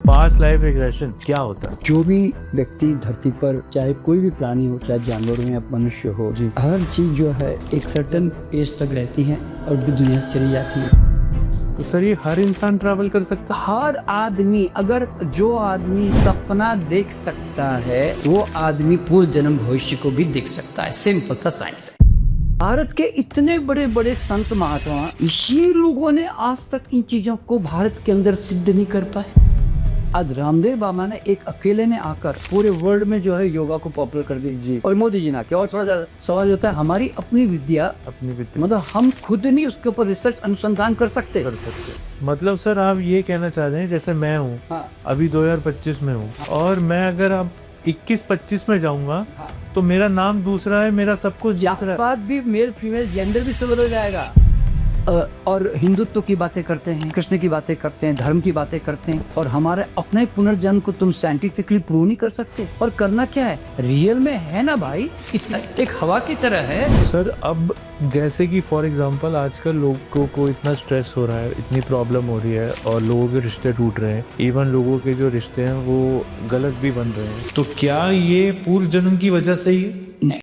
Past life regression क्या होता है? जो भी व्यक्ति धरती पर, चाहे कोई भी प्राणी हो, चाहे जानवर हो या मनुष्य हो, जी। हर चीज जो है एक सर्टन एज तक रहती है और दुनिया से चली जाती है। तो सर ये हर इंसान ट्रैवल कर सकता हर आदमी, अगर जो आदमी सपना देख सकता है वो आदमी पूर्व जन्म भविष्य को भी देख सकता है। सिंपल सा साइंस है। भारत के इतने बड़े बड़े संत महात्मा, ये लोगों ने आज तक इन चीजों को भारत के अंदर सिद्ध नहीं कर पाए। आज रामदेव बाबा ने एक अकेले ने आकर पूरे वर्ल्ड में जो है योगा को पॉपुलर कर दी जी। और मोदी जी ने आके। और थोड़ा ज्यादा सवाल होता है, हमारी अपनी विद्या, अपनी विद्या मतलब हम खुद नहीं उसके ऊपर रिसर्च अनुसंधान कर सकते। मतलब सर आप ये कहना चाह रहे हैं जैसे मैं हूँ हाँ। अभी 2025 में हूँ और मैं अगर अब 21-25 में जाऊंगा हाँ। तो मेरा नाम दूसरा है, मेरा सब कुछ दूसरा है। बात भी मेल फीमेल जेंडर भी सब बदल जाएगा। और हिंदुत्व की बातें करते हैं, कृष्ण की बातें करते हैं, धर्म की बातें करते हैं, और हमारे अपने पुनर्जन्म को तुम साइंटिफिकली प्रूव नहीं कर सकते। और करना क्या है, रियल में है ना भाई, एक हवा की तरह है। सर अब जैसे कि फॉर एग्जांपल आजकल लोगों को इतना स्ट्रेस हो रहा है, इतनी प्रॉब्लम हो रही है और लोगों के रिश्ते टूट रहे हैं, इवन लोगों के जो रिश्ते हैं वो गलत भी बन रहे हैं, तो क्या ये पूर्व जन्म की वजह से ही है? नहीं।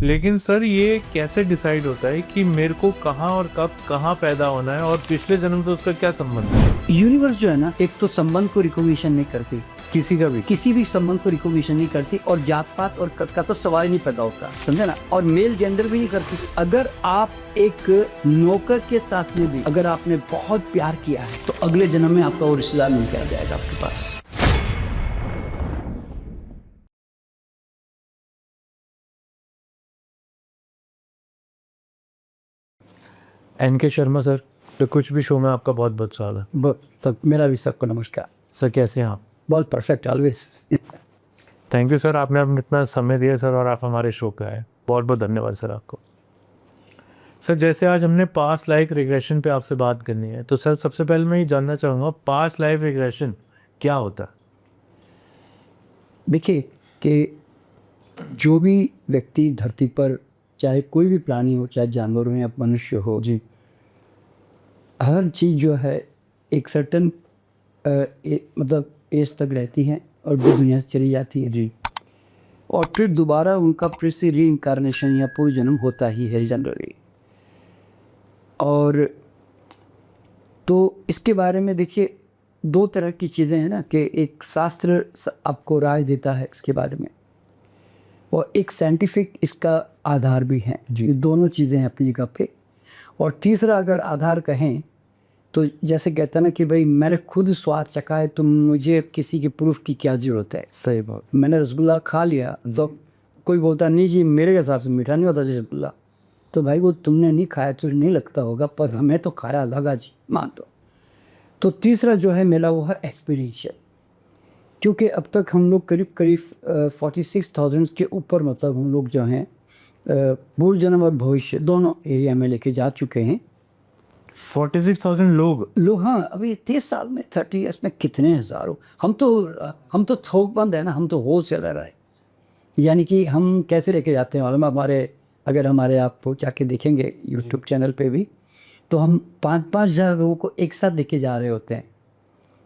लेकिन सर ये कैसे डिसाइड होता है कि मेरे को कहाँ और कब कहाँ पैदा होना है और पिछले जन्म से उसका क्या संबंध है? यूनिवर्स जो है ना, एक तो संबंध को रिकॉग्निशन नहीं करती, किसी का भी किसी भी संबंध को रिकॉग्निशन नहीं करती, और जात पात और का तो सवाल ही नहीं पैदा होता, समझे ना। और मेल जेंडर भी नहीं करती। अगर आप एक नौकर के साथ में भी अगर आपने बहुत प्यार किया है तो अगले जन्म में आपका वो रिश्तेदार मिल के आ जाएगा आपके पास। NK शर्मा सर, तो कुछ भी शो में आपका बहुत बहुत स्वागत है। तब मेरा भी सबको नमस्कार। सर कैसे हैं आप? बहुत perfect, always. Thank you sir, आपने अपना इतना समय दिया सर और आप हमारे शो पे आए, बहुत बहुत धन्यवाद सर आपको। सर जैसे आज हमने पास्ट लाइफ रिग्रेशन पे आपसे बात करनी है, तो सर सबसे पहले मैं ये जानना चाहूँगा पास्ट लाइफ रिग्रेशन क्या होता है? देखिए कि जो भी व्यक्ति धरती पर, चाहे कोई भी प्राणी हो, चाहे जानवर हो या मनुष्य हो, जी। हर चीज़ जो है एक सर्टन मतलब एज तक रहती है और भी दुनिया से चली जाती है। जी। और फिर दोबारा उनका फिर से री इनकारनेशन या पूर्व जन्म होता ही है जनरली। और तो इसके बारे में देखिए दो तरह की चीज़ें हैं ना, कि एक शास्त्र आपको राय देता है इसके बारे में, और एक साइंटिफिक इसका आधार भी है। जी। ये दोनों चीज़ें हैं अपनी जगह पे। और तीसरा अगर आधार कहें तो जैसे कहता है ना कि भाई मैंने खुद स्वाद चखा है, तो मुझे किसी के प्रूफ की क्या ज़रूरत है। सही बात। मैंने रसगुल्ला खा लिया तो कोई बोलता नहीं जी मेरे हिसाब से मीठा नहीं होता रसगुल्ला, तो भाई वो तुमने नहीं खाया, तुझे नहीं लगता होगा, पर हमें तो खाया लगा जी, मान दो। तो तीसरा जो है मेरा वो है एक्सपीरियंशियल, क्योंकि अब तक हम लोग करीब 46,000 के ऊपर, मतलब हम लोग जो हैं पूर्व जन्म और भविष्य दोनों एरिया में लेके जा चुके हैं। 46,000 लोग? हाँ, अभी 30 साल में 30 ईयर्स में कितने हज़ारों। हम तो थोक बंद है ना, हम तो होल सेलर है। यानी कि हम कैसे लेके जाते हैं मालूम, अगर हमारे आप जाके देखेंगे यूट्यूब चैनल पे भी, तो हम 5-5 हज़ार लोगों को एक साथ लेके जा रहे होते हैं।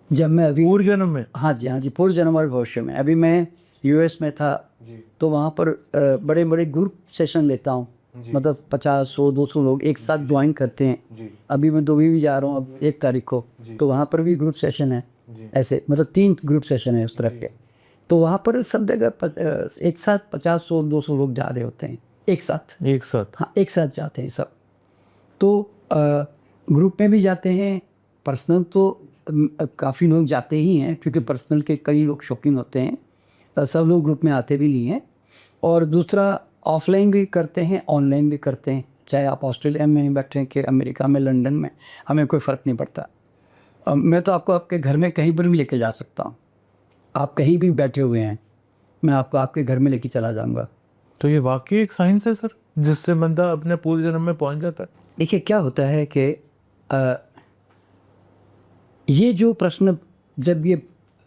जब मैं अभी पूर्व जन्म में? हाँ जी, पूर्व जन्म और भविष्य में। अभी मैं US में था जी। तो वहाँ पर बड़े बड़े ग्रुप सेशन लेता हूँ, मतलब 50, 100, 200 लोग एक साथ ज्वाइन करते हैं। जी। अभी मैं दुबई भी जा रहा हूँ अब 1 तारीख को, तो वहाँ पर भी ग्रुप सेशन है। ऐसे मतलब 3 ग्रुप सेशन है उस तरह के। तो वहाँ पर सब जगह एक साथ 50, 100, 200 लोग जा रहे होते हैं एक साथ। हाँ, एक साथ जाते हैं सब। तो ग्रुप में भी जाते हैं, पर्सनल तो काफ़ी लोग जाते ही हैं, क्योंकि पर्सनल के कई लोग शौकीन होते हैं। सब लोग ग्रुप में आते भी नहीं हैं। और दूसरा ऑफलाइन भी करते हैं, ऑनलाइन भी करते हैं, चाहे आप ऑस्ट्रेलिया में बैठे हैं कि अमेरिका में, लंदन में, हमें कोई फ़र्क नहीं पड़ता। मैं तो आपको आपके घर में कहीं पर भी लेके जा सकता हूँ। आप कहीं भी बैठे हुए हैं, मैं आपको आपके घर में लेके चला जाऊँगा। तो ये वाकई एक साइंस है सर, जिससे बंदा अपने पूर्व जन्म में पहुंच जाता है? देखिए क्या होता है कि ये जो प्रश्न जब ये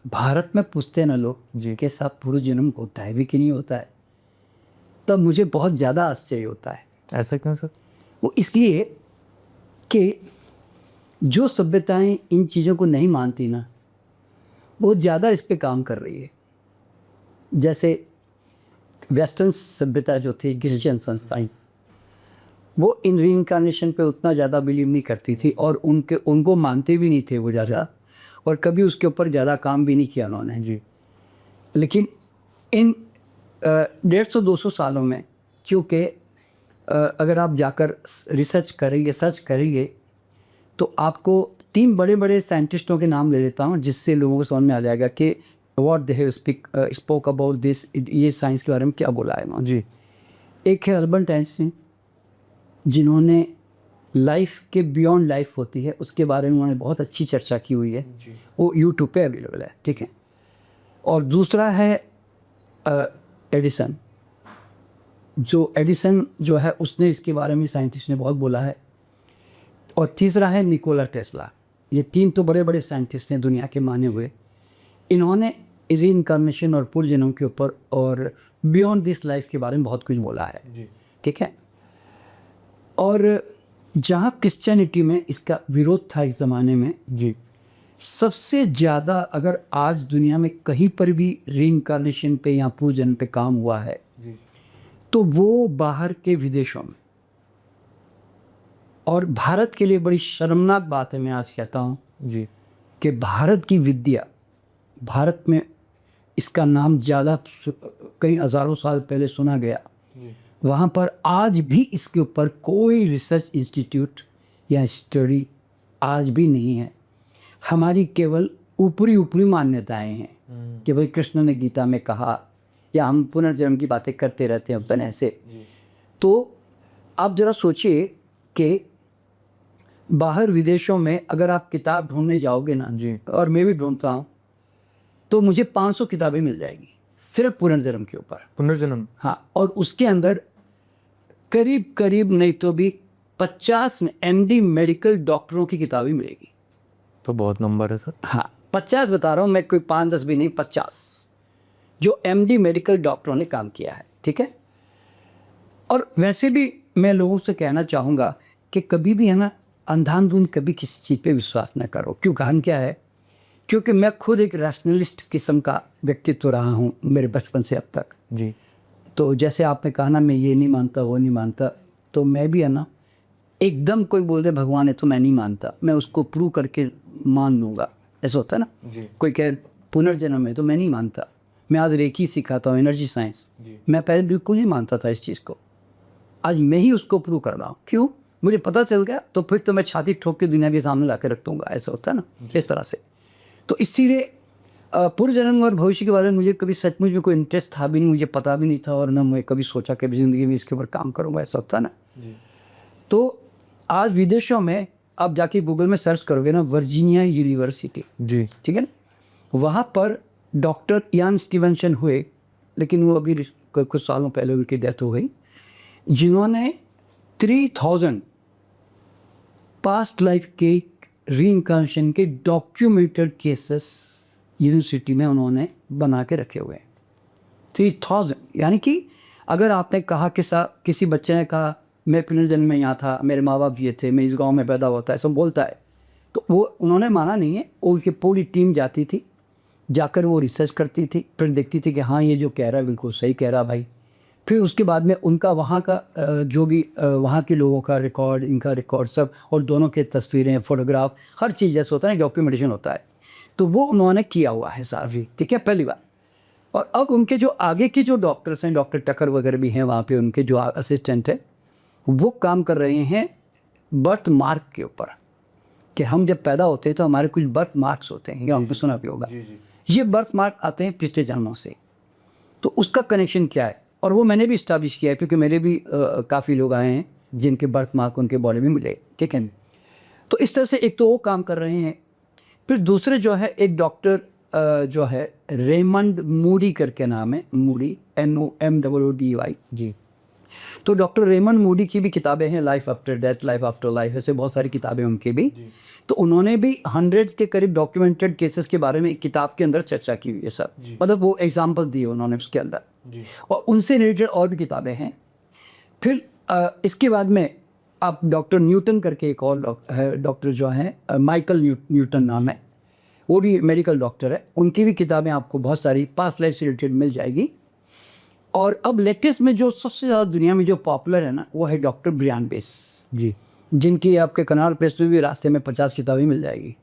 भारत में पूछते हैं ना लोग जी कि साहब पूर्व जन्म होता है भी कि नहीं होता है, तब मुझे बहुत ज़्यादा आश्चर्य होता है। ऐसा क्यों सर? वो इसलिए कि जो सभ्यताएं इन चीज़ों को नहीं मानती ना, बहुत ज़्यादा इस पे काम कर रही है। जैसे वेस्टर्न सभ्यता जो थी, क्रिश्चियन संस्थाएं, वो इन रीइंकार्नेशन पे उतना ज़्यादा बिलीव नहीं करती थी और उनको मानते भी नहीं थे वो ज़्यादा, और कभी उसके ऊपर ज़्यादा काम भी नहीं किया उन्होंने जी। लेकिन इन 150-200 सालों में, क्योंकि अगर आप जाकर रिसर्च करेंगे, सर्च करेंगे, तो आपको 3 बड़े बड़े साइंटिस्टों के नाम ले लेता हूँ, जिससे लोगों को समझ में आ जाएगा कि what they have spoke about this, ये साइंस के बारे में क्या बोला है उन्होंने जी। एक है अल्बर्ट आइंस्टीन, जिन्होंने लाइफ के बियॉन्ड लाइफ होती है उसके बारे में उन्होंने बहुत अच्छी चर्चा की हुई है जी। वो यूट्यूब पे अवेलेबल है, ठीक है। और दूसरा है एडिसन, जो एडिसन जो है उसने इसके बारे में साइंटिस्ट ने बहुत बोला है। और तीसरा है निकोला टेस्ला। ये 3 तो बड़े बड़े साइंटिस्ट हैं दुनिया के माने हुए। इन्होंने रीइंकार्नेशन और पुनर्जन्म के ऊपर और बियॉन्ड दिस लाइफ के बारे में बहुत कुछ बोला है जी, ठीक है। और जहाँ क्रिश्चियनिटी में इसका विरोध था इस ज़माने में जी, सबसे ज़्यादा अगर आज दुनिया में कहीं पर भी रीइंकार्नेशन पे या पुनर्जन्म पे काम हुआ है जी, तो वो बाहर के विदेशों में। और भारत के लिए बड़ी शर्मनाक बात है, मैं आज कहता हूँ जी, कि भारत की विद्या, भारत में इसका नाम ज़्यादा कई हज़ारों साल पहले सुना गया, वहाँ पर आज भी इसके ऊपर कोई रिसर्च इंस्टीट्यूट या स्टडी आज भी नहीं है। हमारी केवल ऊपरी मान्यताएं हैं कि भाई कृष्ण ने गीता में कहा, या हम पुनर्जन्म की बातें करते रहते हैं अपन ऐसे। तो आप ज़रा सोचिए कि बाहर विदेशों में अगर आप किताब ढूंढने जाओगे ना जी, और मैं भी ढूंढता हूँ, तो मुझे 500 किताबें मिल जाएगी सिर्फ पुनर्जन्म के ऊपर। पुनर्जन्म, हाँ। और उसके अंदर करीब नहीं तो भी 50 MD मेडिकल डॉक्टरों की किताबें मिलेगी। तो बहुत नंबर है सर। हाँ, 50 बता रहा हूँ मैं, कोई 5-10 भी नहीं, 50 जो MD मेडिकल डॉक्टरों ने काम किया है, ठीक है। और वैसे भी मैं लोगों से कहना चाहूँगा कि कभी भी है ना, अंधाधुंध कभी किसी चीज़ पे विश्वास न करो। क्यों, कारण क्या है, क्योंकि मैं खुद एक रैशनलिस्ट किस्म का व्यक्तित्व रहा हूँ मेरे बचपन से अब तक जी। तो जैसे आपने कहा ना, मैं ये नहीं मानता वो नहीं मानता, तो मैं भी है ना, एकदम कोई बोल दे भगवान है तो मैं नहीं मानता, मैं उसको प्रूव करके मान लूँगा, ऐसा होता है ना जी। कोई कहे पुनर्जन्म है तो मैं नहीं मानता। मैं आज रेकी सिखाता हूँ, एनर्जी साइंस, मैं पहले बिल्कुल नहीं मानता था इस चीज़ को, आज मैं ही उसको प्रूव कर रहा हूँ। क्यों, मुझे पता चल गया, तो फिर तो मैं छाती ठोक के दुनिया के सामने ला के रख दूँगा, ऐसा होता है ना इस तरह से। तो इसीलिए पूर्वजन्म और भविष्य के बारे में मुझे कभी सचमुच में कोई इंटरेस्ट था भी नहीं, मुझे पता भी नहीं था, और ना मैं कभी सोचा कि ज़िंदगी में इसके ऊपर काम करूँगा, ऐसा होता है ना जी। तो आज विदेशों में आप जाके गूगल में सर्च करोगे ना, वर्जीनिया यूनिवर्सिटी जी, ठीक है ना, वहाँ पर डॉक्टर इयान स्टीवनसन हुए, लेकिन वो अभी कुछ सालों पहले उनकी डेथ हो गई, जिन्होंने 3000 पास्ट लाइफ के रीइंकार्नेशन के डॉक्यूमेंटेड केसेस यूनिवर्सिटी में उन्होंने बना के रखे हुए हैं। 3000, यानी कि अगर आपने कहा कि किसी बच्चे ने कहा मैं पुनर्जन्म में यहाँ था, मेरे माँ बाप ये थे, मैं इस गांव में पैदा होता है, सब बोलता है, तो वो उन्होंने माना नहीं है। उसकी पूरी टीम जाती थी, जाकर वो रिसर्च करती थी, फिर देखती थी कि हाँ ये जो कह रहा है बिल्कुल सही कह रहा भाई। फिर उसके बाद में उनका वहाँ का जो भी वहाँ के लोगों का रिकॉर्ड, इनका रिकॉर्ड सब, और दोनों के तस्वीरें, फ़ोटोग्राफ, हर चीज़ जैसे होता है ना डॉक्यूमेंटेशन होता है, तो वो उन्होंने किया हुआ है सारा जी, ठीक है, पहली बार। और अब उनके जो आगे के जो डॉक्टर्स हैं, डॉक्टर टकर वगैरह भी हैं वहाँ पे, उनके जो असिस्टेंट है, वो काम कर रहे हैं बर्थ मार्क के ऊपर, कि हम जब पैदा होते हैं तो हमारे कुछ बर्थ मार्क्स होते हैं, ये हमको सुना भी होगा। ये बर्थ मार्क आते हैं पिछले जन्मों से, तो उसका कनेक्शन क्या है, और वो मैंने भी इस्टेब्लिश किया है, क्योंकि मेरे भी काफ़ी लोग आए हैं जिनके बर्थ मार्क उनके बॉडी में मिले, ठीक है। तो इस तरह से एक तो वो काम कर रहे हैं। फिर दूसरे जो है एक डॉक्टर जो है रेमंड मूडी करके नाम है, मूडी MOODY जी। तो डॉक्टर रेमंड मूडी की भी किताबें हैं, life after death, life after life, ऐसे बहुत सारी किताबें उनकी भी। तो उन्होंने भी 100 के करीब डॉक्यूमेंटेड केसेस के बारे में एक किताब के अंदर चर्चा की हुई है सब, मतलब वो एग्जाम्पल दिए उन्होंने उसके अंदर, और उनसे रिलेटेड और भी किताबें हैं। फिर इसके बाद में आप डॉक्टर न्यूटन करके एक और है, डॉक्टर जो है माइकल न्यूटन नाम है, वो भी मेडिकल डॉक्टर है, उनकी भी किताबें आपको बहुत सारी पास्ट लाइफ से रिलेटेड मिल जाएगी। और अब लेटेस्ट में जो सबसे ज़्यादा दुनिया में जो पॉपुलर है ना, वो है डॉक्टर ब्रियान बेस जी। जिनकी आपके कनाल प्रेस में भी रास्ते में 50 किताबें मिल जाएगी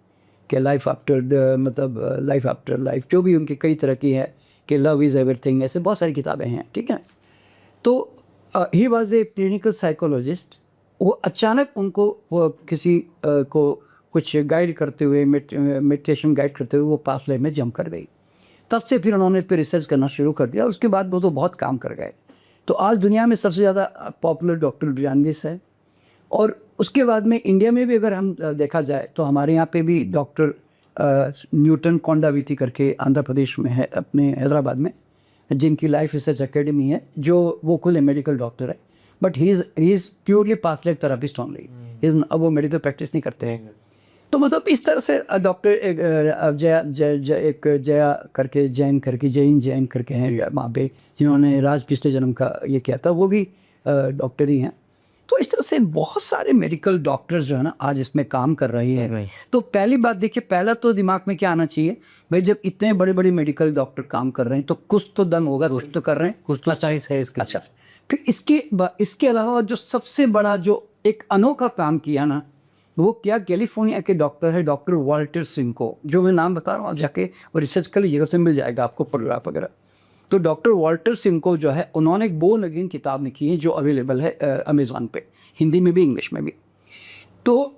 कि लाइफ आफ्टर मतलब लाइफ आफ्टर लाइफ, जो भी उनकी कई तरह की है कि लव इज़ एवरीथिंग, ऐसे बहुत सारी किताबें हैं, ठीक है। तो he was a clinical psychologist. वो अचानक उनको वो किसी को कुछ गाइड करते हुए मेडिटेशन गाइड करते हुए वो पास्ट लाइफ में जंप कर गई। तब से फिर उन्होंने फिर रिसर्च करना शुरू कर दिया। उसके बाद वो तो बहुत काम कर गए। तो आज दुनिया में सबसे ज़्यादा पॉपुलर डॉक्टर ब्रियान बेस है। और उसके बाद में इंडिया में भी अगर हम देखा जाए तो हमारे यहाँ पे भी डॉक्टर न्यूटन कोंडाविती करके आंध्र प्रदेश में है, अपने हैदराबाद में, जिनकी लाइफ रिसर्च एकेडमी है, जो वो खुले मेडिकल डॉक्टर है, but he is purely past life therapist only. अब वो मेडिकल प्रैक्टिस नहीं करते हैं। तो मतलब इस तरह से डॉक्टर जया करके जैन करके हैं वहाँ पे, जिन्होंने राज पिछले जन्म का ये किया था, वो भी डॉक्टर ही हैं। तो इस तरह से बहुत सारे मेडिकल डॉक्टर्स जो है ना आज इसमें काम कर रहे हैं। तो पहली बात देखिए, पहला तो दिमाग में क्या आना चाहिए भाई, जब इतने बड़े बड़े मेडिकल डॉक्टर काम कर रहे हैं तो कुछ तो दम होगा, कुछ तो कर रहे हैं, कुछ तो साइंस है इसका। अच्छा, फिर इसके अलावा जो सबसे बड़ा जो एक अनोखा काम किया ना, वो क्या, कैलिफोर्निया के डॉक्टर है डॉक्टर वाल्टर सिम्को, जो मैं नाम बता रहा हूँ, आप जाके और रिसर्च कर लीजिएगा, उसमें मिल जाएगा आपको पैराग्राफ वगैरह। तो डॉक्टर वाल्टर सिम्को जो है, उन्होंने एक बोर्न अगेन किताब लिखी है जो अवेलेबल है अमेज़ॉन पे, हिंदी में भी इंग्लिश में भी। तो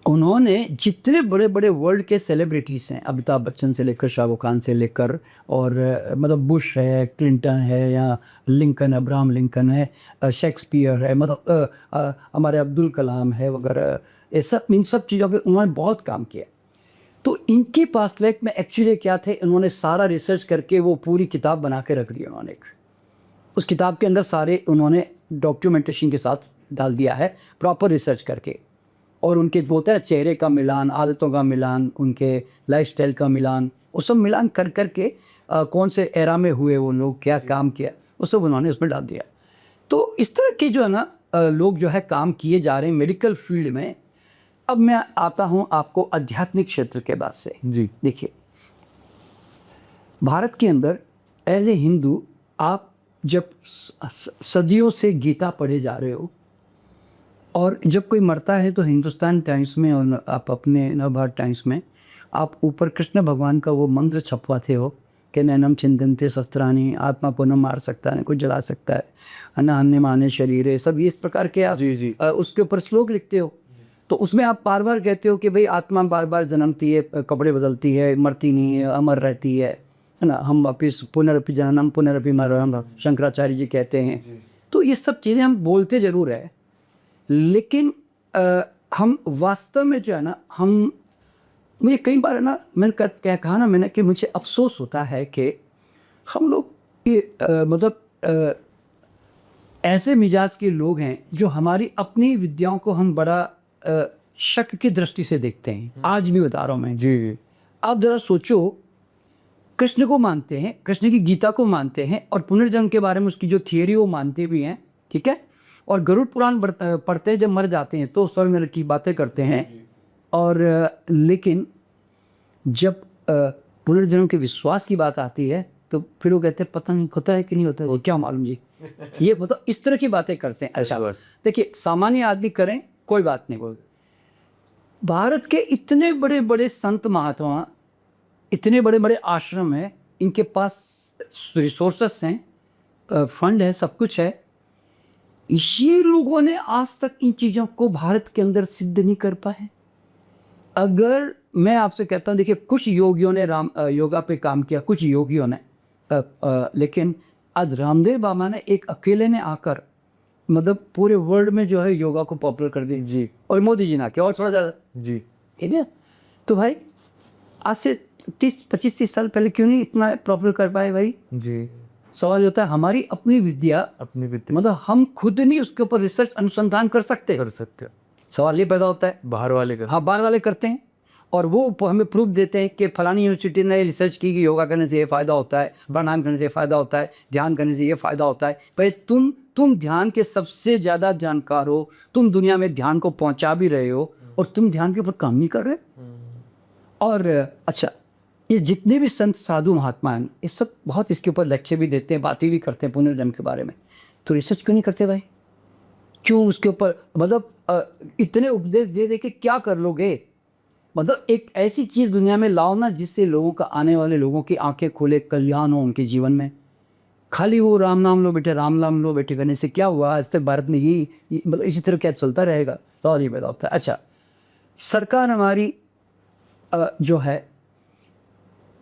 उन्होंने जितने बड़े बड़े वर्ल्ड के सेलिब्रिटीज़ हैं, अमिताभ बच्चन से लेकर शाहरुख खान से लेकर, और मतलब बुश है, क्लिंटन है, या लिंकन, अब्राहम लिंकन है, शेक्सपियर है, मतलब हमारे अब्दुल कलाम है वगैरह, ये सब, इन सब चीज़ों पे उन्होंने बहुत काम किया। तो इनके पास्ट लाइफ में एक्चुअली क्या थे, इन्होंने सारा रिसर्च करके वो पूरी किताब बना के रख दी उन्होंने। उस किताब के अंदर सारे उन्होंने डॉक्यूमेंटेशन के साथ डाल दिया है, प्रॉपर रिसर्च करके। और उनके बोलते हैं चेहरे का मिलान, आदतों का मिलान, उनके लाइफस्टाइल का मिलान, वो सब मिलान कर करके कौन से एरा में हुए वो लोग, क्या काम किया, वो सब उन्होंने उसमें डाल दिया। तो इस तरह के जो है ना लोग जो है काम किए जा रहे हैं मेडिकल फील्ड में। अब मैं आता हूँ आपको आध्यात्मिक क्षेत्र के बाद से। जी। देखिए, भारत के अंदर एज ए हिंदू आप जब सदियों से गीता पढ़े जा रहे हो, और जब कोई मरता है तो हिंदुस्तान टाइम्स में और आप अपने नवभारत टाइम्स में आप ऊपर कृष्ण भगवान का वो मंत्र छपवाते हो कि नैनम चिंतनते शस्त्राणी, आत्मा पुनः मार सकता है, कुछ जला सकता है, अन्य माने शरीर है, सब इस प्रकार के आप जी। उसके ऊपर श्लोक लिखते हो। तो उसमें आप बार बार कहते हो कि भाई आत्मा बार बार जन्मती है, कपड़े बदलती है, मरती नहीं है, अमर रहती है ना, हम वापिस पुनरअपि जननम पुनरअपि मरणम, शंकराचार्य जी कहते हैं। तो ये सब चीज़ें हम बोलते ज़रूर है, लेकिन हम वास्तव में जो है ना, हम, मुझे कई बार है ना, मैंने कहा ना मैंने कि मुझे अफसोस होता है कि हम लोग ये मतलब ऐसे मिजाज के लोग हैं जो हमारी अपनी विद्याओं को हम बड़ा शक की दृष्टि से देखते हैं। आज भी बता रहा हूँ मैं जी। आप ज़रा सोचो, कृष्ण को मानते हैं, कृष्ण की गीता को मानते हैं, और पुनर्जन्म के बारे में उसकी जो थियरी वो मानते भी हैं, ठीक है, और गरुड़ पुराण पढ़ते हैं, जब मर जाते हैं तो स्वर्ग नरक की बातें करते हैं। और लेकिन जब पुनर्जन्म के विश्वास की बात आती है तो फिर वो कहते हैं पता नहीं होता है कि नहीं होता है, वो क्या मालूम जी, ये मतलब इस तरह की बातें करते हैं। ऐसा देखिए, सामान्य आदमी करें कोई बात नहीं। भारत के इतने बड़े बड़े संत महात्मा, इतने बड़े बड़े आश्रम हैं, इनके पास रिसोर्सेस हैं, फंड है, सब कुछ है, ये लोगों ने आज तक इन चीज़ों को भारत के अंदर सिद्ध नहीं कर पाए। अगर मैं आपसे कहता हूँ, देखिए कुछ योगियों ने योगा पे काम किया, कुछ योगियों ने लेकिन आज रामदेव बाबा ने एक अकेले ने आकर मतलब पूरे वर्ल्ड में जो है योगा को पॉपुलर कर दी जी। और मोदी जी ना क्या, और थोड़ा ज़्यादा जी, ठीक है। तो भाई आज से 25-30 साल पहले क्यों नहीं इतना पॉपुलर कर पाए भाई? जी। सवाल होता है हमारी अपनी विद्या मतलब हम खुद नहीं उसके ऊपर रिसर्च अनुसंधान कर सकते। सवाल ये पैदा होता है, बाहर वाले करते हैं। हाँ, बाहर वाले करते हैं, और वो हमें प्रूफ देते हैं कि फलानी यूनिवर्सिटी ने रिसर्च की कि योगा करने से ये फ़ायदा होता है, प्राणायाम करने से ये फ़ायदा होता है, ध्यान करने से ये फ़ायदा होता है। भाई तुम ध्यान के सबसे ज़्यादा जानकार हो, तुम दुनिया में ध्यान को पहुंचा भी रहे हो, और तुम ध्यान के ऊपर काम नहीं कर रहे। और अच्छा, ये जितने भी संत साधु महात्मा हैं ये सब बहुत इसके ऊपर लेक्चर भी देते हैं, बातें भी करते हैं पुनर्जन्म के बारे में, तो रिसर्च क्यों नहीं करते भाई? क्यों उसके ऊपर मतलब इतने उपदेश दे दे के क्या कर लोगे? मतलब एक ऐसी चीज़ दुनिया में लाओ ना जिससे लोगों का, आने वाले लोगों की आंखें खोले, कल्याण हो उनके जीवन में। खाली वो राम नाम लो बेटे, राम नाम लो बेटे करने से क्या हुआ? आज तक भारत में ये मतलब इसी तरह क्या चलता रहेगा? सॉरी पैदा होता है। अच्छा, सरकार हमारी जो है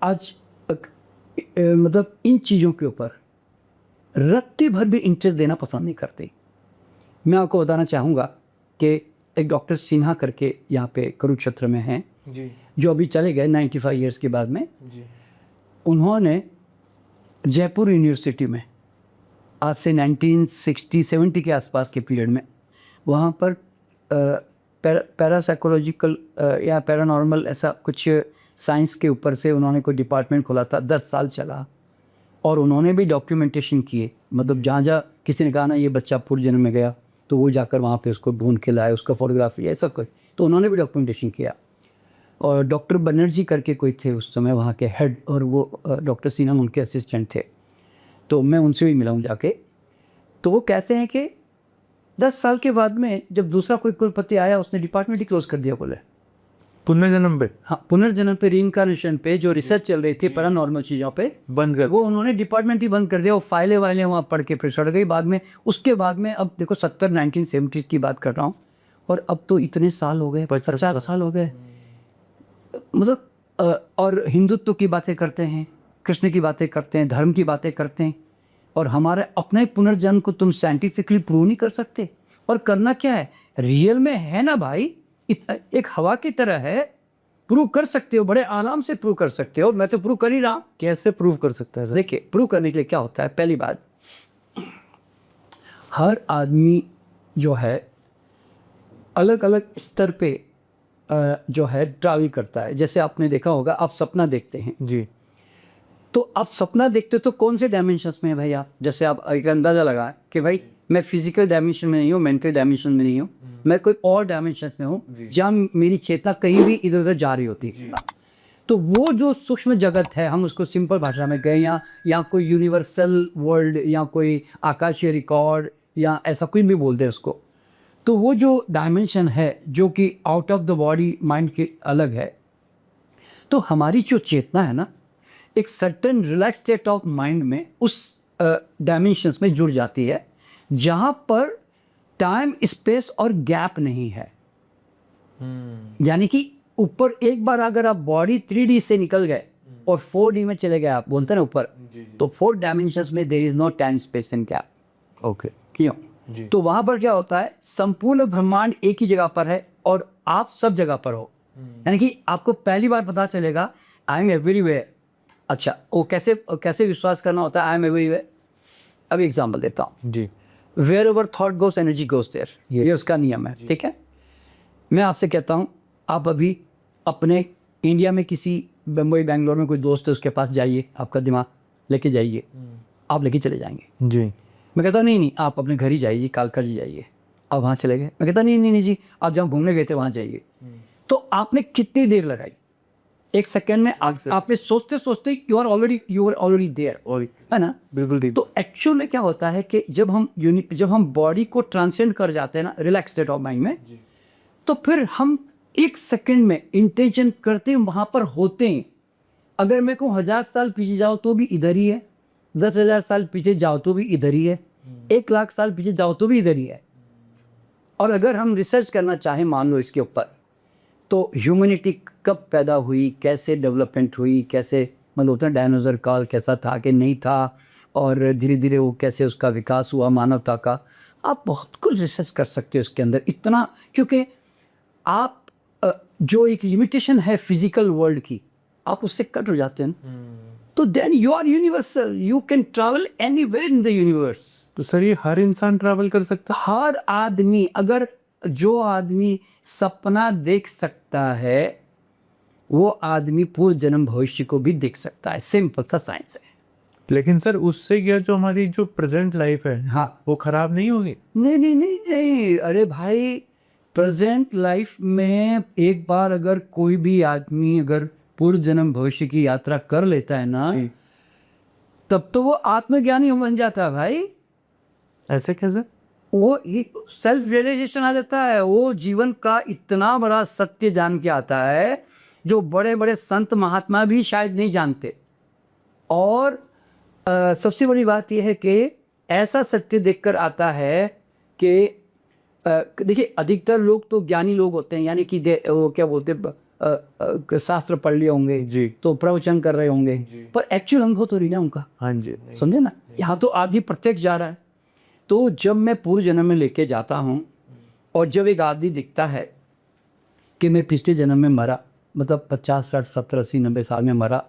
आज मतलब इन चीज़ों के ऊपर रत्ती भर भी इंटरेस्ट देना पसंद नहीं करती। मैं आपको बताना चाहूँगा कि एक डॉक्टर सिन्हा करके यहाँ पे कुरुक्षेत्र में हैं जी, जो अभी चले गए 95 ईयर्स के बाद में। जी, उन्होंने जयपुर यूनिवर्सिटी में आज से 1960-70 के आसपास के पीरियड में वहाँ पर पैरासाइकोलॉजिकल या पैरानॉर्मल ऐसा कुछ साइंस के ऊपर से उन्होंने कोई डिपार्टमेंट खोला था, 10 साल चला। और उन्होंने भी डॉक्यूमेंटेशन किए, मतलब जहाँ जहाँ किसी ने कहा ना ये बच्चा पूर्व जन्म में गया तो वो जाकर वहाँ पे उसको ढूंढ के लाए, उसका फोटोग्राफी ऐसा कुछ, तो उन्होंने भी डॉक्यूमेंटेशन किया। और डॉक्टर बनर्जी करके कोई थे उस समय वहाँ के हेड, और वो डॉक्टर सिन्हा उनके असिस्टेंट थे, तो मैं उनसे भी मिला हूँ जाके। तो वो कहते हैं कि 10 साल के बाद में जब दूसरा कोई कुलपति आया उसने डिपार्टमेंट ही क्लोज कर दिया। बोले पुनर्जन्म पे हाँ, पुनर्जन्म पे, रीइंकार्नेशन पे जो रिसर्च चल रही थी पैरानॉर्मल चीज़ों पे, बंद कर वो उन्होंने डिपार्टमेंट ही बंद कर दिया। वो फाइलें वाइलें वहाँ पढ़ के फिर सड़ गई बाद में। उसके बाद में अब देखो 1970 की बात कर रहा हूँ, और अब तो इतने साल हो गए, 50 साल हो गए। मतलब और हिंदुत्व की बातें करते हैं, कृष्ण की बातें करते हैं, धर्म की बातें करते हैं, और हमारे अपने पुनर्जन्म को तुम साइंटिफिकली प्रूव नहीं कर सकते। और करना क्या है, रियल में है ना भाई, एक हवा की तरह है, प्रूव कर सकते हो, बड़े आराम से प्रूव कर सकते हो। मैं तो प्रूव कर ही रहा हूँ। कैसे प्रूव कर सकता है सर? देखिए, प्रूव करने के लिए क्या होता है, पहली बात, हर आदमी जो है अलग अलग स्तर पे जो है ट्रैवल करता है। जैसे आपने देखा होगा, आप सपना देखते हैं, जी, तो आप सपना देखते हो तो कौन से डायमेंशंस में है भाई आप? जैसे आप एक अंदाज़ा लगाएं कि भाई मैं फिजिकल डायमेंशन में नहीं हूँ, मेंटल डायमेंशन में नहीं हूँ, मैं कोई और डायमेंशन में हूँ जहाँ मेरी चेतना कहीं भी इधर उधर जा रही होती है। तो वो जो सूक्ष्म जगत है, हम उसको सिंपल भाषा में कहें, या कोई यूनिवर्सल वर्ल्ड, या कोई आकाशीय रिकॉर्ड, या ऐसा कुछ भी बोलते हैं उसको, तो वो जो डायमेंशन है जो कि out of the body mind के अलग है, तो हमारी जो चेतना है ना, एक certain relax state of mind में उस डायमेंशंस में जुड़ जाती है जहाँ पर टाइम, स्पेस और गैप नहीं है। यानी कि ऊपर एक बार अगर आप बॉडी 3D से निकल गए और 4D में चले गए, आप बोलते हैं ना ऊपर, तो 4 डायमेंशंस में there is no time, space and gap. Okay, क्यों? तो वहाँ पर क्या होता है, संपूर्ण ब्रह्मांड एक ही जगह पर है और आप सब जगह पर हो। यानी कि आपको पहली बार पता चलेगा आई एम एवरीवेयर। अच्छा, वो कैसे विश्वास करना होता है आई एम एवरीवेयर? अब एग्जाम्पल देता हूँ। जी, wherever thought goes energy goes there, ये उसका नियम है। ठीक है, मैं आपसे कहता हूँ, आप अभी अपने इंडिया में किसी बम्बई बेंगलोर में कोई दोस्त है, उसके पास जाइए, आपका दिमाग लेके जाइए, आप लेके चले जाएंगे। जी, मैं कहता नहीं, आप अपने घर ही जाइए, कालका जी जाइए, आप वहाँ चले गए। मैं कहता नहीं जी, आप जहाँ घूमने गए थे वहाँ जाइए। तो आपने कितनी देर लगाई? 1 सेकेंड में आपने सोचते सोचते यू आर ऑलरेडी देयर, है ना? बिल्कुल ठीक। तो एक्चुअल में क्या होता है कि जब हम बॉडी को ट्रांसेंड कर जाते हैं ना, रिलैक्स स्टेट ऑफ माइंड में, तो फिर हम 1 सेकेंड में इंटेंशन करते हैं, वहाँ पर होते हैं। अगर मेरे को 1000 साल पीछे जाओ तो भी इधर ही है, 10,000 साल पीछे जाओ तो भी इधर ही है, 1 लाख साल पीछे जाओ तो भी इधर ही है। और अगर हम रिसर्च करना चाहें, मान लो इसके ऊपर, तो ह्यूमैनिटी कब पैदा हुई, कैसे डेवलपमेंट हुई, कैसे मतलब होता है डायनासोर काल कैसा था कि नहीं था, और धीरे धीरे वो कैसे उसका विकास हुआ मानवता का, आप बहुत कुछ रिसर्च कर सकते हो इसके अंदर। इतना, क्योंकि आप जो एक लिमिटेशन है फिजिकल वर्ल्ड की, आप उससे कट हो जाते हैं ना, तो then you are universal, you can travel anywhere in the universe. तो सर ये हर इंसान ट्रैवल कर सकता है? हर आदमी, अगर जो आदमी सपना देख सकता है वो आदमी पूर्व जन्म भविष्य को भी देख सकता है। सिंपल सा साइंस है। लेकिन सर उससे क्या जो हमारी जो प्रेजेंट लाइफ है, हाँ, वो खराब नहीं होगी? नहीं, अरे भाई, प्रेजेंट लाइफ में एक बार अगर कोई भी आदमी अगर पूर्व जन्म भविष्य की यात्रा कर लेता है ना, तब तो वो आत्मज्ञानी बन जाता है भाई। ऐसे कैसे? वो सेल्फ रियलाइजेशन आ जाता है, वो जीवन का इतना बड़ा सत्य जान के आता है जो बड़े बड़े संत महात्मा भी शायद नहीं जानते। और सबसे बड़ी बात यह है कि ऐसा सत्य देखकर आता है कि देखिए अधिकतर लोग तो ज्ञानी लोग होते हैं, यानी कि वो क्या बोलते हैं, शास्त्र पढ़ लिए होंगे जी, तो प्रवचन कर रहे होंगे, पर एक्चुअल अनुभव तो नहीं ना उनका। हाँ जी, समझे ना, यहाँ तो आदमी प्रत्यक्ष जा रहा है। तो जब मैं पूर्व जन्म में लेके जाता हूँ और जब एक आदमी दिखता है कि मैं पिछले जन्म में मरा, मतलब 50 60 70 80 90 साल में मरा,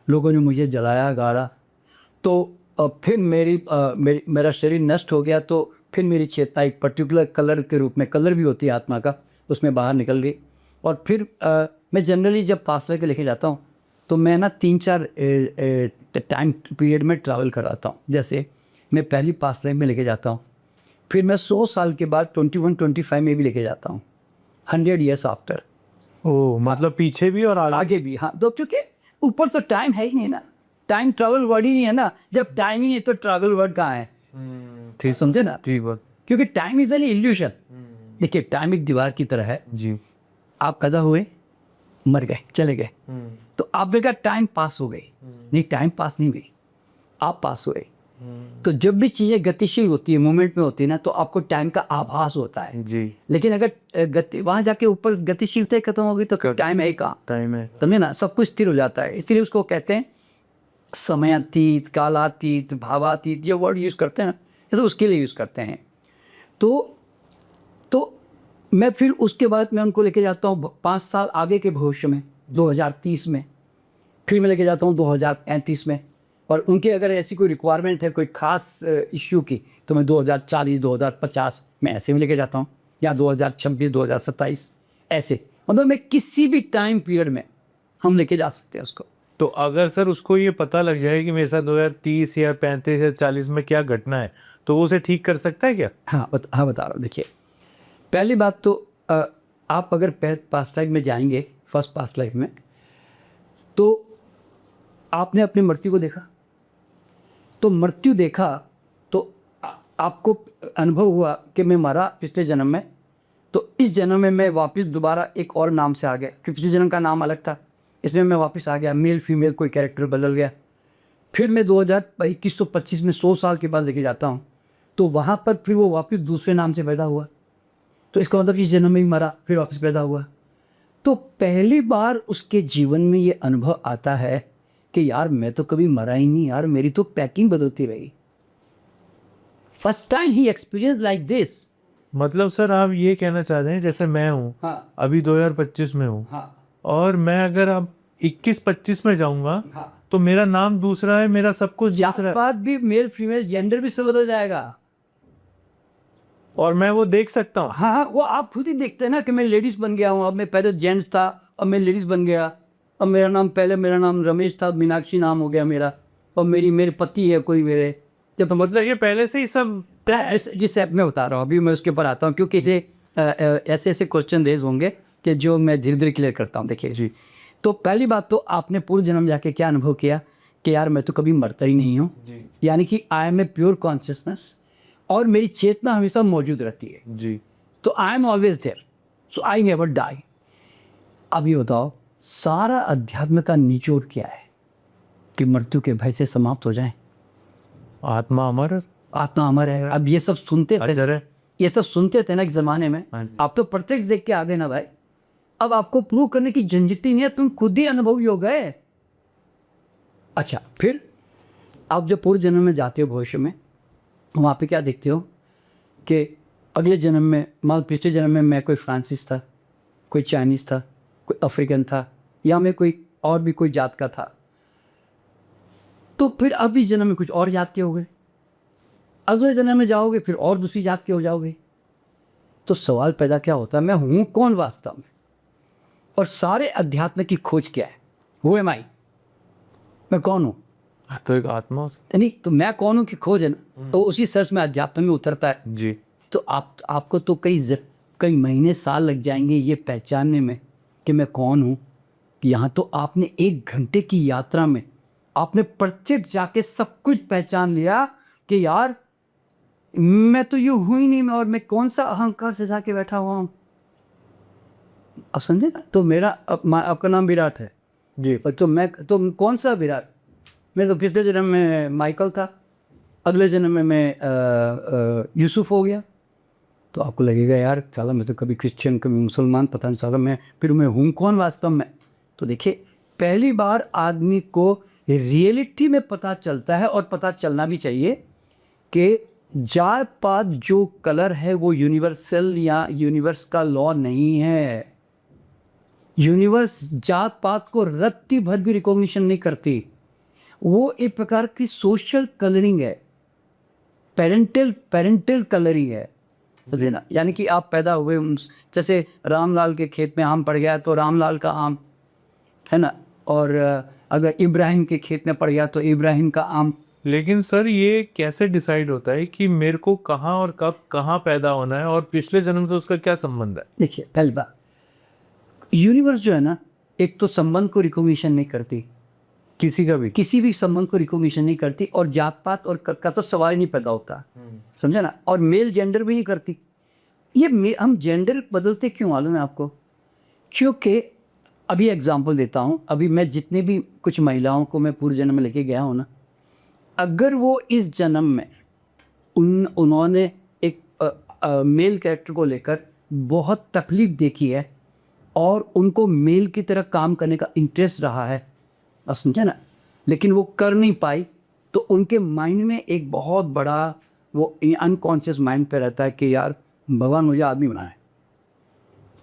लोगों ने मुझे जलाया गाड़ा, तो फिर मेरा शरीर नष्ट हो गया, तो फिर मेरी चेतना एक पर्टिकुलर कलर के रूप में, कलर भी होती है आत्मा का, उसमें बाहर निकल गई। और फिर मैं जनरली जब पास लेके लेके जाता हूँ तो मैं ना 3-4 टाइम पीरियड में ट्रैवल कराता हूँ। जैसे मैं पहली पास लाइफ में लेके जाता हूँ, फिर मैं 100 साल के बाद 21-25 में भी लेके जाता हूँ, 100 ईयर्स आफ्टर। ओ मतलब पीछे भी और आगे भी, हाँ। तो क्योंकि ऊपर तो टाइम है ही नहीं ना, टाइम ट्रैवल वर्ड ही नहीं है ना, जब टाइम ही नहीं तो ट्रैवल वर्ड कहाँ है? ठीक, समझे ना, ठीक बात क्योंकि टाइम इज एन इल्यूशन। देखिए टाइम एक दीवार की तरह है, जी। आप पैदा हुए, मर गए, चले गए, तो आपने कहा टाइम पास हो गई, नहीं टाइम पास नहीं हुई, आप पास हुए। तो जब भी चीज़ें गतिशील होती है, मूवमेंट में होती है ना, तो आपको टाइम का आभास होता है जी। लेकिन अगर वहाँ जाके ऊपर गतिशीलता खत्म हो गई तो टाइम है ही कहाँ? टाइम है, समझे ना, सब कुछ स्थिर हो जाता है। इसलिए उसको कहते हैं समयातीत, कालातीत, भावातीत, जो वर्ड यूज़ करते हैं ना, ये सब उसके लिए यूज़ करते हैं। तो मैं फिर उसके बाद मैं उनको लेके जाता हूँ 5 साल आगे के भविष्य में, 2030 में, फिर मैं लेके जाता हूँ 2035 में, और उनके अगर ऐसी कोई रिक्वायरमेंट है कोई ख़ास इश्यू की, तो मैं 2040 2050 में ऐसे में लेके जाता हूँ, या 2026 2027 ऐसे। मतलब मैं किसी भी टाइम पीरियड में हम लेके जा सकते हैं उसको। तो अगर सर उसको ये पता लग जाए कि मेरे साथ 2030 या 35 या 40 में क्या घटना है, तो वो उसे ठीक कर सकता है क्या? हाँ बता रहा हूँ। देखिए पहली बात तो आप अगर पास्ट लाइफ में जाएंगे, फर्स्ट पास्ट लाइफ में, तो आपने अपनी मृत्यु को देखा, तो मृत्यु देखा तो आपको अनुभव हुआ कि मैं मरा पिछले जन्म में, तो इस जन्म में मैं वापस दोबारा एक और नाम से आ गया, पिछले जन्म का नाम अलग था, इसमें मैं वापस आ गया, मेल फीमेल कोई कैरेक्टर बदल गया। फिर मैं 2125 में 100 साल के बाद लेके जाता हूँ, तो वहाँ पर फिर वो वापस दूसरे नाम से पैदा हुआ, तो इसका मतलब इस जन्म में ही मरा फिर वापस पैदा हुआ। तो पहली बार उसके जीवन में ये अनुभव आता है कि यार मैं तो कभी मरा ही नहीं, यार मेरी तो पैकिंग बदलती रही। First time he experience like this. मतलब सर आप ये कहना चाहते हैं जैसे मैं हूँ, हाँ अभी 2025 में हूँ, हाँ और मैं अगर अब 21-25 में जाऊंगा, हाँ, तो मेरा नाम दूसरा है, मेरा सब कुछ दूसरा है, बात भी मेल फीमेल जेंडर भी सब बदल जाएगा। और मैं वो देख सकता हूँ। हाँ वो आप खुद ही देखते हैं ना कि मैं लेडीज़ बन गया हूँ, अब मैं पहले जेंट्स था, अब मैं लेडीज़ बन गया, अब मेरा नाम पहले मेरा नाम रमेश था, मीनाक्षी नाम हो गया मेरा, और मेरे पति है कोई मेरे। जब तो मतलब ये पहले से ही सब, जिस ऐप में बता रहा हूँ अभी मैं उसके ऊपर आता हूँ, क्योंकि ऐसे ऐसे क्वेश्चन रेज होंगे कि जो मैं धीरे धीरे क्लियर करता हूँ। देखिए जी, तो पहली बात तो आपने पूर्व जन्म जाके क्या अनुभव किया कि यार मैं तो कभी मरता ही नहीं हूँ, यानी कि I am a pure consciousness, और मेरी चेतना हमेशा मौजूद रहती है, जी। तो I am always there, so I never die. अब ये बताओ सारा अध्यात्म का निचोड़ क्या है कि मृत्यु के भय से समाप्त हो जाए, आत्मा अमर है, आत्मा अमर है। अब ये सब सुनते थे, अजर है। ये सब सुनते थे ना एक ज़माने में, हाँ जी। आप तो प्रत्यक्ष देख के आ गए ना भाई, अब आपको प्रूव करने की झंझट ही नहीं है, तुम खुद ही अनुभवी हो गए। अच्छा फिर आप जब पूर्व जन्म में जाते हो भविष्य में, वहाँ पे क्या देखते हो कि अगले जन्म में, मान पिछले जन्म में मैं कोई फ्रांसिस था, कोई चाइनीज़ था, कोई अफ्रीकन था, या मैं कोई और भी कोई जात का था, तो फिर अब इस जन्म में कुछ और जात के हो गए, अगले जन्म में जाओगे फिर और दूसरी जात के हो जाओगे। तो सवाल पैदा क्या होता है, मैं हूँ कौन वास्तव में? और सारे अध्यात्म की खोज क्या है? हु एम आई, मैं कौन हूँ? तो एक आत्मा हो सकती नहीं तो मैं कौन हूँ की खोज है ना, तो उसी सर्च में अध्यात्म में उतरता है। जी। तो आपको तो कई महीने साल लग जाएंगे ये पहचानने में कि मैं कौन हूँ। यहाँ तो आपने 1 घंटे की यात्रा में आपने प्रत्यक्ष जाके सब कुछ पहचान लिया कि यार मैं तो ये हूँ ही नहीं, मैं और मैं कौन सा अहंकार से जाके बैठा हुआ हूँ। आप समझे ना? तो मेरा आपका नाम विराट है जी। तो मैं तो कौन सा विराट? मैं तो पिछले जन्म में माइकल था, अगले जन्म में मैं यूसुफ हो गया। तो आपको लगेगा यार साला मैं तो कभी क्रिश्चियन कभी मुसलमान, पता नहीं साला मैं हूँ कौन वास्तव में। तो देखिए पहली बार आदमी को रियलिटी में पता चलता है, और पता चलना भी चाहिए कि जात पात जो कलर है वो यूनिवर्सल या यूनिवर्स का लॉ नहीं है। यूनिवर्स जात पात को रत्ती भर भी रिकॉग्निशन नहीं करती। वो एक प्रकार की सोशल कलरिंग है, पेरेंटल कलरिंग है, समझे ना? यानी कि आप पैदा हुए जैसे रामलाल के खेत में आम पड़ गया तो रामलाल का आम है ना, और अगर इब्राहिम के खेत में पड़ गया तो इब्राहिम का आम। लेकिन सर ये कैसे डिसाइड होता है कि मेरे को कहाँ और कब कहाँ पैदा होना है, और पिछले जन्म से उसका क्या संबंध है? देखिए पहली बात, यूनिवर्स जो है ना, एक तो संबंध को रिकॉग्निशन नहीं करती, किसी भी संबंध को रिकॉग्निशन नहीं करती, और जात पात और का तो सवाल ही नहीं पैदा होता, समझे ना? और मेल जेंडर भी नहीं करती। ये हम जेंडर बदलते क्यों मालूम है आपको? क्योंकि अभी एग्जांपल देता हूँ, अभी मैं जितने भी कुछ महिलाओं को मैं पूर्व जन्म में लेके गया हूँ ना, अगर वो इस जन्म में उन्होंने एक मेल कैरेक्टर को लेकर बहुत तकलीफ देखी है और उनको मेल की तरह काम करने का इंटरेस्ट रहा है, आप समझे ना, लेकिन वो कर नहीं पाई, तो उनके माइंड में एक बहुत बड़ा वो अनकॉन्शियस माइंड पे रहता है कि यार भगवान मुझे आदमी बनाए,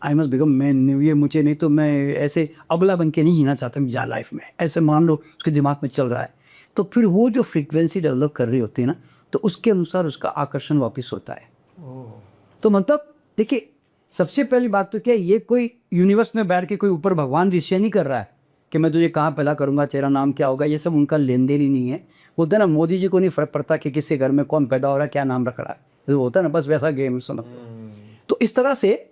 आई मस्ट बिकम मैन, ये मुझे नहीं तो मैं ऐसे अबला बन के नहीं जीना चाहता मेरी लाइफ में, ऐसे मान लो उसके दिमाग में चल रहा है। तो फिर वो जो फ्रीक्वेंसी डेवलप कर रही होती है ना, तो उसके अनुसार उसका आकर्षण वापस होता है। तो मतलब देखिए सबसे पहली बात तो क्या है, ये कोई यूनिवर्स में बैठ के कोई ऊपर भगवान निश्चय नहीं कर रहा है कि मैं तुझे कहाँ पैदा करूँगा, तेरा नाम क्या होगा, ये सब उनका लेन देन ही नहीं है। होता है ना, मोदी जी को नहीं फर्क पड़ता कि किसी घर में कौन पैदा हो रहा है, क्या नाम रख रहा है, तो होता है ना, बस वैसा गेम सुनो। तो इस तरह से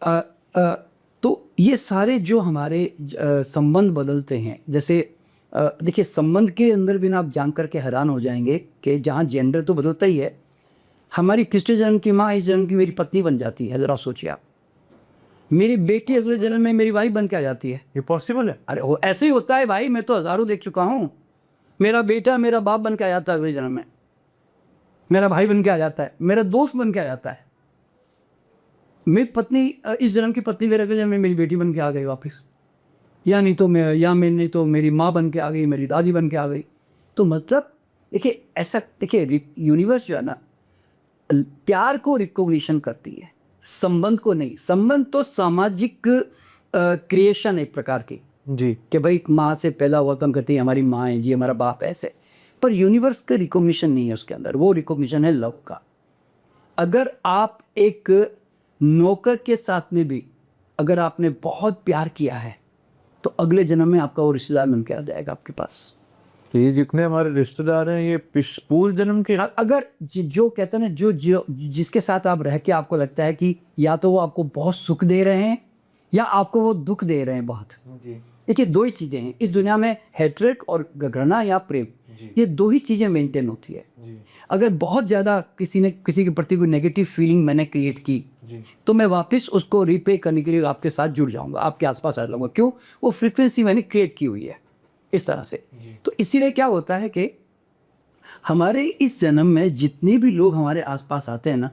तो ये सारे जो हमारे संबंध बदलते हैं, जैसे देखिए संबंध के अंदर भी ना आप जान करके हैरान हो जाएंगे कि जहाँ जेंडर तो बदलता ही है, हमारी पिछले जन्म की माँ इस जन्म की मेरी पत्नी बन जाती है। ज़रा सोचिए आप, मेरी बेटी अगले जन्म में मेरी वाइफ बन के आ जाती है। ये पॉसिबल है? अरे वो ऐसे ही होता है भाई, मैं तो हज़ारों देख चुका हूँ। मेरा बेटा मेरा बाप बन के आ जाता है अगले जन्म में, मेरा भाई बन के आ जाता है, मेरा दोस्त बन के आ जाता है। मेरी पत्नी इस जन्म की पत्नी मेरे अगले जन्म में मेरी बेटी बन के आ गई वापस, या नहीं तो मेरी माँ बन के आ गई, मेरी दादी बन के आ गई। तो मतलब देखिए ऐसा, देखिए यूनिवर्स जो है ना, प्यार को रिकॉग्निशन करती है, संबंध को नहीं। संबंध तो सामाजिक क्रिएशन एक प्रकार की जी, कि भाई माँ से पैदा हुआ तो हम कहते हैं हमारी माँ है जी, हमारा बाप ऐसे, पर यूनिवर्स का रिकॉग्निशन नहीं है उसके अंदर। वो रिकॉग्निशन है लव का। अगर आप एक नौकर के साथ में भी अगर आपने बहुत प्यार किया है, तो अगले जन्म में आपका वो रिश्तेदार बन के आ जाएगा आपके पास। तो ये जितने हमारे रिश्तेदार हैं ये पूर्व जन्म के। अगर जो कहते हैं ना, जो जिसके साथ आप रह के आपको लगता है कि या तो वो आपको बहुत सुख दे रहे हैं या आपको वो दुख दे रहे हैं बहुत। जी देखिए दो ही चीज़ें हैं इस दुनिया में, हेट्रेट और घृणा या प्रेम, ये दो ही चीज़ें मेंटेन होती है। जी अगर बहुत ज़्यादा किसी के प्रति कोई नेगेटिव फीलिंग मैंने क्रिएट की, जी तो मैं वापस उसको रिपे करने के लिए आपके साथ जुड़ जाऊंगा, आपके आसपास आ जाऊंगा। क्यों? वो फ्रीक्वेंसी मैंने क्रिएट की हुई है इस तरह से। तो इसीलिए क्या होता है कि हमारे इस जन्म में जितने भी लोग हमारे आसपास आते हैं ना,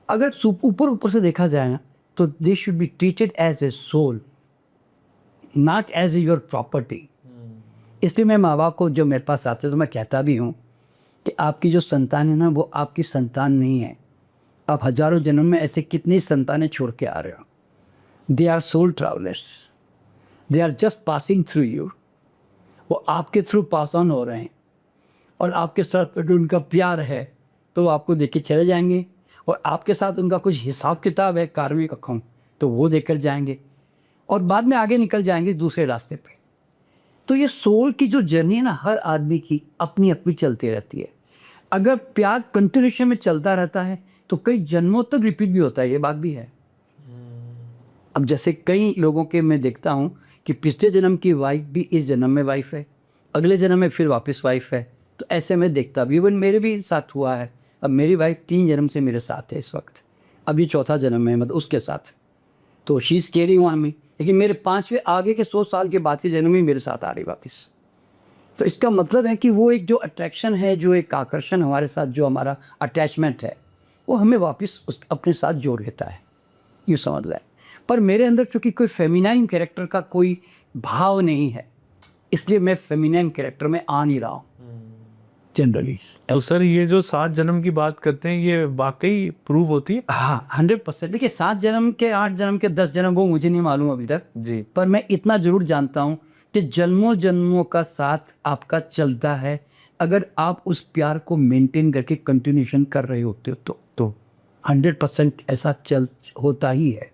अगर ऊपर से देखा जाए ना, तो they should be treated as a soul, not as your property. इसलिए मैं माँ बाप को जो मेरे पास आते हैं तो मैं कहता भी हूँ कि आपकी जो संतान है ना, वो आपकी संतान नहीं है। आप हजारों जन्म में ऐसे कितनी संतानें छोड़ के आ रहे हो। They are soul travellers, they are just passing through you. वो आपके थ्रू पास ऑन हो रहे हैं, और आपके साथ अगर उनका प्यार है तो वो आपको देख के चले जाएंगे, और आपके साथ उनका कुछ हिसाब किताब है कार्मिक अकाउंट, तो वो देकर जाएंगे, और बाद में आगे निकल जाएंगे दूसरे रास्ते पे। तो ये सोल की जो जर्नी है ना, हर आदमी की अपनी अपनी चलती रहती है। अगर प्यार कंटिन्यूशन में चलता रहता है तो कई जन्मों तक रिपीट भी होता है, ये बात भी है। अब जैसे कई लोगों के मैं देखता हूँ कि पिछले जन्म की वाइफ भी इस जन्म में वाइफ है, अगले जन्म में फिर वापस वाइफ है। तो ऐसे मैं देखता भी, इवन मेरे भी साथ हुआ है। अब मेरी वाइफ 3 जन्म से मेरे साथ है इस वक्त, अब ये 4था जन्म है मतलब उसके साथ, तो she is caring on me. लेकिन मेरे 5वें आगे के 100 साल के बाद के जन्म में मेरे साथ आ रही वापस। तो इसका मतलब है कि वो एक जो अट्रैक्शन है, जो एक आकर्षण हमारे साथ, जो हमारा अटैचमेंट है, वो हमें वापस अपने साथ जोड़ लेता है, यूँ समझ लें। पर मेरे अंदर चूँकि कोई फेमिनाइन कैरेक्टर का कोई भाव नहीं है, इसलिए मैं फेमिनाइन कैरेक्टर में आ नहीं रहा हूँ जनरली। तो सर ये जो 7 जन्म की बात करते हैं, ये वाकई प्रूव होती है? हाँ 100%। देखिए 7 जन्म के, 8 जन्म के, 10 जन्म वो मुझे नहीं मालूम अभी तक जी। पर मैं इतना ज़रूर जानता हूँ कि जन्मों जन्मों का साथ आपका चलता है, अगर आप उस प्यार को मेंटेन करके कंटिन्यूशन कर रहे होते हो तो 100% ऐसा चल होता ही है,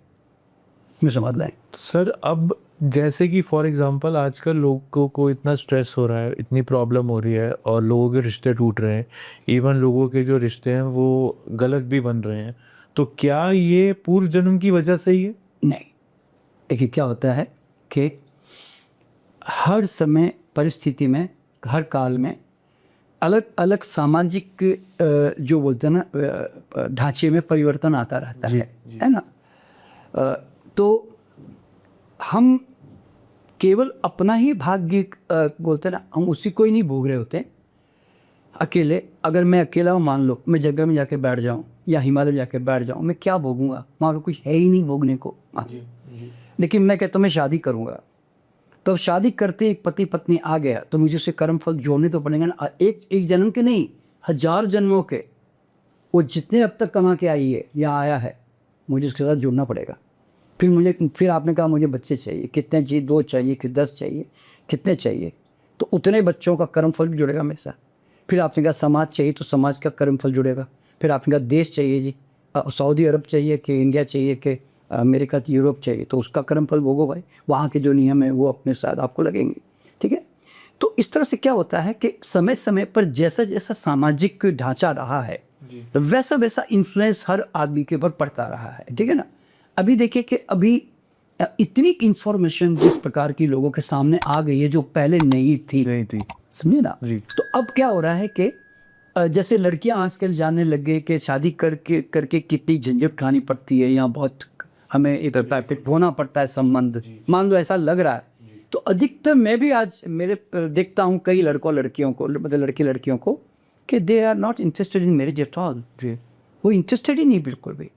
मैं समझ लें। सर अब जैसे कि फॉर एग्जांपल आजकल लोगों को इतना स्ट्रेस हो रहा है, इतनी प्रॉब्लम हो रही है और लोगों के रिश्ते टूट रहे हैं, इवन लोगों के जो रिश्ते हैं वो गलत भी बन रहे हैं, तो क्या ये पूर्व जन्म की वजह से ही है? नहीं, देखिए क्या होता है कि हर समय परिस्थिति में, हर काल में अलग अलग सामाजिक जो बोलते हैं ना ढांचे में परिवर्तन आता रहता है ना। तो हम केवल अपना ही भाग्य बोलते हैं ना, हम उसी को ही नहीं भोग रहे होते अकेले। अगर मैं अकेला हूँ, मान लो मैं जगह में जाके बैठ जाऊँ या हिमालय में जाके बैठ जाऊँ, मैं क्या भोगूंगा? वहाँ पे कुछ है ही नहीं भोगने को। लेकिन मैं कहता हूँ मैं शादी करूँगा, तो शादी करते एक पति पत्नी आ गया तो मुझे उससे कर्म फल जोड़ने तो पड़ेंगे ना। एक जन्म के नहीं, 1000 जन्मों के, वो जितने अब तक कमा के आई है या आया है, मुझे उसके साथ जुड़ना पड़ेगा। फिर आपने कहा मुझे बच्चे चाहिए, कितने चाहिए? 2 चाहिए कि 10 चाहिए, कितने चाहिए? तो उतने बच्चों का कर्म फल भी जुड़ेगा मेरे साथ। फिर आपने कहा समाज चाहिए, तो समाज का कर्म फल जुड़ेगा। फिर आपने कहा देश चाहिए जी, सऊदी अरब चाहिए कि इंडिया चाहिए कि अमेरिका की यूरोप चाहिए, तो उसका कर्म फल भोगो भाई, वहाँ के जो नियम है वो अपने साथ आपको लगेंगे। ठीक है, तो इस तरह से क्या होता है कि समय समय पर जैसा जैसा सामाजिक ढांचा रहा है, तो वैसा वैसा इन्फ्लुएंस हर आदमी के ऊपर पड़ता रहा है। ठीक है ना। अभी देखिए कि अभी इतनी इंफॉर्मेशन जिस प्रकार की लोगों के सामने आ गई है जो पहले नहीं थी, समझिए ना जी। तो अब क्या हो रहा है कि जैसे लड़कियां आजकल जानने लग गए कि शादी करके कितनी झंझट खानी पड़ती है, यहाँ बहुत हमें एक होना पड़ता है संबंध, मान लो ऐसा लग रहा है। तो अधिकतर मैं भी आज देखता हूँ कई लड़कियों को, मतलब लड़कियों को, कि they are not interested in marriage at all. वो इंटरेस्टेड ही नहीं बिल्कुल भी।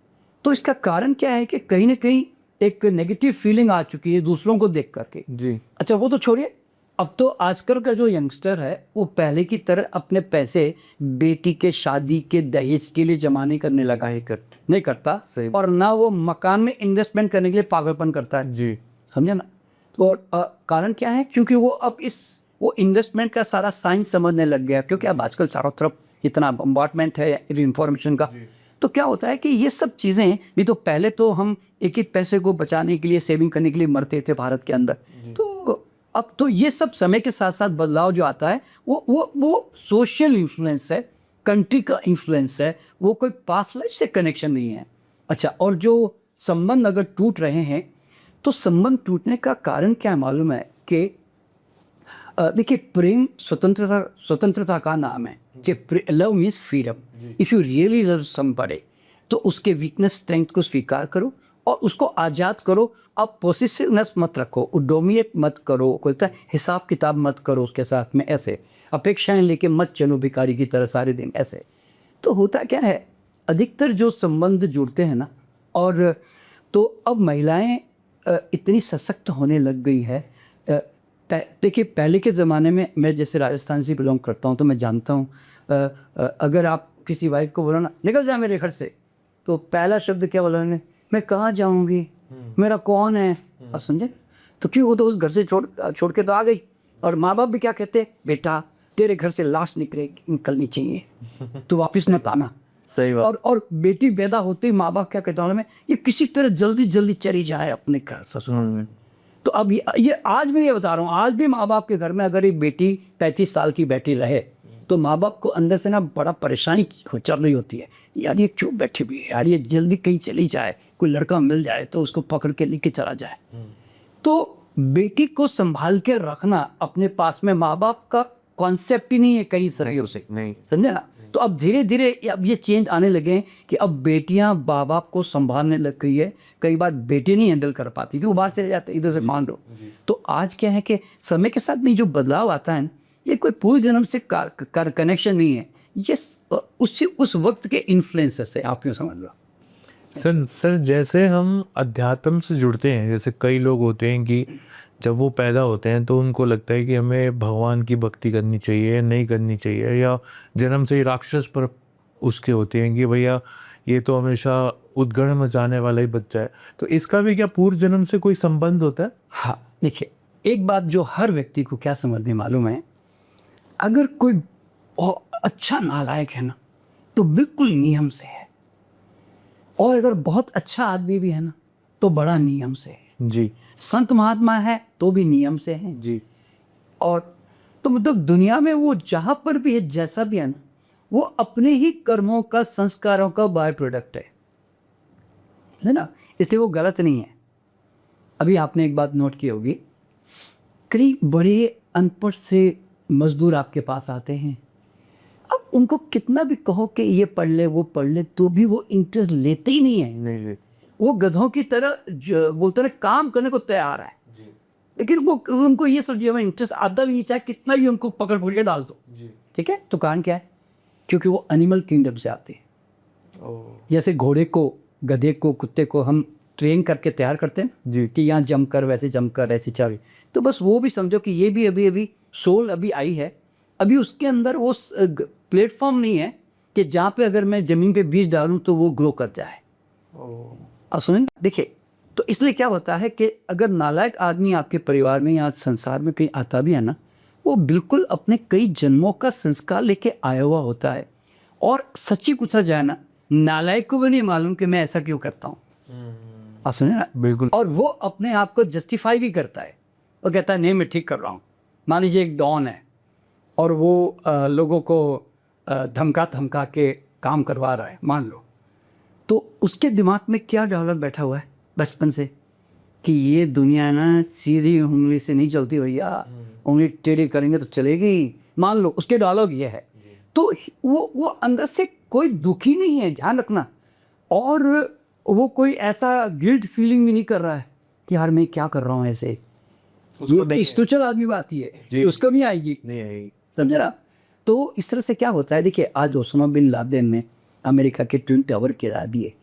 तो इसका कारण क्या है कि कहीं ना कहीं एक नेगेटिव फीलिंग आ चुकी है दूसरों को देख करके जी। अच्छा वो तो छोड़िए, अब तो आजकल का जो यंगस्टर है वो पहले की तरह अपने पैसे बेटी के शादी के दहेज के लिए जमा नहीं करने लगा है, नहीं करता सही। और ना वो मकान में इन्वेस्टमेंट करने के लिए पागलपन करता है जी, समझे ना। तो कारण क्या है? क्योंकि वो अब वो इन्वेस्टमेंट का सारा साइंस समझने लग गया, क्योंकि अब आजकल चारों तरफ इतना बम्बार्टमेंट है इंफॉर्मेशन का। तो क्या होता है कि ये सब चीज़ें भी, तो पहले तो हम एक एक पैसे को बचाने के लिए, सेविंग करने के लिए मरते थे भारत के अंदर। तो अब तो ये सब समय के साथ साथ बदलाव जो आता है वो सोशल इन्फ्लुएंस है, कंट्री का इन्फ्लुएंस है, वो कोई पास्ट लाइफ से कनेक्शन नहीं है। अच्छा, और जो संबंध अगर टूट रहे हैं तो संबंध टूटने का कारण क्या मालूम है कि देखिए प्रेम स्वतंत्रता का नाम है कि love means freedom. If you really love somebody तो उसके वीकनेस स्ट्रेंथ को स्वीकार करो और उसको आज़ाद करो। आप पोसेसिवनेस मत रखो, डोमिनेट मत करो, कोई हिसाब किताब मत करो उसके साथ में, ऐसे अपेक्षाएं लेके मत चलो भिखारी की तरह सारे दिन ऐसे। तो होता क्या है, अधिकतर जो संबंध जुड़ते हैं ना, और तो अब महिलाएं इतनी सशक्त होने लग गई है। देखिए पहले के ज़माने में, मैं जैसे राजस्थान से बिलोंग करता हूँ तो मैं जानता हूँ, अगर आप किसी वाइफ को बोलो ना निकल जा मेरे घर से, तो पहला शब्द क्या बोला उन्होंने? मैं कहाँ जाऊँगी, मेरा कौन है? आप समझे? तो क्यों, वो तो उस घर से छोड़ के तो आ गई। और माँ बाप भी क्या कहते, बेटा तेरे घर से लाश निकलनी चाहिए, तो वापस मत आना। सही बात। और बेटी पैदा होते ही माँ बाप क्या कहते हैं, ये किसी तरह जल्दी जल्दी चली जाए अपने घर ससुराल में। तो अब ये आज भी ये बता रहा हूँ, आज भी माँ बाप के घर में अगर एक बेटी 35 साल की बैठी रहे तो माँ बाप को अंदर से ना बड़ा परेशानी चल रही होती है, यार ये क्यों बैठी हुई है, यार ये जल्दी कहीं चली जाए, कोई लड़का मिल जाए तो उसको पकड़ के लेके चला जाए। तो बेटी को संभाल के रखना अपने पास में माँ बाप का कॉन्सेप्ट ही नहीं है कई तरह से, नहीं। समझे ना। तो अब धीरे धीरे अब ये चेंज आने लगे हैं कि अब बेटियां माँ बाप को संभालने लग गई है। कई बार बेटी नहीं हैंडल कर पाती क्योंकि वो बाहर चले जाते इधर से, मान लो। तो आज क्या है कि समय के साथ में जो बदलाव आता है, ये कोई पूर्व जन्म से कनेक्शन नहीं है, ये उससे उस वक्त के इन्फ्लुएंसेस है, आप यूँ समझ लो। सर जैसे हम अध्यात्म से जुड़ते हैं, जैसे कई लोग होते हैं कि जब वो पैदा होते हैं तो उनको लगता है कि हमें भगवान की भक्ति करनी चाहिए, नहीं करनी चाहिए, या जन्म से ही राक्षस पर उसके होते हैं कि भैया ये तो हमेशा उद्गण मचाने वाला ही बच्चा है। तो इसका भी क्या पूर्व जन्म से कोई संबंध होता है? हाँ, देखिए एक बात जो हर व्यक्ति को क्या समझनी मालूम है, अगर कोई बहुत अच्छा नालायक है ना तो बिल्कुल नियम से है, और अगर बहुत अच्छा आदमी भी है ना तो बड़ा नियम से है जी। संत महात्मा है तो भी नियम से है जी। और तो मतलब दुनिया में वो जहाँ पर भी है, जैसा भी है ना, वो अपने ही कर्मों का, संस्कारों का बाय प्रोडक्ट है ना, इसलिए वो गलत नहीं है। अभी आपने एक बात नोट की होगी, कई बड़े अनपढ़ से मजदूर आपके पास आते हैं, अब उनको कितना भी कहो कि ये पढ़ ले वो पढ़ ले, तो भी वो इंटरेस्ट लेते ही नहीं है। नहीं। वो गधों की तरह बोलते हैं काम करने को तैयार है, लेकिन वो उनको ये सब में इंटरेस्ट आता भी नहीं, चाहे कितना भी उनको पकड़ पकड़ के डाल दो। ठीक है, तो कारण क्या है? क्योंकि वो एनिमल किंगडम से आते हैं। जैसे घोड़े को, गधे को, कुत्ते को हम ट्रेन करके तैयार करते हैं जी। कि यहाँ जम कर, वैसे जम कर, ऐसे चल, तो बस वो भी समझो कि ये भी अभी सोल अभी आई है, अभी उसके अंदर वो प्लेटफॉर्म नहीं है कि जहाँ पे अगर मैं ज़मीन पे बीज डालूँ तो वो ग्रो कर जाए। और सुनिए, देखिए, तो इसलिए क्या होता है कि अगर नालायक आदमी आपके परिवार में या संसार में कहीं आता भी है ना, वो बिल्कुल अपने कई जन्मों का संस्कार लेके आया हुआ होता है। और सच्ची पूछा जाए ना, नालायक को भी नहीं मालूम कि मैं ऐसा क्यों करता हूँ। आप सुनिए ना, बिल्कुल। और वो अपने आप को जस्टिफाई भी करता है, वो कहता है नहीं मैं ठीक कर रहा हूँ। मान लीजिए एक डॉन है और वो लोगों को धमका के काम करवा रहा है, मान लो, तो उसके दिमाग में क्या डायलॉग बैठा हुआ है बचपन से कि ये दुनिया ना सीधी उंगली से नहीं चलती भैया, उंगली टेढ़ी करेंगे तो चलेगी, मान लो उसके डायलॉग ये है। तो वो अंदर से कोई दुखी नहीं है, ध्यान रखना, और वो कोई ऐसा गिल्ट फीलिंग भी नहीं कर रहा है कि यार मैं क्या कर रहा हूँ ऐसे। ये स्पिरिचुअल आदमी बात ही है, उसको नहीं आएगी, नहीं आएगी, समझे ना। तो इस तरह से क्या होता है, देखिए आज ओसामा बिन लादेन ने अमेरिका के ट्विन टावर गिरा दिए,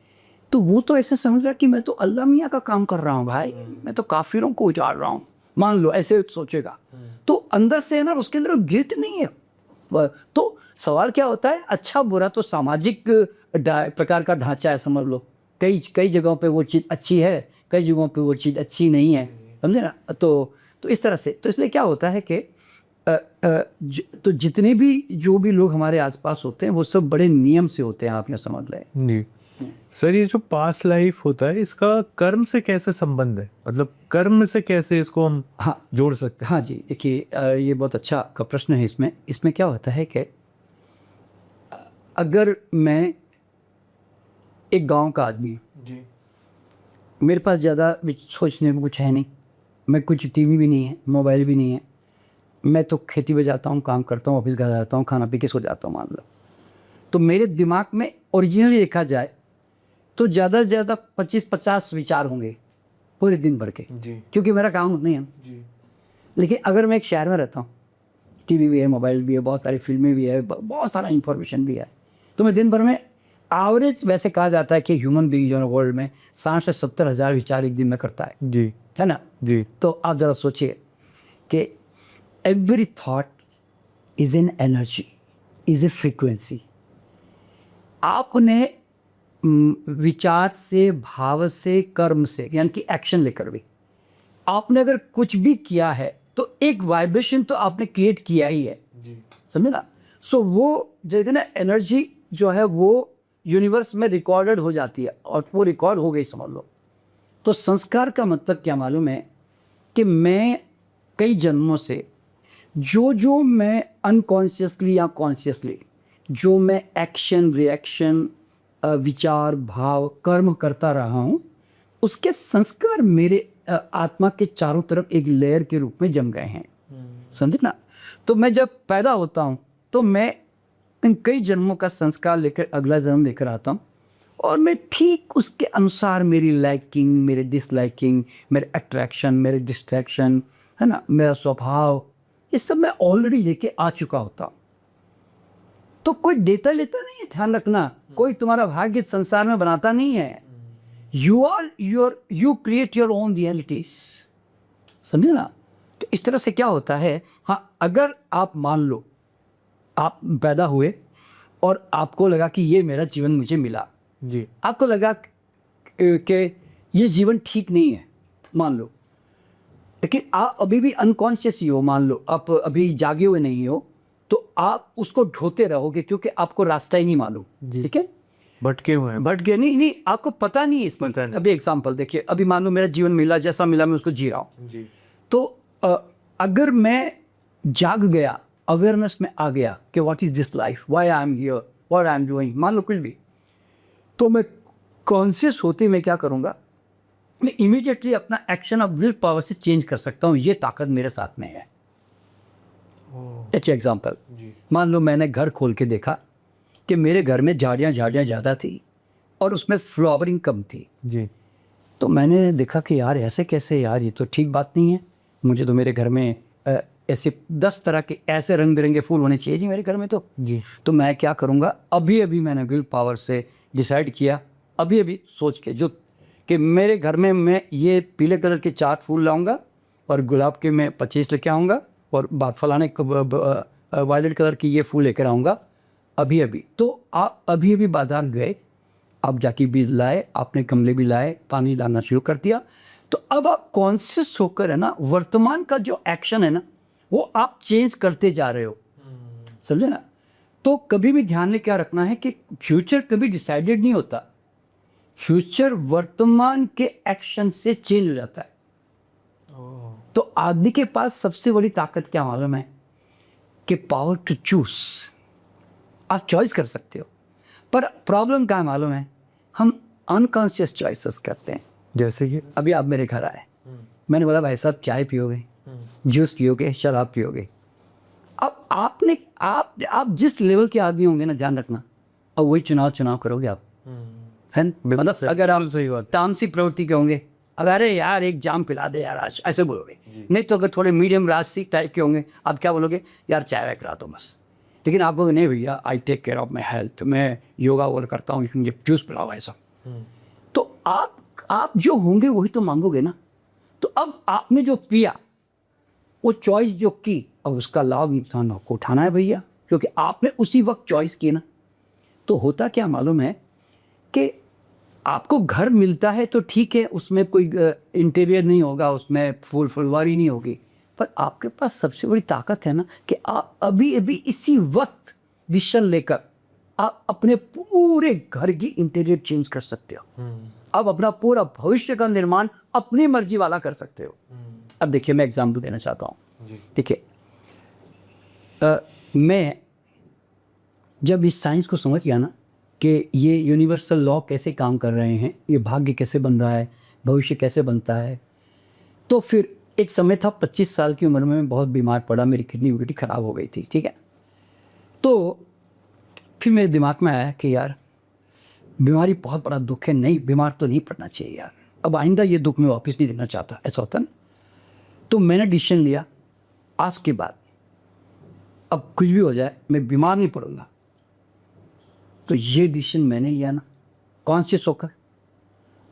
तो वो तो ऐसे समझ रहा कि मैं तो अल्लाह मियाँ का काम कर रहा हूँ भाई, मैं तो काफिरों को उजाड़ रहा हूँ, मान लो ऐसे सोचेगा। तो अंदर से ना उसके अंदर गिल्ट नहीं है। तो सवाल क्या होता है, अच्छा बुरा तो सामाजिक प्रकार का ढांचा है, समझ लो। कई जगहों पे वो चीज़ अच्छी है, कई जगहों पे वो चीज़ अच्छी नहीं है, समझे ना। तो इस तरह से, तो इसलिए क्या होता है कि तो जितने भी जो भी लोग हमारे आसपास होते हैं वो सब बड़े नियम से होते हैं, आप यहाँ समझ लें। जी सर, ये जो पास्ट लाइफ होता है इसका कर्म से कैसे संबंध है, मतलब कर्म से कैसे इसको हम जोड़ सकते हैं? हाँ जी, देखिए ये बहुत अच्छा का प्रश्न है। इसमें क्या होता है कि अगर मैं एक गांव का आदमी जी, मेरे पास ज़्यादा सोचने में कुछ है नहीं, मैं कुछ टीवी भी नहीं है, मोबाइल भी नहीं है, मैं तो खेती में जाता हूँ, काम करता हूँ, ऑफिस घर जाता हूँ, खाना पी के सो जाता हूँ, मान लो। तो मेरे दिमाग में ओरिजिनली देखा जाए तो ज़्यादा से ज़्यादा 25-50 विचार होंगे पूरे दिन भर के जी, क्योंकि मेरा काम नहीं है जी। लेकिन अगर मैं एक शहर में रहता हूँ, टीवी भी है, मोबाइल भी है, बहुत सारी फिल्में भी है, बहुत सारा इंफॉर्मेशन भी है, तो मैं दिन भर में एवरेज, वैसे कहा जाता है कि ह्यूमन बीइंग जो है वर्ल्ड में 60 से 70 हज़ार विचार एक दिन में करता है जी, है ना जी। तो आप ज़रा सोचिए कि every thought is an energy, is a frequency. आपने विचार से, भाव से, कर्म से, यानी कि एक्शन लेकर भी आपने अगर कुछ भी किया है तो एक वाइब्रेशन तो आपने क्रिएट किया ही है जी, समझे ना। सो वो जैसे ना एनर्जी जो है वो यूनिवर्स में रिकॉर्डेड हो जाती है और वो रिकॉर्ड हो गई, समझ लो। तो संस्कार का मतलब क्या मालूम है कि मैं कई जन्मों से जो जो मैं अनकॉन्शियसली या कॉन्शियसली जो मैं एक्शन रिएक्शन विचार भाव कर्म करता रहा हूँ, उसके संस्कार मेरे आत्मा के चारों तरफ एक लेयर के रूप में जम गए हैं। समझे ना? तो मैं जब पैदा होता हूँ तो मैं इन कई जन्मों का संस्कार लेकर अगला जन्म लेकर आता हूँ, और मैं ठीक उसके अनुसार मेरी लाइकिंग, मेरे डिसलाइकिंग, मेरे अट्रैक्शन, मेरे डिस्ट्रैक्शन, है ना, मेरा स्वभाव, ये सब मैं ऑलरेडी लेके आ चुका होता हूँ। तो कोई देता लेता नहीं है, ध्यान रखना। कोई तुम्हारा भाग्य संसार में बनाता नहीं है। You create your own realities. समझे ना? तो इस तरह से क्या होता है, हाँ, अगर आप मान लो आप पैदा हुए और आपको लगा कि ये मेरा जीवन मुझे मिला जी, आपको लगा कि ये जीवन ठीक नहीं है, मान लो, लेकिन आप अभी भी अनकॉन्शियस ही हो, मान लो आप अभी जागे हुए नहीं हो, तो आप उसको ढोते रहोगे क्योंकि आपको रास्ता ही नहीं मालूम। ठीक है, भटके हुए हैं। भटके नहीं, आपको पता नहीं है इसमें। पता नहीं। अभी एग्जांपल देखिए, अभी मान लो मेरा जीवन मिला, जैसा मिला मैं उसको जी रहा हूँ। जी, तो अगर मैं जाग गया, अवेयरनेस में आ गया कि what is this life, why I am here, what I am doing, मान लो कुछ भी, तो मैं कॉन्शियस होते मैं क्या करूँगा, मैं इमीडिएटली अपना एक्शन ऑफ विल पावर से चेंज कर सकता हूँ। ये ताकत मेरे साथ में है। अच्छा एग्जाम्पल, मान लो मैंने घर खोल के देखा कि मेरे घर में झाड़ियाँ ज़्यादा थी और उसमें फ्लावरिंग कम थी। जी, तो मैंने देखा कि यार ऐसे कैसे, यार ये तो ठीक बात नहीं है। मुझे तो मेरे घर में ऐसे 10 तरह के ऐसे रंग बिरंगे फूल होने चाहिए जी मेरे घर में। जी, तो मैं क्या करूँगा, अभी मैंने विल पावर से डिसाइड किया, अभी सोच के, जो कि मेरे घर में मैं ये पीले कलर के 4 फूल लाऊंगा और गुलाब के मैं 25 लेके आऊँगा और बाद फलाने वायलेट कलर की ये फूल लेकर आऊँगा अभी। तो आप अभी बाजार गए, आप जाके बीज लाए, आपने गमले भी लाए, पानी डालना शुरू कर दिया। तो अब आप कॉन्शियस होकर, है ना, वर्तमान का जो एक्शन है ना, वो आप चेंज करते जा रहे हो। समझे ना? तो कभी भी ध्यान में क्या रखना है कि फ्यूचर कभी डिसाइडेड नहीं होता, फ्यूचर वर्तमान के एक्शन से चेंज हो जाता है। तो आदमी के पास सबसे बड़ी ताकत क्या मालूम है, कि पावर टू चूज। आप चॉइस कर सकते हो, पर प्रॉब्लम क्या मालूम है, हम अनकॉन्शियस चॉइसेस करते हैं। जैसे कि अभी आप मेरे घर आए, मैंने बोला भाई साहब चाय पियोगे, जूस पियोगे, शराब पियोगे। अब आप जिस लेवल के आदमी होंगे ना, ध्यान रखना, और वही चुनाव करोगे आप, है न? मतलब अगर आप सही बात। तामसिक प्रवृत्ति के होंगे, अरे यार एक जाम पिला दे यार आज, ऐसे बोलोगे। नहीं तो अगर थोड़े मीडियम राजसिक टाइप के होंगे, आप क्या बोलोगे, यार चाय वाय करा दो बस। लेकिन आप बोलोगे नहीं भैया, I take care of my health, मैं योगा वोगा करता हूँ, मुझे जूस पिलाओ ऐसा। तो आप जो होंगे वही तो मांगोगे ना। तो अब आपने जो पिया, वो चॉइस जो की, अब उसका लाभ नुकसान आपको उठाना है भैया, क्योंकि आपने उसी वक्त चॉइस की ना। तो होता क्या मालूम है कि आपको घर मिलता है तो ठीक है, उसमें कोई इंटीरियर नहीं होगा, उसमें फुलवारी नहीं होगी, पर आपके पास सबसे बड़ी ताकत है ना कि आप अभी इसी वक्त डिसीजन लेकर आप अपने पूरे घर की इंटीरियर चेंज कर सकते हो। आप अपना पूरा भविष्य का निर्माण अपनी मर्जी वाला कर सकते हो। अब देखिए, मैं एग्जाम्पल देना चाहता हूँ। देखिए, मैं जब इस साइंस को समझ गया ना कि ये यूनिवर्सल लॉ कैसे काम कर रहे हैं, ये भाग्य कैसे बन रहा है, भविष्य कैसे बनता है, तो फिर एक समय था 25 साल की उम्र में मैं बहुत बीमार पड़ा, मेरी किडनी ख़राब हो गई थी। ठीक है, तो फिर मेरे दिमाग में आया कि यार बीमारी बहुत बड़ा दुख है, नहीं बीमार तो नहीं पड़ना चाहिए यार, अब आइंदा ये दुख मैं वापस नहीं देना चाहता, ऐसा होता ना। तो मैंने डिसीजन लिया, आज के बाद अब कुछ भी हो जाए मैं बीमार नहीं पड़ूंगा। तो ये डिसीजन मैंने लिया ना, कॉन्शियस होकर,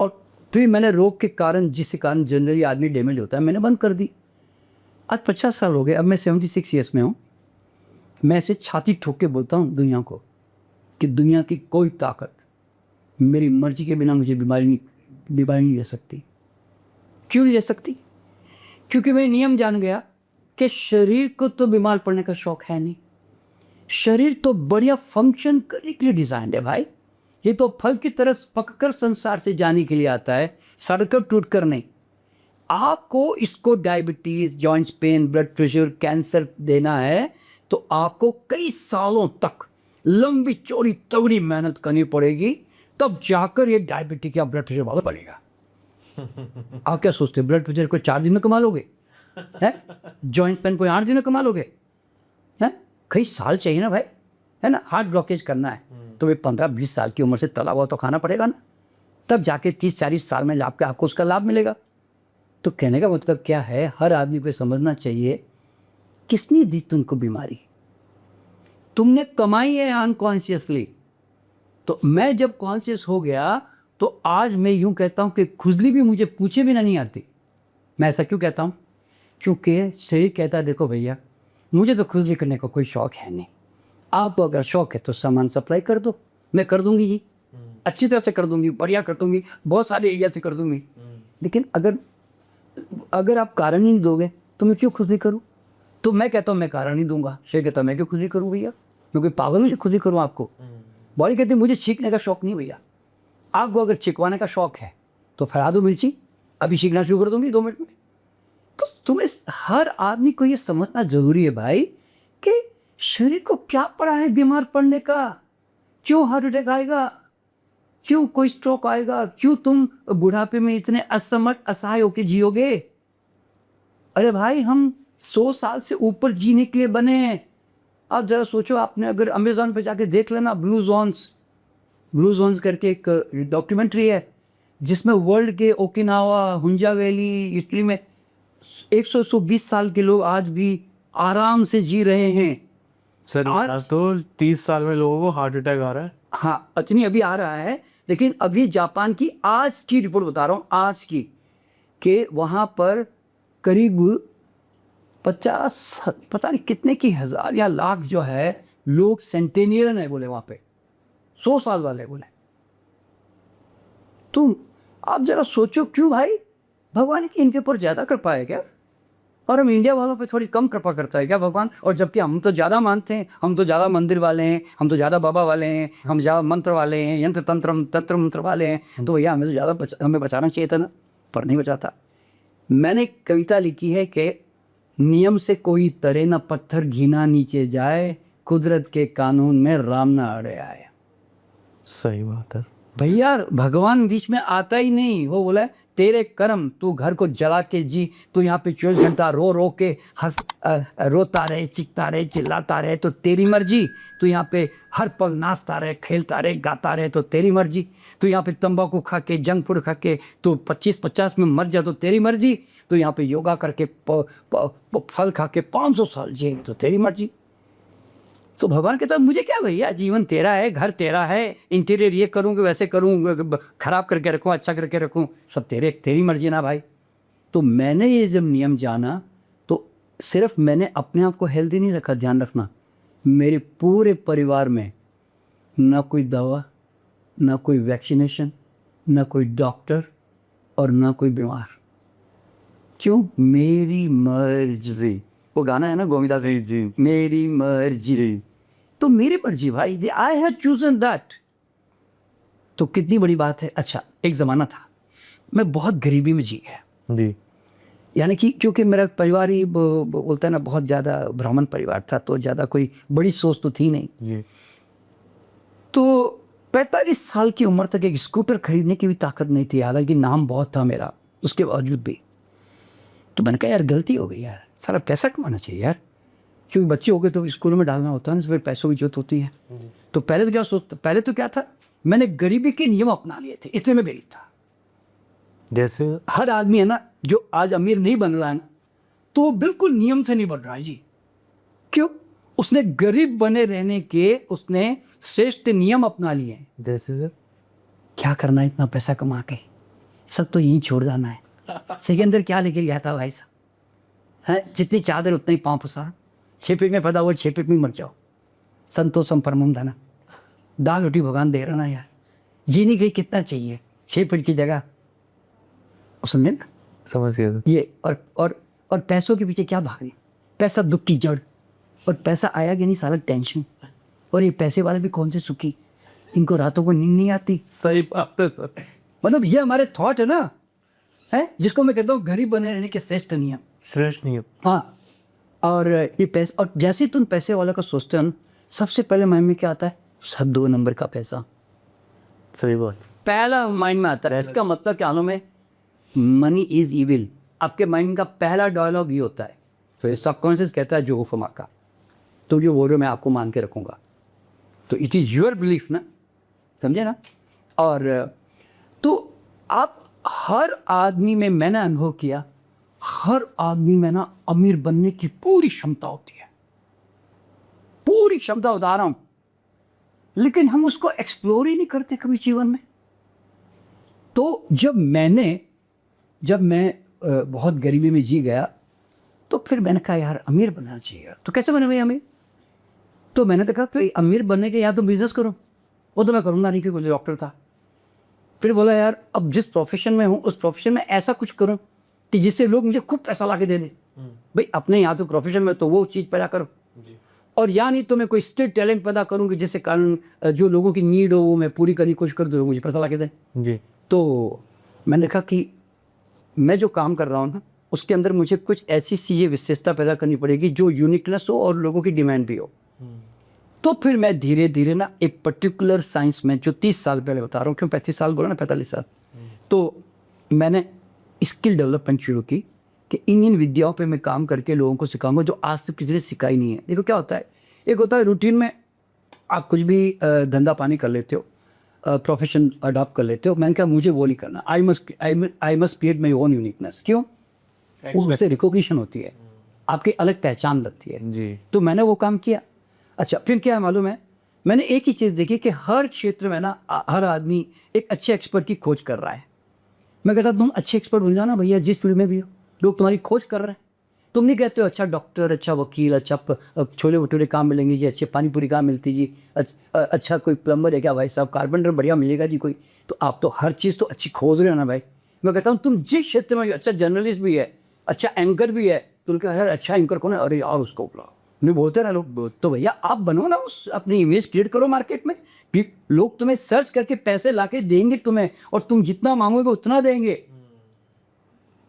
और फिर मैंने रोग के कारण, जिसके कारण जनरली आदमी डैमेज होता है, मैंने बंद कर दी। आज 50 साल हो गए, अब मैं 76 ईयर्स में हूँ। मैं ऐसे छाती ठोक के बोलता हूँ दुनिया को कि दुनिया की कोई ताकत मेरी मर्जी के बिना मुझे बीमारी नहीं दे सकती। क्यों नहीं दे सकती? क्योंकि मैं नियम जान गया कि शरीर को तो बीमार पड़ने का शौक है नहीं। शरीर तो बढ़िया फंक्शन करने के लिए डिज़ाइन है भाई। ये तो फल की तरह पककर संसार से जाने के लिए आता है, सड़कर टूट कर नहीं। आपको इसको diabetes, joints pain, blood pressure, cancer देना है तो आपको कई सालों तक लंबी चौड़ी तगड़ी मेहनत करनी पड़ेगी, तब जाकर ये डायबिटीज या ब्लड प्रेशर वाला बनेगा। आप क्या सोचते हो, ब्लड प्रेशर को 4 दिन में कमा लोगे? है जॉइंट पेन को 8 दिन में कमा लोगे? है कई साल चाहिए ना भाई, है ना। हार्ट ब्लॉकेज करना है तो वे 15-20 साल की उम्र से तला हुआ तो खाना पड़ेगा ना, तब जाके 30-40 साल में आपको उसका लाभ मिलेगा। तो कहने का मतलब क्या है, हर आदमी को समझना चाहिए किसने दी तुमको बीमारी, तुमने कमाई है अनकॉन्शियसली। तो मैं जब कॉन्शियस हो गया तो आज मैं यूं कहता हूं कि खुजली भी मुझे पूछे बिना नहीं आती। मैं ऐसा क्यों कहता हूं? क्योंकि शरीर कहता है देखो भैया मुझे तो खुजली करने का कोई शौक है नहीं, आपको अगर शौक है तो सामान सप्लाई कर दो, मैं कर दूंगी जी, अच्छी तरह से कर दूंगी, बढ़िया कर दूंगी, बहुत सारे एरिया से कर दूंगी। लेकिन अगर आप कारण ही नहीं दोगे तो मैं क्यों खुजली करूँ? तो मैं कहता हूँ मैं कारण ही दूंगा, शरीर कहता है मैं क्यों खुजली करूँ भैया, क्योंकि पागल मुझे खुजली करूँ आपको। बॉडी कहती है मुझे छींकने का शौक नहीं भैया, आपको अगर छिकवाने का शौक है तो फैला दो मिर्ची, अभी छींकना शुरू कर दूंगी 2 मिनट में। तो तुम्हें हर आदमी को ये समझना जरूरी है भाई कि शरीर को क्या पड़ा है बीमार पड़ने का, क्यों हार्ट अटैक आएगा, क्यों कोई स्ट्रोक आएगा, क्यों तुम बुढ़ापे में इतने असमर्थ असहाय होकर जियोगे? अरे भाई हम 100 साल से ऊपर जीने के लिए बने हैं। आप जरा सोचो, आपने अगर अमेज़न पे जाके देख लेना ब्लू जोन्स करके एक डॉक्यूमेंट्री है जिसमें वर्ल्ड के ओकिनावा, हुंजा वैली, इटली में 120 साल के लोग आज भी आराम से जी रहे हैं। सर आज तो 30 साल में लोगों को हार्ट अटैक आ रहा है। हाँ इतनी अभी आ रहा है, लेकिन अभी जापान की आज की रिपोर्ट बता रहा हूँ, आज की, कि वहाँ पर करीब 50 पता नहीं कितने की हज़ार या लाख जो है लोग सेंटेनियरन है बोले वहाँ पे, 100 साल वाले बोले। तुम आप जरा सोचो क्यों भाई, भगवान की इनके ऊपर ज़्यादा कृपा है क्या, और हम इंडिया वालों पे थोड़ी कम कृपा करता है क्या भगवान? और जबकि हम तो ज़्यादा मानते हैं, हम तो ज़्यादा मंदिर वाले हैं, हम तो ज़्यादा बाबा वाले हैं, हम ज़्यादा मंत्र वाले हैं, यंत्र तंत्र मंत्र वाले हैं, तो भैया हमें तो ज़्यादा हमें बचाना चाहिए था ना, पर नहीं बचाता। मैंने एक कविता लिखी है कि नियम से कोई तरे न पत्थर घीना नीचे जाए, कुदरत के कानून में राम ना अड़े आए। सही बात है भैया, भगवान बीच में आता ही नहीं। वो बोला तेरे कर्म, तू घर को जला के जी, तू यहाँ पे 24 घंटा रो रो के रोता रहे, चिखता रहे, चिल्लाता रहे तो तेरी मर्जी, तू यहाँ पे हर पल नाचता रहे, खेलता रहे, गाता रहे तो तेरी मर्जी, तू यहाँ पे तंबाकू खा के, जंक फूड खा के तू 25-50 में मर जा तो तेरी मर्जी, तू यहाँ पे योगा करके फल खा के 500 साल जी तो तेरी मर्जी। तो भगवान कहता मुझे क्या भैया, जीवन तेरा है, घर तेरा है, इंटीरियर ये करूँगा वैसे करूँ, खराब करके रखूँ अच्छा करके रखूँ, सब तेरी मर्जी ना भाई। तो मैंने ये जब नियम जाना तो सिर्फ मैंने अपने आप को हेल्दी नहीं रखा, ध्यान रखना, मेरे पूरे परिवार में ना कोई दवा, ना कोई वैक्सीनेशन, ना कोई डॉक्टर और ना कोई बीमार। क्यों? मेरी मर्जी। वो गाना है ना गोविंदा से, जी मेरी मर्जी, तो मेरी मर्जी भाई, आई हैव चूजन दैट। तो कितनी बड़ी बात है। अच्छा, एक ज़माना था मैं बहुत गरीबी में जी गया जी, यानी कि क्योंकि मेरा परिवार ही बोलता है ना बहुत ज़्यादा ब्राह्मण परिवार था, तो ज़्यादा कोई बड़ी सोच तो थी नहीं जी। तो 45 साल की उम्र तक एक स्कूटर खरीदने की भी ताकत नहीं थी, हालांकि नाम बहुत था मेरा उसके बावजूद भी। तो मैंने कहा यार गलती हो गई यार, सारा पैसा कमाना चाहिए यार, क्योंकि बच्चे हो गए तो स्कूल में डालना होता है ना, फिर पैसों की जरूरत होती है। तो पहले तो क्या था, मैंने गरीबी के नियम अपना लिए थे, इसलिए मैं गरीब था। जैसे हर आदमी है ना जो आज अमीर नहीं बन रहा है ना, तो वो बिल्कुल नियम से नहीं बन रहा है जी। क्यों? उसने गरीब बने रहने के उसने श्रेष्ठ नियम अपना लिए हैं। जैसे सर क्या करना है इतना पैसा कमा के, सब तो यहीं छोड़ जाना है। सिकंदर क्या लेके गया था भाई साहब, है जितनी चादर उतना ही पाँव पसार, 6 फीट में पैदा हुआ 6 फीट में मर जाओ, संतोषम परमम धना। दाल रोटी भगवान दे रहा ना यार, जीने के लिए कितना चाहिए, 6 फीट की जगह। समझे ना? समझ गया ये और पैसों के पीछे क्या भागने, पैसा दुख की जड़, और पैसा आया कि नहीं साला टेंशन। और ये पैसे वाले भी कौन से सुखी, इनको रातों को नींद नहीं आती। सही बात है सर। मतलब ये हमारे थॉट है ना, है, जिसको मैं कहता हूँ गरीब बने रहने के श्रेष्ठ नियम। श्रेष्ठ नहीं है। हाँ, और ये पैसे, और जैसे ही तुम पैसे वाला का सोचते हो ना, सबसे पहले माइंड में क्या आता है? सब 2 नंबर का पैसा सही बात। पहला माइंड में आता है। इसका मतलब क्या मालूम है? Money is evil. आपके माइंड का पहला डायलॉग ये होता है। तो सबकॉन्शियस कहता है जो हुक्म का, तो जो बोलो मैं आपको मान के रखूँगा। तो इट इज़ योर बिलीफ ना, समझे ना। और तो आप हर आदमी में, मैंने अनुभव किया, हर आदमी में ना अमीर बनने की पूरी क्षमता होती है, पूरी क्षमता बता रहा हूँ, लेकिन हम उसको एक्सप्लोर ही नहीं करते कभी जीवन में। तो जब मैं बहुत गरीबी में जी गया, तो फिर मैंने कहा यार अमीर बनना चाहिए। तो कैसे बने भाई अमीर? तो मैंने देखा कि अमीर बनने के या तो बिजनेस करो, वो तो मैं करूँगा नहीं क्योंकि डॉक्टर था। फिर बोला यार अब जिस प्रोफेशन में हूँ उस प्रोफेशन में ऐसा कुछ करो कि जिससे लोग मुझे खूब पैसा ला के दे दें। भाई अपने यहाँ तो प्रोफेशन में तो वो चीज़ पैदा करो, और या नहीं तो मैं कोई स्किल टैलेंट पैदा करूँ कि जिससे कारण जो लोगों की नीड हो वो मैं पूरी करने की कोशिश करूँ, तो मुझे पैसा ला के दें जी। तो मैंने कहा कि मैं जो काम कर रहा हूँ ना उसके अंदर मुझे कुछ ऐसी चीज़ें विशेषता पैदा करनी पड़ेगी जो यूनिकनेस हो और लोगों की डिमांड भी हो। तो फिर मैं धीरे धीरे ना एक पर्टिकुलर साइंस में, जो 30 साल पहले बता रहा हूँ, क्यों 35 साल बोला ना, 45 साल, तो मैंने स्किल डेवलपमेंट शुरू की कि इन विद्याओं पे मैं काम करके लोगों को सिखाऊंगा जो आज तक किसी ने सिखाई नहीं है। देखो क्या होता है, एक होता है रूटीन में आप कुछ भी धंधा पानी कर लेते हो, प्रोफेशन अडॉप्ट कर लेते हो। मैंने कहा मुझे वो नहीं करना, I must create my own uniqueness. क्यों? उससे रिकॉग्निशन होती है, आपकी अलग पहचान लगती है जी। तो मैंने वो काम किया। अच्छा, फिर क्या है मालूम है, मैंने एक ही चीज़ देखी कि हर क्षेत्र में ना हर आदमी एक अच्छे एक्सपर्ट की खोज कर रहा है। मैं कहता तुम अच्छे एक्सपर्ट बन जाओ ना भैया, जिस फील्ड में भी हो, लोग तुम्हारी खोज कर रहे हैं। तुम नहीं कहते हो अच्छा डॉक्टर, अच्छा वकील, अच्छा छोले भटूरे काम मिलेंगे जी, अच्छे पानी पूरी काम मिलती जी, अच्छा कोई प्लम्बर है क्या भाई साहब, कारपेंटर बढ़िया मिलेगा जी कोई। तो आप तो हर चीज़ तो अच्छी खोज रहे हो ना भाई। मैं कहता हूँ तुम जिस क्षेत्र में, अच्छा जर्नलिस्ट भी है, अच्छा एंकर भी है, तो उनका यार अच्छा एंकर कौन है, अरे यार उसको बुलाओ, नहीं बोलते ना लोग। तो भैया आप बनो ना, उस अपनी इमेज क्रिएट करो मार्केट में, फिर लोग तुम्हें सर्च करके पैसे ला के देंगे तुम्हें, और तुम जितना मांगोगे उतना देंगे।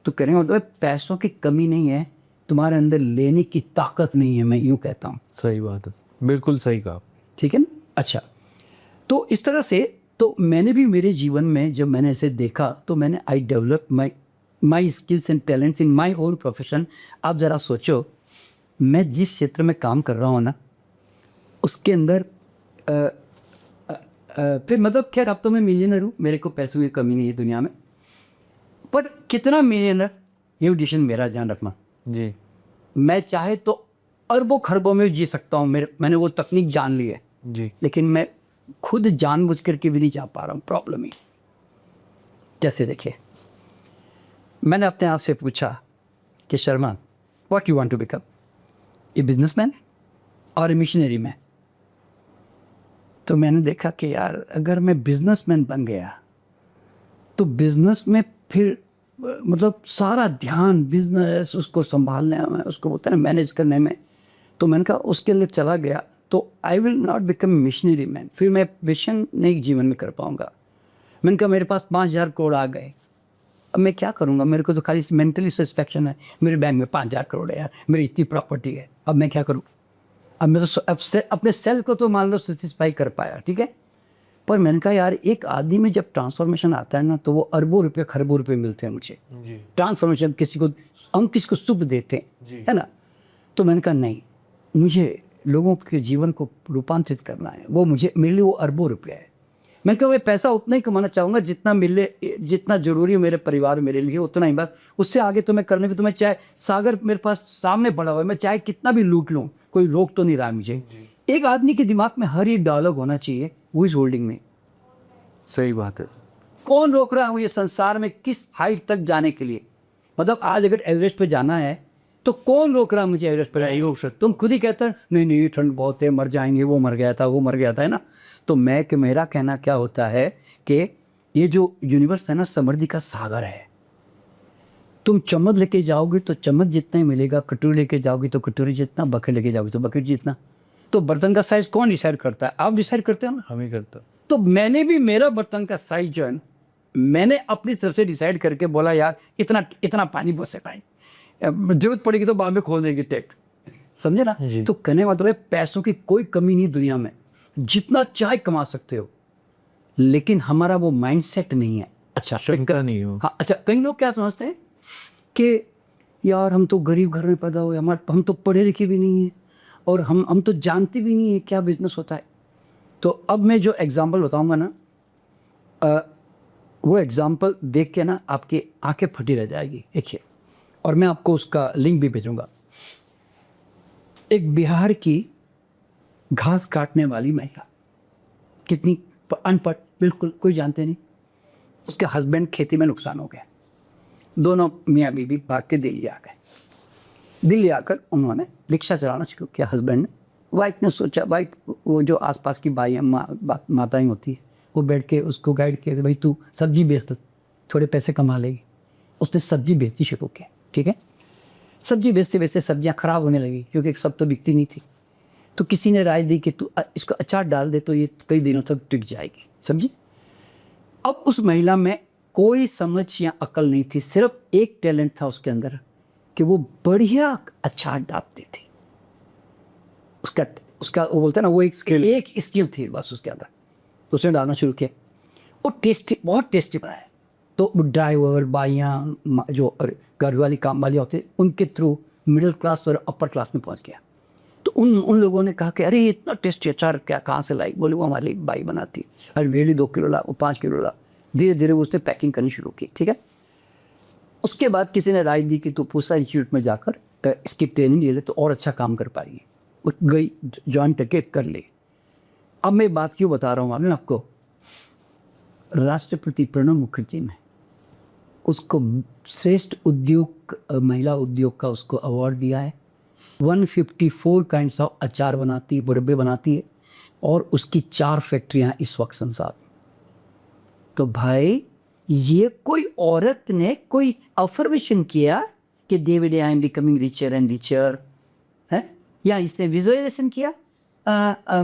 तो कह रहे हो तो पैसों की कमी नहीं है, तुम्हारे अंदर लेने की ताकत नहीं है, मैं यूँ कहता हूँ। सही बात है, बिल्कुल सही कहा। ठीक है ना। अच्छा, तो इस तरह से तो मैंने भी मेरे जीवन में जब मैंने ऐसे देखा तो मैंने I develop my skills and talents in my own profession. आप ज़रा सोचो, मैं जिस क्षेत्र में काम कर रहा हूँ ना उसके अंदर फिर मतलब खैर अब तो मैं मिलियनर हूँ, मेरे को पैसों की कमी नहीं है दुनिया में, पर कितना मिलियनर ये डिसीजन मेरा, ध्यान रखना जी। मैं चाहे तो अरबों खरबों में जी सकता हूँ, मैंने वो तकनीक जान ली है जी। लेकिन मैं खुद जानबूझ करके भी नहीं जा पा रहा हूँ। प्रॉब्लम ही जैसे देखिए, मैंने अपने आप से पूछा कि Sharma what you want to become, a businessman और ए मिशनरी मैन। तो मैंने देखा कि यार अगर मैं बिजनेसमैन बन गया तो बिजनेस में फिर मतलब सारा ध्यान बिजनेस उसको संभालने में, उसको बोलते हैं ना मैनेज करने में, तो मैंने कहा उसके लिए चला गया तो I will not become missionary man, फिर मैं मिशन नहीं जीवन में कर पाऊँगा। मैंने कहा मेरे पास 5,000 करोड़ आ गए, अब मैं क्या करूँगा, मेरे को तो खाली मेंटली सेटिस्फैक्शन है, मेरे बैंक में 5,000 करोड़ है यार, मेरी इतनी प्रॉपर्टी है, अब मैं क्या करूँ। अब मैं तो अपने सेल को तो मान लो सेटिस्फाई कर पाया, ठीक है, पर मैंने कहा यार एक आदमी में जब ट्रांसफॉर्मेशन आता है ना तो वो अरबों रुपए खरबों रुपए मिलते हैं मुझे जी। ट्रांसफॉर्मेशन, किसी को हम किसी को सुख देते हैं, है ना। तो मैंने कहा नहीं, मुझे लोगों के जीवन को रूपांतरित करना है, वो मुझे मेरे लिए वो अरबों रुपया है। मैंने कहा मैं पैसा उतना ही कमाना चाहूँगा जितना मिले, जितना जरूरी है मेरे परिवार मेरे लिए, उतना ही बात, उससे आगे तो मैं करने की, तो मैं चाहे सागर मेरे पास सामने पड़ा हुआ है, मैं चाहे कितना भी लूट लूँ, कोई रोक तो नहीं रहा मुझे। एक आदमी के दिमाग में हर एक डायलॉग होना चाहिए, हु इज होल्डिंग में, सही बात है। कौन रोक रहा है मुझे संसार में किस हाइट तक जाने के लिए। मतलब आज अगर एवरेस्ट पे जाना है तो कौन रोक रहा है मुझे एवरेस्ट पे, नहीं रोक सकते। तुम खुद ही कहते हो नहीं नहीं ठंड बहुत है, मर जाएंगे, वो मर गया था, वो मर गया था, है ना। तो मेरा कहना क्या होता है कि ये जो यूनिवर्स है ना समृद्धि का सागर है, तुम चम्मच लेके जाओगे तो चम्मच जितना ही मिलेगा, कटोरी लेके जाओगे तो कटोरी जितना, बकेट लेके जाओगे तो बकेट जितना। तो बर्तन का साइज कौन डिसाइड करता है, आप डिसाइड करते हो ना, हम ही करता। तो मैंने भी मेरा बर्तन का साइज जो है ना मैंने अपनी तरफ से डिसाइड करके बोला यार इतना इतना पानी बस है भाई, जरूरत पड़ेगी तो बाद में खोल देंगे टैक्स, समझे ना। तो कहने का मतलब है पैसों की कोई कमी नहीं दुनिया में, जितना चाहे कमा सकते हो, लेकिन हमारा वो माइंडसेट नहीं है। अच्छा शंका नहीं हो। हाँ, अच्छा कई लोग क्या समझते हैं कि यार हम तो गरीब घर में पैदा हुए, हम तो पढ़े लिखे भी नहीं हैं, और हम तो जानते भी नहीं है क्या बिजनेस होता है। तो अब मैं जो एग्जांपल बताऊंगा ना, वो एग्जांपल देख के ना आपकी आंखें फटी रह जाएगी। देखिए, और मैं आपको उसका लिंक भी भेजूंगा। एक बिहार की घास काटने वाली महिला, कितनी अनपढ़, बिल्कुल कोई जानते नहीं, उसके हस्बैंड खेती में नुकसान हो गया, दोनों मियाँ बीवी भाग के दिल्ली आ गए। दिल्ली आकर उन्होंने रिक्शा चलाना शुरू किया हस्बैंड ने। वाइफ ने सोचा, वाइफ वो जो आसपास की बाइयाँ माताएँ होती है, वो बैठ के उसको गाइड किया, भाई तू सब्जी बेच, थोड़े पैसे कमा लेगी। उसने सब्जी बेचनी शुरू की, ठीक है। सब्जी बेचते बेचते सब्जियाँ ख़राब होने लगी, क्योंकि सब तो बिकती नहीं थी। तो किसी ने राय दी कि तू इसको अचार डाल दे तो ये कई दिनों तक टिक जाएगी, समझी। अब उस महिला में कोई समझ या अकल नहीं थी, सिर्फ एक टैलेंट था उसके अंदर कि वो बढ़िया अचार डालती थी। उसका वो बोलते हैं ना, वो एक स्किल थी बस उसके अंदर। तो उसने डालना शुरू किया, वो टेस्टी, बहुत टेस्टी बनाया। तो ड्राइवर बाइयाँ जो घर वाली काम वाली होते, उनके थ्रू मिडिल क्लास और अपर क्लास में पहुंच गया। तो उन लोगों ने कहा कि अरे ये इतना टेस्टी अचार क्या कहाँ से लाई? बोले वो हमारी बाई बनाती, अरे डेली 2 किलो ला, वो 5 किलो ला। धीरे धीरे उसने पैकिंग करनी शुरू की, ठीक है। उसके बाद किसी ने राय दी कि तू पूसा इंस्टीट्यूट में जाकर इसकी ट्रेनिंग ले ले तो और अच्छा काम कर पाएगी। वो गई, ज्वाइन करके कर ले। अब मैं बात क्यों बता रहा हूँ मालूम आपको, राष्ट्रपति प्रणब मुखर्जी ने उसको श्रेष्ठ उद्योग, महिला उद्योग का उसको अवार्ड दिया है। 154 काइंड्स ऑफ अचार बनाती है, मुरब्बे बनाती है, और उसकी 4 फैक्ट्रियाँ इस वक्त संसार। तो भाई ये कोई औरत ने कोई अफर्मेशन किया कि day by day I am becoming richer and richer, है, या इसने विजुअलाइजेशन किया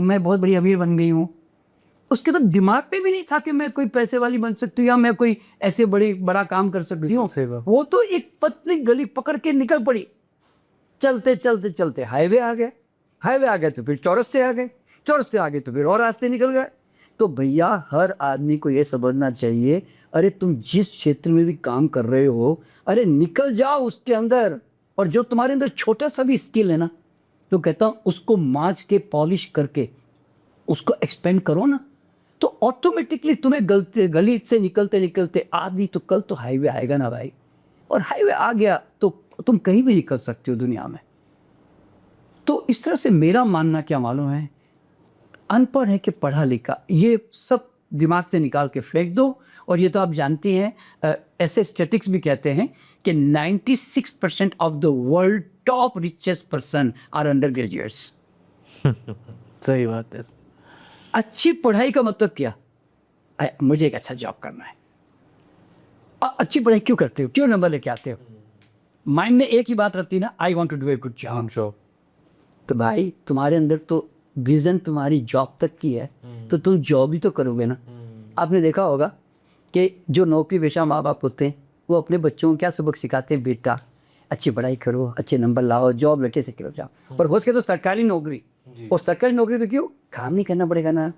मैं बहुत बड़ी अमीर बन गई हूँ। उसके तो दिमाग में भी नहीं था कि मैं कोई पैसे वाली बन सकती हूँ या मैं कोई ऐसे बड़ा काम कर सकती हूँ। वो तो एक पतली गली पकड़ के निकल पड़ी। चलते चलते चलते हाईवे आ गए, हाईवे आ गए तो फिर चौरस्ते आ गए, चौरस्ते आ गए तो फिर और रास्ते निकल गए। तो भैया हर आदमी को ये समझना चाहिए, अरे तुम जिस क्षेत्र में भी काम कर रहे हो, अरे निकल जाओ उसके अंदर, और जो तुम्हारे अंदर छोटा सा भी स्किल है ना, तो कहता हूँ उसको मांझ के पॉलिश करके उसको एक्सपेंड करो ना, तो ऑटोमेटिकली तुम्हें गली से निकलते निकलते आदि तो कल तो हाईवे आएगा ना भाई। और हाईवे आ गया तो तुम कहीं भी निकल सकते हो दुनिया में। तो इस तरह से मेरा मानना क्या मालूम है, अनपढ़ है कि पढ़ा लिखा, ये सब दिमाग से निकाल के फेंक दो। और ये तो आप जानती हैं, ऐसे स्टैटिस्टिक्स भी कहते हैं कि 96% of the world top richest person are undergraduates. सही बात है। अच्छी पढ़ाई का मतलब क्या? मुझे एक अच्छा जॉब करना है। अच्छी पढ़ाई क्यों करते हो, क्यों नंबर लेके आते हो? माइंड में एक ही बात रहती है ना, I want to do a good job. तो भाई तुम्हारे अंदर तो विजन तुम्हारी जॉब तक की है, तो तुम जॉब ही तो करोगे ना। आपने देखा होगा कि जो नौकरी पेशा माँ बाप होते हैं, वो अपने बच्चों को क्या सबक सिखाते हैं, बेटा अच्छी पढ़ाई करो, अच्छे नंबर लाओ, जॉब लगे से करो जाओ। और हो सके तो सरकारी नौकरी, और सरकारी नौकरी तो क्यों, काम नहीं करना पड़ेगा ना,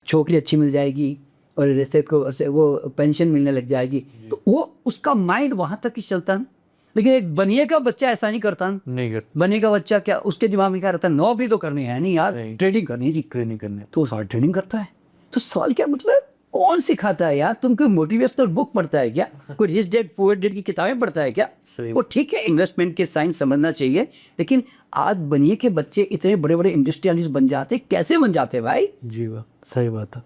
छोकरी अच्छी मिल जाएगी और जैसे को वो पेंशन मिलने लग जाएगी, तो वो उसका माइंड वहाँ तक ही चलता है। लेकिन एक बनिए का बच्चा ऐसा नहीं करता, नहीं करता। बनिए का बच्चा क्या, उसके दिमाग में क्या रहता है, नौकरी तो करनी है नहीं यार, ट्रेडिंग करनी है जी, ट्रेडिंग करनी है, तो वो सारा ट्रेडिंग करता है। तो सवाल क्या, मतलब कौन सिखाता है यार? तुम कोई मोटिवेशनल बुक पढ़ता है क्या? कोई रिच डैड पुअर डैड की किताबें पढ़ता है क्या? वो ठीक है, इन्वेस्टमेंट के साइंस समझना चाहिए, लेकिन आज बनिए के बच्चे इतने बड़े बड़े इंडस्ट्रियलिस्ट बन जाते, कैसे बन जाते भाई? जी वाह, सही बात है।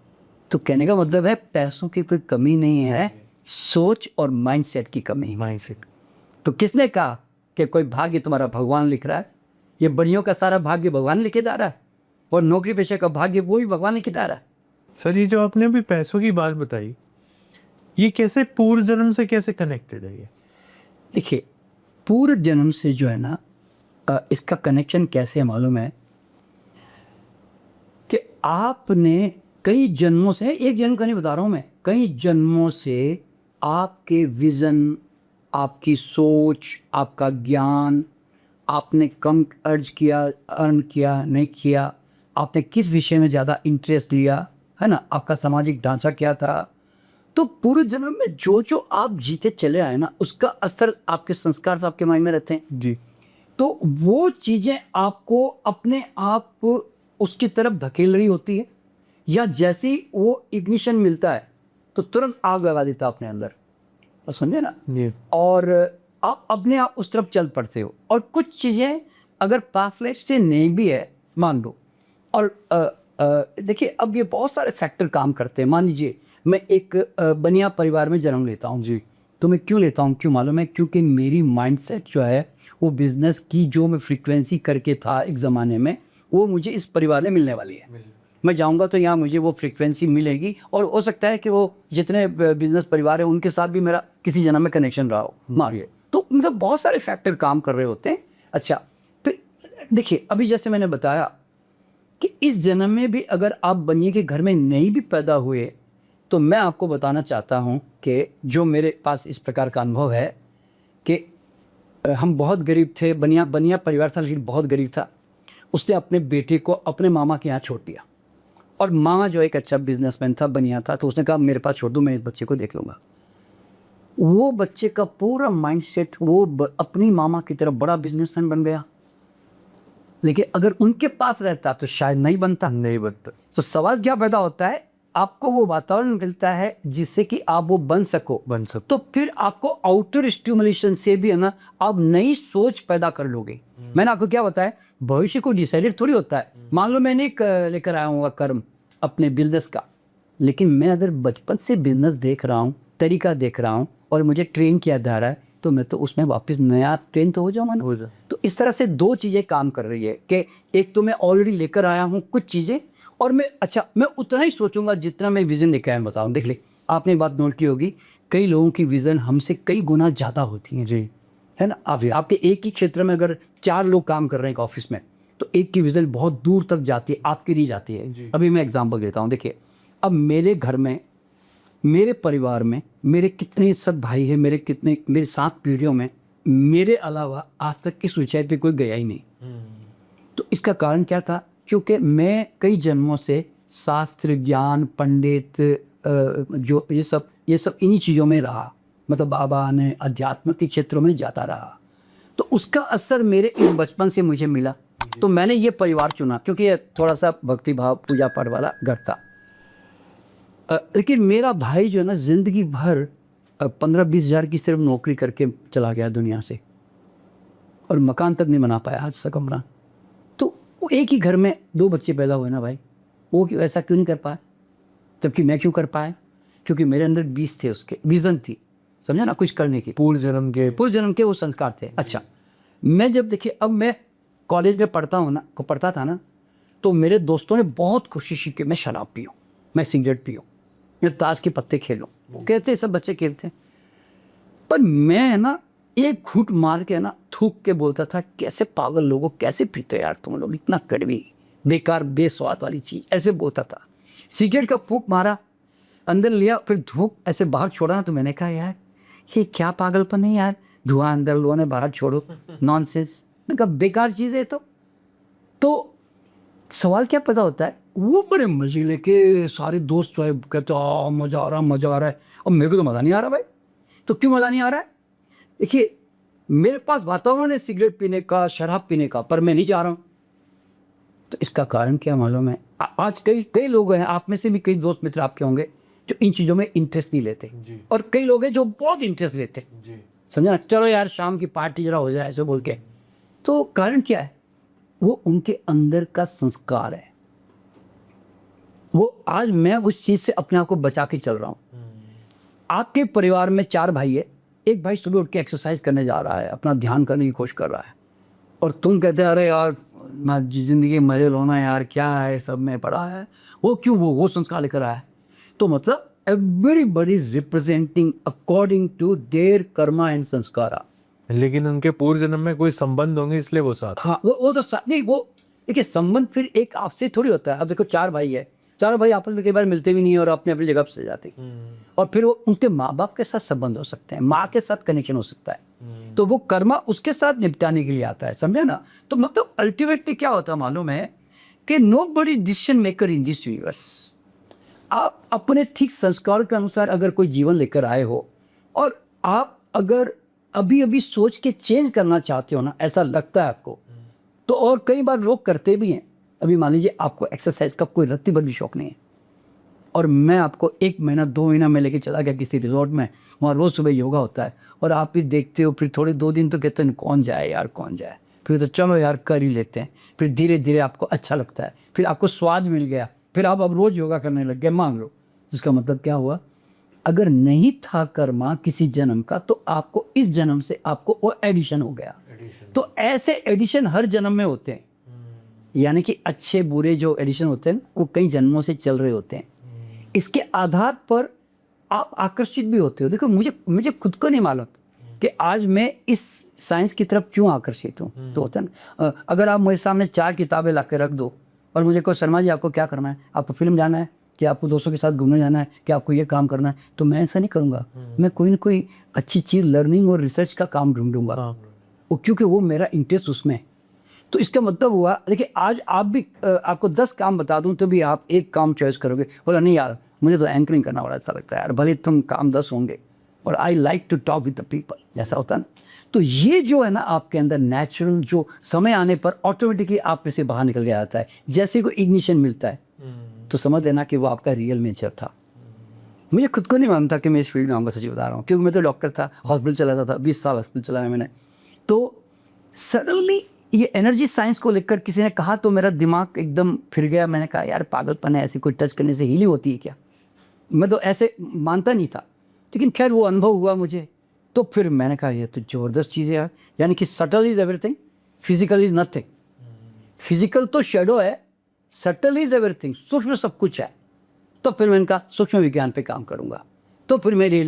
तो कहने का मतलब है पैसों की कोई कमी नहीं है, सोच और माइंडसेट की कमी। माइंडसेट। तो किसने कहा कि कोई भाग्य तुम्हारा भगवान लिख रहा है? ये बनियों का सारा भाग्य भगवान लिखे जा रहा है, और नौकरी पेशे का भाग्य वो भी भगवान लिखे जा रहा है। सर, ये जो आपने अभी पैसों की बात बताई, ये कैसे पूर्व जन्म से कैसे कनेक्टेड है? ये देखिए, पूर्व जन्म से जो है ना, इसका कनेक्शन कैसे है मालूम है कि आपने कई जन्मों से, एक जन्म का नहीं बता रहा हूँ मैं, कई जन्मों से आपके विज़न, आपकी सोच, आपका ज्ञान, आपने कम अर्ज किया, अर्न किया, नहीं किया, आपने किस विषय में ज़्यादा इंटरेस्ट लिया, है ना, आपका सामाजिक ढांचा क्या था, तो पूरे जन्म में जो जो आप जीते चले आए ना, उसका असर आपके संस्कार तो आपके माइंड में रहते हैं जी। तो वो चीज़ें आपको अपने आप उसकी तरफ धकेल रही होती है, या जैसे ही वो इग्निशन मिलता है तो तुरंत आग लगा देता है अपने अंदर, और समझे ना, जी। और आप अपने आप उस तरफ चल पड़ते हो। और कुछ चीज़ें अगर पाथलाइट से नहीं भी है मान लो, और देखिए अब ये बहुत सारे फैक्टर काम करते हैं। मान लीजिए मैं एक बनिया परिवार में जन्म लेता हूँ जी, तो मैं क्यों लेता हूँ, क्यों मालूम है, क्योंकि मेरी माइंडसेट जो है वो बिजनेस की जो मैं फ्रीक्वेंसी करके था एक ज़माने में, वो मुझे इस परिवार में मिलने वाली है। मैं जाऊंगा तो यहाँ मुझे वो फ्रीक्वेंसी मिलेगी, और हो सकता है कि वो जितने बिजनेस परिवार हैं उनके साथ भी मेरा किसी जन्म में कनेक्शन रहा हो, मानिए। तो मतलब बहुत सारे फैक्टर काम कर रहे होते हैं। अच्छा, फिर देखिए अभी जैसे मैंने बताया कि इस जन्म में भी अगर आप बनिए के घर में नहीं भी पैदा हुए, तो मैं आपको बताना चाहता हूँ कि जो मेरे पास इस प्रकार का अनुभव है कि हम बहुत गरीब थे, बनिया परिवार था लेकिन बहुत गरीब था। उसने अपने बेटे को अपने मामा के यहाँ छोड़ दिया, और मामा जो एक अच्छा बिजनेसमैन था, बनिया था, तो उसने कहा मेरे पास छोड़ दो, मैं इस बच्चे को देख लूँगा। वो बच्चे का पूरा माइंडसेट वो अपनी मामा की तरफ बड़ा बिजनेसमैन बन गया। लेकिन अगर उनके पास रहता तो शायद नहीं बनता। तो सवाल क्या पैदा होता है, आपको वो वातावरण मिलता है जिससे कि आप वो बन सको। तो फिर आपको आउटर स्टिमुलेशन से भी है ना, आप नई सोच पैदा कर लोगे। मैंने आपको क्या बताया, भविष्य को डिसाइडेड थोड़ी होता है। मान लो मैंने एक लेकर आया हूँ कर्म अपने बिजनेस का, लेकिन मैं अगर बचपन से बिजनेस देख रहा हूँ, तरीका देख रहा हूँ, और मुझे ट्रेन किया जा रहा है, तो मैं तो उसमें वापस नया ट्रेन तो हो जाऊँगा ना। तो इस तरह से दो चीज़ें काम कर रही है कि एक तो मैं ऑलरेडी लेकर आया हूँ कुछ चीज़ें, और मैं उतना ही सोचूंगा जितना मैं विज़न लेकर आया। बताऊँ, देख ले, आपने बात नोट की होगी, कई लोगों की विज़न हमसे कई गुना ज़्यादा होती है जी, है ना। आपके एक ही क्षेत्र में अगर 4 लोग काम कर रहे हैं एक ऑफिस में, तो एक की विज़न बहुत दूर तक जाती है, आपकी नहीं जाती है। अभी मैं एग्जाम्पल देता हूँ। देखिए अब मेरे घर में, मेरे परिवार में मेरे कितने सब भाई हैं, मेरे 7 पीढ़ियों में मेरे अलावा आज तक किस ऊंचाई पे कोई गया ही नहीं। तो इसका कारण क्या था, क्योंकि मैं कई जन्मों से शास्त्र ज्ञान पंडित जो ये सब इन्हीं चीज़ों में रहा, मतलब बाबा ने अध्यात्म के क्षेत्रों में जाता रहा। तो उसका असर मेरे इस बचपन से मुझे मिला, तो मैंने ये परिवार चुना क्योंकि ये थोड़ा सा भक्ति भाव पूजा पाठ वाला घर था। लेकिन मेरा भाई जो है ना, ज़िंदगी भर 15-20 हज़ार की सिर्फ नौकरी करके चला गया दुनिया से, और मकान तक नहीं बना पाया आज तक अपना। तो वो एक ही घर में 2 बच्चे पैदा हुए ना भाई, वो क्यों ऐसा क्यों नहीं कर पाया, जबकि मैं क्यों कर पाया, क्योंकि मेरे अंदर 20 थे, उसके विज़न थी, समझा ना, कुछ करने की, पूर्व जन्म के वो संस्कार थे। अच्छा, मैं जब देखिए अब मैं कॉलेज में पढ़ता था ना, तो मेरे दोस्तों ने बहुत कोशिश की कि मैं शराब पीऊँ, मैं सिगरेट पीऊँ, मैं ताश के पत्ते खेलूँ, वो कहते सब बच्चे खेलते, पर मैं ना एक घूंट मार के ना थूक के बोलता था, कैसे पागल लोगों, कैसे पीते यार तुम लोग, इतना कड़वी बेकार बेस्वाद वाली चीज़, ऐसे बोलता था। सिगरेट का फूंक मारा, अंदर लिया, फिर धूप ऐसे बाहर छोड़ा ना, तो मैंने कहा यार ये क्या पागलपन है यार, धुआं अंदर लो ने बाहर छोड़ो, नॉनसेंस। मैंने कहा बेकार चीज़ है। तो सवाल क्या पता होता है, वो बड़े मजे लेके सारे दोस्त जो है कहते मज़ा आ रहा है, और मेरे को तो मज़ा नहीं आ रहा भाई। तो क्यों मज़ा नहीं आ रहा है, देखिए मेरे पास वातावरण है सिगरेट पीने का, शराब पीने का, पर मैं नहीं जा रहा हूँ। तो इसका कारण क्या मालूम है, आज कई लोग हैं, आप में से भी कई दोस्त मित्र आपके होंगे जो इन चीज़ों में इंटरेस्ट नहीं लेते, और कई लोग हैं जो बहुत इंटरेस्ट लेते, समझा, चलो यार शाम की पार्टी जरा हो जाए ऐसे बोल के। तो कारण क्या है, वो उनके अंदर का संस्कार है। वो आज मैं उस चीज़ से अपने आप को बचा के चल रहा हूँ। आपके परिवार में 4 भाई है, एक भाई सुबह उठ के एक्सरसाइज करने जा रहा है, अपना ध्यान करने की कोशिश कर रहा है, और तुम कहते हैं अरे यार ज़िंदगी मजे लो ना यार, क्या है सब में पड़ा है, वो क्यों वो संस्कार लेकर आया है। तो मतलब everybody is representing according to their karma and sanskara, लेकिन उनके पूर्व जन्म में कोई संबंध होंगे इसलिए वो साथ। हाँ वो तो नहीं, वो देखिए संबंध फिर एक आपसे थोड़ी होता है। अब देखो 4 भाई है, चारों भाई आपस में कई बार मिलते भी नहीं है और अपने अपनी जगह पर चले जाते हैं। और फिर वो उनके माँ बाप के साथ संबंध हो सकते हैं, माँ के साथ कनेक्शन हो सकता है, तो वो कर्मा उसके साथ निपटाने के लिए आता है, समझे ना। तो मतलब अल्टीमेटली क्या होता है मालूम है कि nobody decision maker in this universe. आप अपने ठीक संस्कार के अनुसार अगर कोई जीवन लेकर आए हो और आप अगर अभी अभी सोच के चेंज करना चाहते हो ना, ऐसा लगता है आपको, तो और कई बार लोग करते भी हैं। अभी मान लीजिए आपको एक्सरसाइज का कोई रत्ती भर भी शौक नहीं है और मैं आपको 1 महीना 2 महीना में लेके चला गया किसी रिजॉर्ट में, वहाँ रोज़ सुबह योगा होता है और आप भी देखते हो, फिर थोड़े 2 दिन तो कहते हैं कौन जाए यार कौन जाए, फिर तो चलो यार कर ही लेते हैं, फिर धीरे धीरे आपको अच्छा लगता है, फिर आपको स्वाद मिल गया, फिर आप अब रोज़ योगा करने लग गए, मान लो। इसका मतलब क्या हुआ, अगर नहीं था कर्मा किसी जन्म का तो आपको इस जन्म से आपको वो एडिशन हो गया। तो ऐसे एडिशन हर जन्म में होते हैं, यानी कि अच्छे बुरे जो एडिशन होते हैं वो कई जन्मों से चल रहे होते हैं। इसके आधार पर आप आकर्षित भी होते हो। देखो मुझे खुद को नहीं मालूम कि आज मैं इस साइंस की तरफ क्यों आकर्षित हूँ। तो होता है ना, अगर आप मेरे सामने 4 किताबें ला के रख दो और मुझे कहो शर्मा जी आपको क्या करना है, आपको फिल्म जाना है कि आपको दोस्तों के साथ घूमने जाना है कि आपको ये काम करना है, तो मैं ऐसा नहीं करूँगा। मैं कोई ना कोई अच्छी चीज़ लर्निंग और रिसर्च का काम ढूंढूंगा, वो क्योंकि वो मेरा इंटरेस्ट उसमें है। तो इसका मतलब हुआ, देखिए आज आप भी आपको 10 काम बता दूं तो भी आप एक काम चॉइस करोगे, बोला नहीं यार मुझे तो एंकरिंग करना बड़ा अच्छा लगता है यार, भले तुम काम 10 होंगे और I like to talk with the people, जैसा होता है ना। तो ये जो है ना आपके अंदर नेचुरल जो समय आने पर ऑटोमेटिकली आप में से बाहर निकल के आता है, जैसे कोई इग्निशन मिलता है तो समझ लेना कि वो आपका रियल नेचर था। मुझे खुद को नहीं मालूम था कि मैं इस फील्ड में आऊँगा, सच बता रहा हूँ, क्योंकि मैं तो डॉक्टर था, हॉस्पिटल चलाता था, 20 साल हॉस्पिटल चलाया मैंने। तो सडनली ये एनर्जी साइंस को लेकर किसी ने कहा तो मेरा दिमाग एकदम फिर गया। मैंने कहा यार पागलपन है, ऐसी कोई टच करने से हीलिंग होती है क्या? मैं तो ऐसे मानता नहीं था, लेकिन खैर वो अनुभव हुआ मुझे, तो फिर मैंने कहा ये तो ज़बरदस्त चीज़ है यार। यानी कि subtle is everything, physical is nothing. Physical तो शेडो है, सटल इज़ एवरीथिंग, सूक्ष्म सब कुछ है। तो फिर मैंने कहा सूक्ष्म विज्ञान पे काम करूँगा। तो फिर मैंने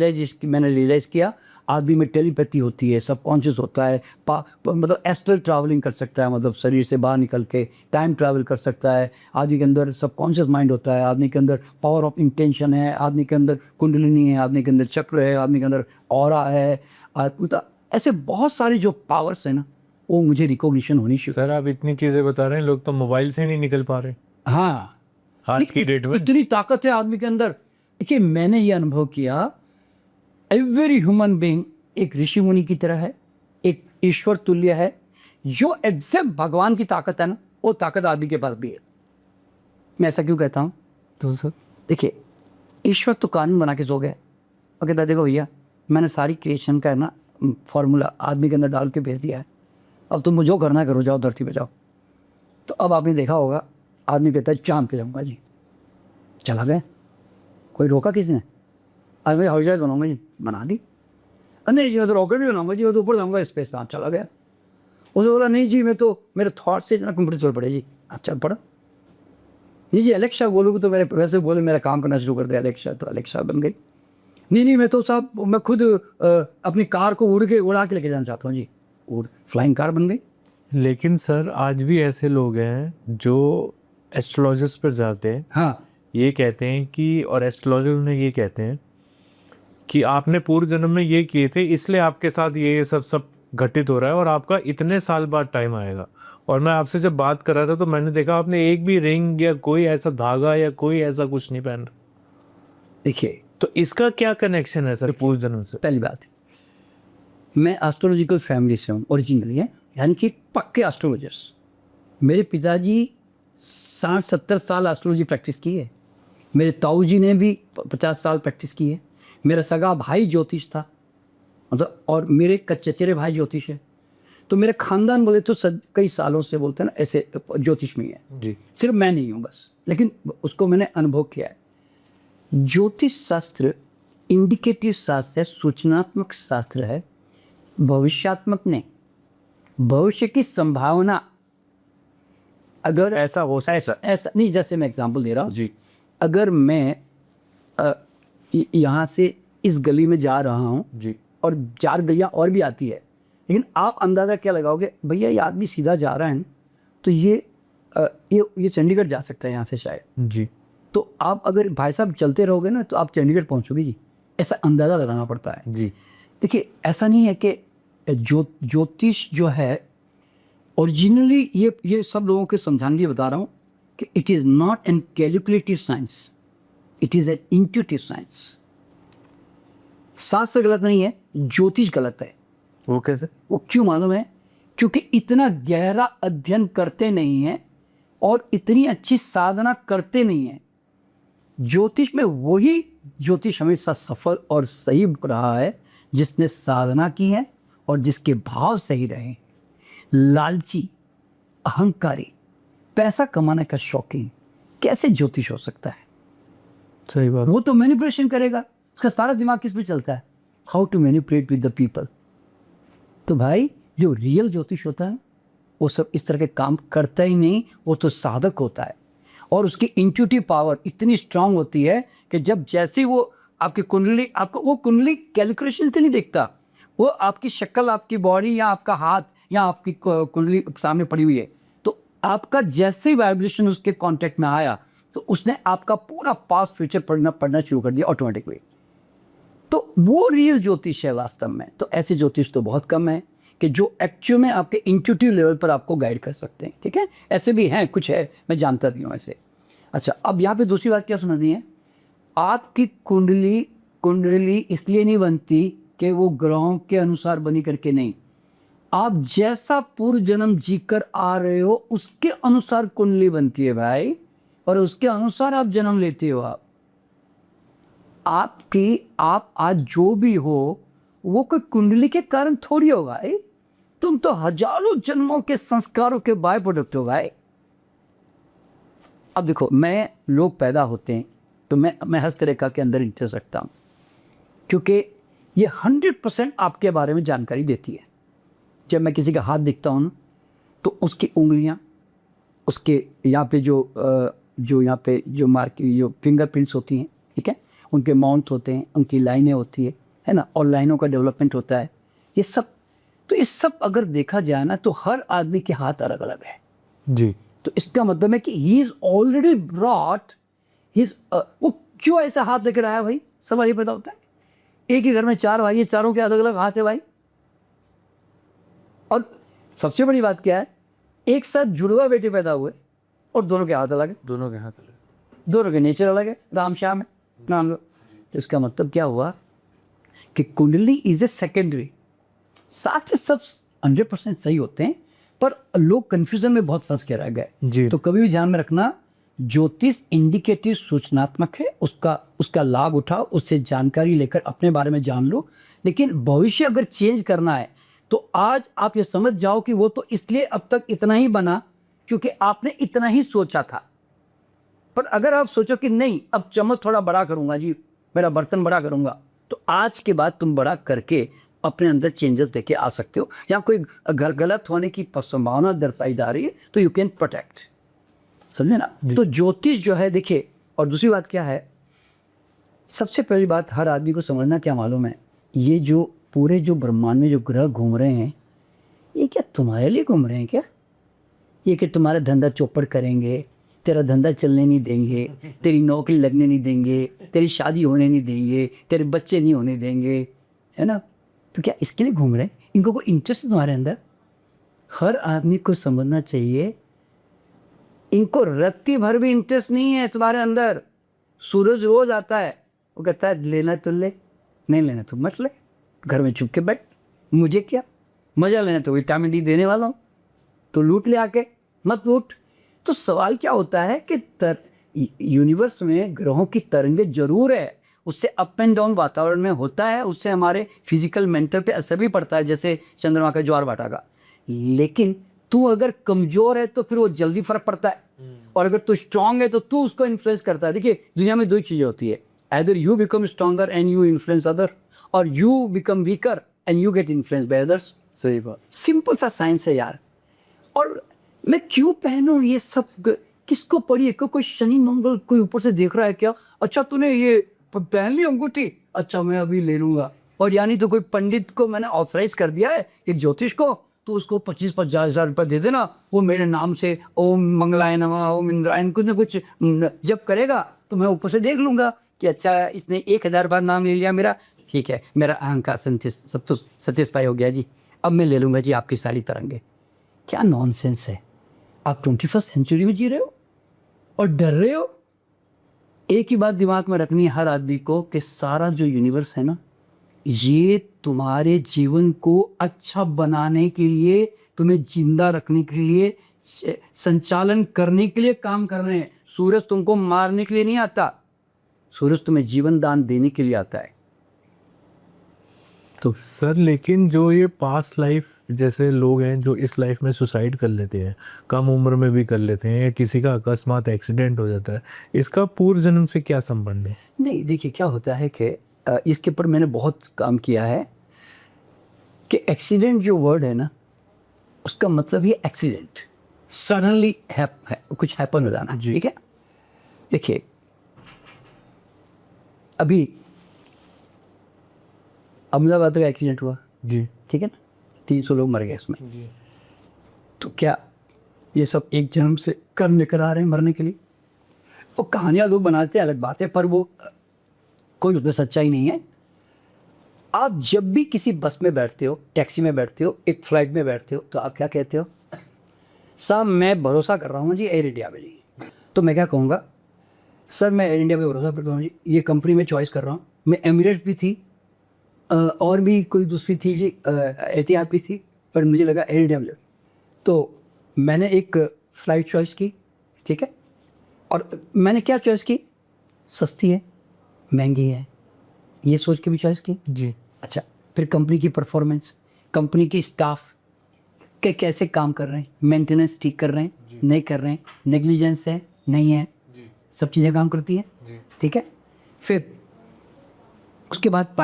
रियलाइज़ किया आदमी में टेलीपैथी होती है, सबकॉन्शियस होता है, मतलब एस्ट्रल ट्रैवलिंग कर सकता है, मतलब शरीर से बाहर निकल के टाइम ट्रैवल कर सकता है। आदमी के अंदर सबकॉन्शियस माइंड होता है, आदमी के अंदर पावर ऑफ इंटेंशन है, आदमी के अंदर कुंडलिनी है, आदमी के अंदर चक्र है, आदमी के अंदर ऑरा है, मतलब ऐसे बहुत सारे जो पावर्स हैं ना वो मुझे रिकॉग्निशन होनी शुरू। सर आप इतनी चीज़ें बता रहे हैं, लोग तो मोबाइल से नहीं निकल पा रहे। हाँ, आज की डेट में इतनी ताकत है आदमी के अंदर। देखिए मैंने ये अनुभव किया, एवरी ह्यूमन बीइंग एक ऋषि मुनि की तरह है, एक ईश्वर तुल्य है। जो एग्जैक्ट भगवान की ताकत है ना वो ताकत आदमी के पास भी है। मैं ऐसा क्यों कहता हूँ? तो सर देखिए ईश्वर तो कानून बना के सो गए और कहता देखो भैया मैंने सारी क्रिएशन का है ना फॉर्मूला आदमी के अंदर डाल के भेज दिया है, अब तुम जो करना करो, जाओ धरती पे जाओ। तो अब आपने देखा होगा आदमी कहता है चांद पे जाऊँगा जी, चला गया, कोई रोका किसी ने? अरे भाई हवाई जहाज बनाऊंगा जी, बना दी। नहीं जी मैं तो रॉकेट भी बनाऊंगा जी, मैं तो ऊपर जाऊँगा स्पेस पे, चला गया। उसने बोला नहीं जी मैं तो मेरे थॉट से ना कंप्यूटर चल पड़े जी, अच्छा पड़ा। नहीं जी अलेक्सा बोलोगे तो मेरे वैसे बोले मेरा काम करना शुरू कर दिया अलेक्सा, तो अलेक्सा बन गई। नहीं मैं तो साहब मैं खुद अपनी कार को उड़ा के लेके जाना चाहता हूँ जी, फ्लाइंग कार बन गई। लेकिन सर आज भी ऐसे लोग हैं जो एस्ट्रोलॉजर्स पर जाते हैं, हाँ ये कहते हैं कि, और एस्ट्रोलॉजर उन्हें ये कहते हैं कि आपने पूर्व जन्म में ये किए थे इसलिए आपके साथ ये सब घटित हो रहा है और आपका इतने साल बाद टाइम आएगा। और मैं आपसे जब बात कर रहा था तो मैंने देखा आपने एक भी रिंग या कोई ऐसा धागा या कोई ऐसा कुछ नहीं पहन। देखिए तो इसका क्या कनेक्शन है सर पूर्व जन्म से? पहली बात मैं एस्ट्रोलॉजिकल फैमिली से हूँ ओरिजिनली है, यानी कि पक्के एस्ट्रोलॉजर्स। मेरे पिताजी 60-70 साल एस्ट्रोलॉजी प्रैक्टिस की है, मेरे ताऊ जी ने भी 50 साल प्रैक्टिस की है, मेरा सगा भाई ज्योतिष था मतलब, और मेरे चचेरे भाई ज्योतिष है। तो मेरे खानदान बोले तो कई सालों से बोलते हैं ना ऐसे ज्योतिष में है जी। सिर्फ मैं नहीं हूँ बस, लेकिन उसको मैंने अनुभव किया है। ज्योतिष शास्त्र इंडिकेटिव शास्त्र है, सूचनात्मक शास्त्र है, भविष्यात्मक नहीं। भविष्य की संभावना अगर ऐसा हो सकता है ऐसा नहीं, जैसे मैं एग्जांपल दे रहा हूँ जी। अगर मैं यहाँ से इस गली में जा रहा हूँ जी और 4 गलियाँ और भी आती है, लेकिन आप अंदाज़ा क्या लगाओगे भैया ये आदमी सीधा जा रहा है ना, तो ये चंडीगढ़ जा सकता है यहाँ से शायद। जी तो आप अगर भाई साहब चलते रहोगे ना तो आप चंडीगढ़ पहुंचोगे जी, ऐसा अंदाज़ा लगाना पड़ता है। जी देखिए ऐसा नहीं है कि ज्योतिष जो है ओरिजिनली, ये सब लोगों के समझाने के लिए बता रहा हूँ कि it is not an calculative science, it is an intuitive science. शास्त्र गलत नहीं है, ज्योतिष गलत है। वो कैसे? वो क्यों मालूम है? क्योंकि इतना गहरा अध्ययन करते नहीं हैं और इतनी अच्छी साधना करते नहीं हैं। ज्योतिष में वही ज्योतिष हमेशा सफल और सही रहा है जिसने साधना की है और जिसके भाव सही रहे। लालची, अहंकारी, पैसा कमाने का शौकीन कैसे ज्योतिष हो सकता है? सही बात। वो तो मैनिपुलेशन करेगा, उसका सारा दिमाग किस पे चलता है? How to manipulate with the people. तो भाई जो रियल ज्योतिष होता है वो सब इस तरह के काम करता ही नहीं, वो तो साधक होता है और उसकी इंट्यूटिव पावर इतनी स्ट्रांग होती है कि जब जैसे वो आपकी कुंडली, आपको वो कुंडली कैलकुलेशन से नहीं देखता, वो आपकी शक्ल, आपकी बॉडी या आपका हाथ या आपकी कुंडली सामने पड़ी हुई है, तो आपका जैसे वाइब्रेशन उसके कांटेक्ट में आया तो उसने आपका पूरा पास्ट फ्यूचर पढ़ना शुरू कर दिया ऑटोमेटिकली। तो वो रियल ज्योतिष है वास्तव में। तो ऐसे ज्योतिष तो बहुत कम है कि जो एक्चुअल में आपके इंट्यूटिव लेवल पर आपको गाइड कर सकते हैं। ठीक है, ऐसे भी हैं, कुछ है, मैं जानता भी हूँ ऐसे। अच्छा, अब यहाँ पे दूसरी बात क्या सुनानी है, आपकी कुंडली इसलिए नहीं बनती कि वो ग्रहों के अनुसार बनी करके नहीं, आप जैसा पूर्व जन्म जीकर आ रहे हो उसके अनुसार कुंडली बनती है भाई, और उसके अनुसार आप जन्म लेते हो। आप आज जो भी हो वो कोई कुंडली के कारण थोड़ी होगा भाई, तुम तो हजारों जन्मों के संस्कारों के बाय प्रोडक्ट हो भाई। अब देखो, लोग पैदा होते हैं तो मैं हस्तरेखा के अंदर इंटरेस्ट रखता हूँ क्योंकि ये 100% आपके बारे में जानकारी देती है। जब मैं किसी का हाथ देखता हूँ ना तो उसकी उंगलियाँ, उसके यहाँ पे जो यहाँ पे जो फिंगरप्रिंट्स होती हैं, ठीक है, उनके माउंट होते हैं, उनकी लाइनें होती है ना, और लाइनों का डेवलपमेंट होता है, ये सब अगर देखा जाए ना तो हर आदमी के हाथ अलग अलग है जी। तो इसका मतलब है कि ही इज ऑलरेडी ब्रॉट वो क्यों ऐसा हाथ लेकर आया भाई, सब ये पता होता है। एक ही घर में 4 भाई है, चारों के अलग अलग हाथ है भाई। और सबसे बड़ी बात क्या है, एक साथ जुड़वा बेटे पैदा हुए और दोनों के हाथ अलग है, दोनों के हाथ अलग, दोनों के नेचर अलग है, राम श्याम है नाम लो। तो इसका मतलब क्या हुआ कि कुंडली इज ए सेकेंडरी, साथ से सब 100% सही होते हैं, पर लोग कंफ्यूजन में बहुत फंस के रह गए। तो कभी भी ध्यान में रखना, ज्योतिष इंडिकेटिव सूचनात्मक है, उसका लाभ उठाओ, उससे जानकारी लेकर अपने बारे में जान लो। लेकिन भविष्य अगर चेंज करना है तो आज आप ये समझ जाओ कि वो तो इसलिए अब तक इतना ही बना क्योंकि आपने इतना ही सोचा था। पर अगर आप सोचो कि नहीं, अब चम्मच थोड़ा बड़ा करूँगा जी, मेरा बर्तन बड़ा करूँगा, तो आज के बाद तुम बड़ा करके अपने अंदर चेंजेस देके आ सकते हो। या कोई गलत होने की संभावना दर्शाई जा रही है तो यू कैन प्रोटेक्ट, समझे ना। तो ज्योतिष जो है, देखिए, और दूसरी बात क्या है, सबसे पहली बात हर आदमी को समझना क्या मालूम है, ये जो पूरे जो ब्रह्मांड में जो ग्रह घूम रहे हैं, ये क्या तुम्हारे लिए घूम रहे हैं क्या? ये कि तुम्हारा धंधा चौपट करेंगे, तेरा धंधा चलने नहीं देंगे, तेरी नौकरी लगने नहीं देंगे, तेरी शादी होने नहीं देंगे, तेरे बच्चे नहीं होने देंगे, है ना? तो क्या इसके लिए घूम रहे हैं? इनको कोई इंटरेस्ट है तुम्हारे अंदर? हर आदमी को समझना चाहिए, इनको रत्ती भर भी इंटरेस्ट नहीं है तुम्हारे अंदर। सूरज रोज आता है, वो कहता है लेना तो ले, नहीं लेना तो मत ले, घर में चुप के बैठ, मुझे क्या, मजा लेना तो विटामिन डी देने वाला हूँ, तो लूट ले आके, मत लूट। तो सवाल क्या होता है कि यूनिवर्स में ग्रहों की तरंगे जरूर है, उससे अप एंड डाउन वातावरण में होता है, उससे हमारे फिजिकल मेंटल पे असर भी पड़ता है, जैसे चंद्रमा का ज्वार भाटा का। लेकिन तू अगर कमज़ोर है तो फिर वो जल्दी फर्क पड़ता है, और अगर तू स्ट्रांग है तो तू उसको इन्फ्लुएंस करता है। देखिए, दुनिया में 2 चीज़ें होती है, either you become stronger and you influence other, और you become weaker and you get influenced by others। सही बात, सिंपल सा साइंस है यार। और मैं क्यों पहनूं ये सब, किसको पढ़िए, कोई शनि मंगल कोई ऊपर से देख रहा है क्या, अच्छा तूने ये पहन ली अंगूठी, अच्छा मैं अभी ले लूँगा, और यानी तो कोई पंडित को मैंने ऑथराइज कर दिया है, एक ज्योतिष को, तो उसको 25-50 हज़ार रुपये दे देना, वो मेरे नाम से ओम मंगलाय नमः, ओम इंद्रायण, कुछ ना कुछ जब करेगा तो मैं ऊपर से देख लूँगा कि अच्छा इसने 1000 बार नाम ले लिया मेरा, ठीक है, मेरा अहंकार सब तो सेटिस्फाई हो गया जी, अब मैं ले लूँगा जी आपकी सारी तरंगे। क्या नॉनसेंस है। आप 21st सेंचुरी में जी रहे हो और डर रहे हो। एक ही बात दिमाग में रखनी है हर आदमी को कि सारा जो यूनिवर्स है ना, ये तुम्हारे जीवन को अच्छा बनाने के लिए, तुम्हें जिंदा रखने के लिए, संचालन करने के लिए काम कर रहे हैं। सूरज तुमको मारने के लिए नहीं आता, सूरज तुम्हें जीवन दान देने के लिए आता है। तो सर लेकिन जो ये पास्ट लाइफ जैसे लोग हैं जो इस लाइफ में सुसाइड कर लेते हैं, कम उम्र में भी कर लेते हैं, या किसी का अकस्मात एक्सीडेंट हो जाता है, इसका पूर्व जन्म से क्या संबंध है? नहीं, देखिए क्या होता है कि इसके ऊपर मैंने बहुत काम किया है कि एक्सीडेंट जो वर्ड है ना, उसका मतलब ही एक्सीडेंट, सडनली कुछ हैपन हो जाना, ठीक है। देखिए अभी अहमदाबाद का एक्सीडेंट हुआ जी, ठीक है ना, 300 लोग मर गए इसमें जी। तो क्या ये सब एक जन्म से कर्म लेकर आ रहे हैं मरने के लिए? वो कहानियाँ लोग बनाते हैं, अलग बात है, पर वो कोई उसमें सच्चाई नहीं है। आप जब भी किसी बस में बैठते हो, टैक्सी में बैठते हो, एक फ्लाइट में बैठते हो, तो आप क्या कहते हो? साहब मैं भरोसा कर रहा हूँ जी एयर इंडिया पे जी। तो मैं क्या कहूँगा, सर मैं एयर इंडिया पे भरोसा करता हूँ जी, ये कंपनी में चॉइस कर रहा हूँ। मैं एमिरेट्स भी थी, और भी कोई दूसरी थी जी, एहतियात भी थी, पर मुझे लगा एयर इंडिया में। तो मैंने एक फ़्लाइट चॉइस की, ठीक है, और मैंने क्या चॉइस की? सस्ती है, महंगी है, ये सोच के भी चॉइस की जी। अच्छा, फिर कंपनी की परफॉर्मेंस, कंपनी की स्टाफ के कैसे काम कर रहे हैं, मेंटेनेंस ठीक कर रहे हैं नहीं कर रहे हैं, नेग्लिजेंस है नहीं है, सब चीज़ें काम करती हैं, ठीक है। फिर उसके बाद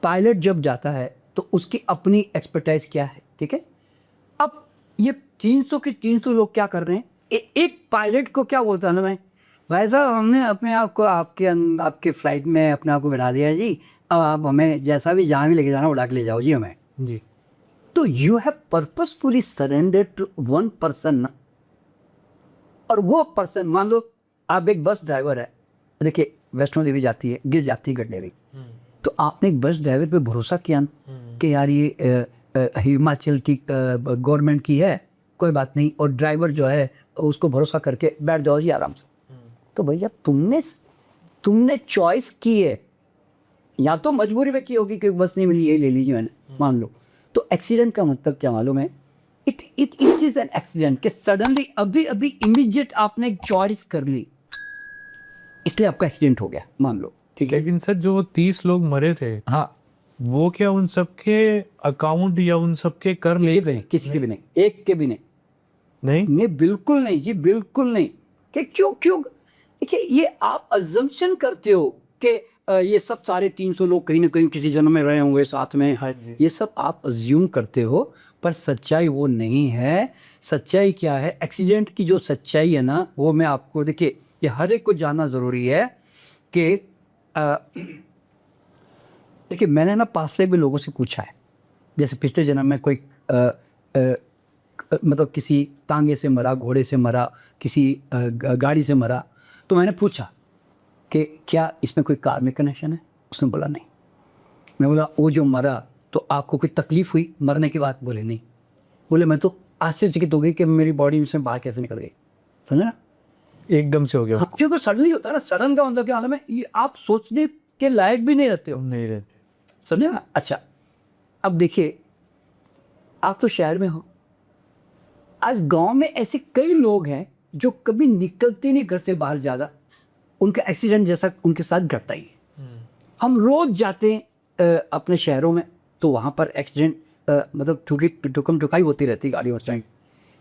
पायलट जब जाता है तो उसकी अपनी एक्सपर्टाइज क्या है, ठीक है। अब ये 300 के 300 लोग क्या कर रहे हैं, एक पायलट को क्या बोलता है ना, भाई साहब हमने अपने आप को आपके फ्लाइट में अपने आप को बैठा दिया है जी, अब आप हमें जैसा भी जहाँ भी लेके जाना उड़ा के ले जाओ जी हमें जी। तो you have purposefully surrender to one person ना, और वो पर्सन, मान लो आप एक बस ड्राइवर है, देखिए वैष्णो देवी जाती है, गिर जाती है गड्ढे में, तो आपने एक बस ड्राइवर पे भरोसा किया ना कि यार ये हिमाचल की गवर्नमेंट की है, कोई बात नहीं, और ड्राइवर जो है उसको भरोसा करके बैठ जाओ जी आराम से। तो भैया तुमने चॉइस की है, या तो मजबूरी में की होगी कि बस नहीं मिली, ये ले लीजिए मैंने, मान लो। तो एक्सीडेंट का मतलब क्या मालूम है? इट इज एन एक्सीडेंट कि सडनली अभी इमीडिएट आपने एक चॉइस कर ली, इसलिए आपका एक्सीडेंट हो गया, मान लो, ठीक है। लेकिन सर जो 30 लोग मरे थे, हाँ, वो क्या उन सबके अकाउंट या उन सबके कर्म नहीं, किसी के भी नहीं, एक के भी नहीं, नहीं? बिल्कुल नहीं जी, बिल्कुल नहीं। कि क्यों देखिए, ये आप अजम्पशन करते हो कि ये सब सारे 300 लोग कहीं ना कहीं किसी जन्म में रहे होंगे साथ में, हाँ जी। ये सब आप अज्यूम करते हो, पर सच्चाई वो नहीं है। सच्चाई क्या है? एक्सीडेंट की जो सच्चाई है ना, वो मैं आपको, देखिए ये हर एक को जानना ज़रूरी है कि देखिए मैंने ना पास से भी लोगों से पूछा है, जैसे पिछले जन्म में कोई मतलब किसी तांगे से मरा, घोड़े से मरा, किसी गाड़ी से मरा, तो मैंने पूछा कि क्या इसमें कोई कार्मिक कनेक्शन है? उसने बोला नहीं। मैं बोला वो जो मरा तो आपको कोई तकलीफ़ हुई मरने की बात? बोले नहीं। बोले मैं तो आश्चर्यचकित हो गई कि मेरी बॉडी में बाहर कैसे निकल गई, समझे ना, एकदम से हो गया। हाँ, क्योंकि सडनली होता है ना, सडन का मतलब क्या आलम है, ये आप सोचने के लायक भी नहीं रहते हो, नहीं रहते, समझे ना। अच्छा अब देखिए, आप तो शहर में हो, आज गांव में ऐसे कई लोग हैं जो कभी निकलते नहीं घर से बाहर ज़्यादा, उनका एक्सीडेंट जैसा उनके साथ घटता ही है। हम रोज़ जाते हैं अपने शहरों में, तो वहाँ पर एक्सीडेंट मतलब ठुकम ठुकाई होती रहती है गाड़ी और चाहे।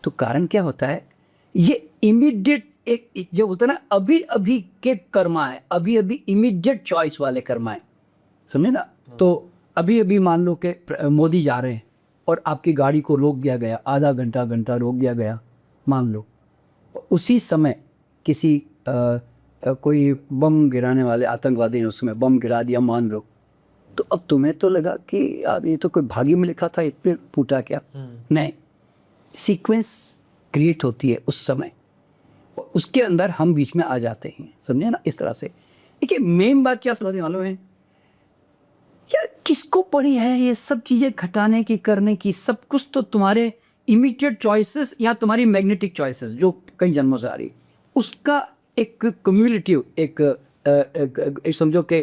तो कारण क्या होता है? ये इमीडिएट एक जो होता है ना, अभी अभी के कर्मा है, अभी अभी इमीडिएट चॉइस वाले कर्मा है, समझे ना। तो अभी अभी मान लो कि मोदी जा रहे हैं और आपकी गाड़ी को रोक दिया गया, आधा घंटा रोक दिया गया, मान लो उसी समय किसी कोई बम गिराने वाले आतंकवादी ने उसमें बम गिरा दिया, मान लो, तो अब तुम्हें तो लगा कि यार ये तो कोई भाग्य में लिखा था, इतने फूटा क्या। नहीं, सीक्वेंस क्रिएट होती है उस समय, उसके अंदर हम बीच में आ जाते हैं, समझे ना, इस तरह से। देखिए मेन बात क्या समझने वालों है, यार किसको पड़ी है ये सब चीज़ें घटाने की, करने की, सब कुछ तो तुम्हारे इमीडिएट चॉइसेस या तुम्हारी मैग्नेटिक चॉइसेस जो कई जन्मों से आ रही, उसका एक क्यूमुलेटिव एक समझो कि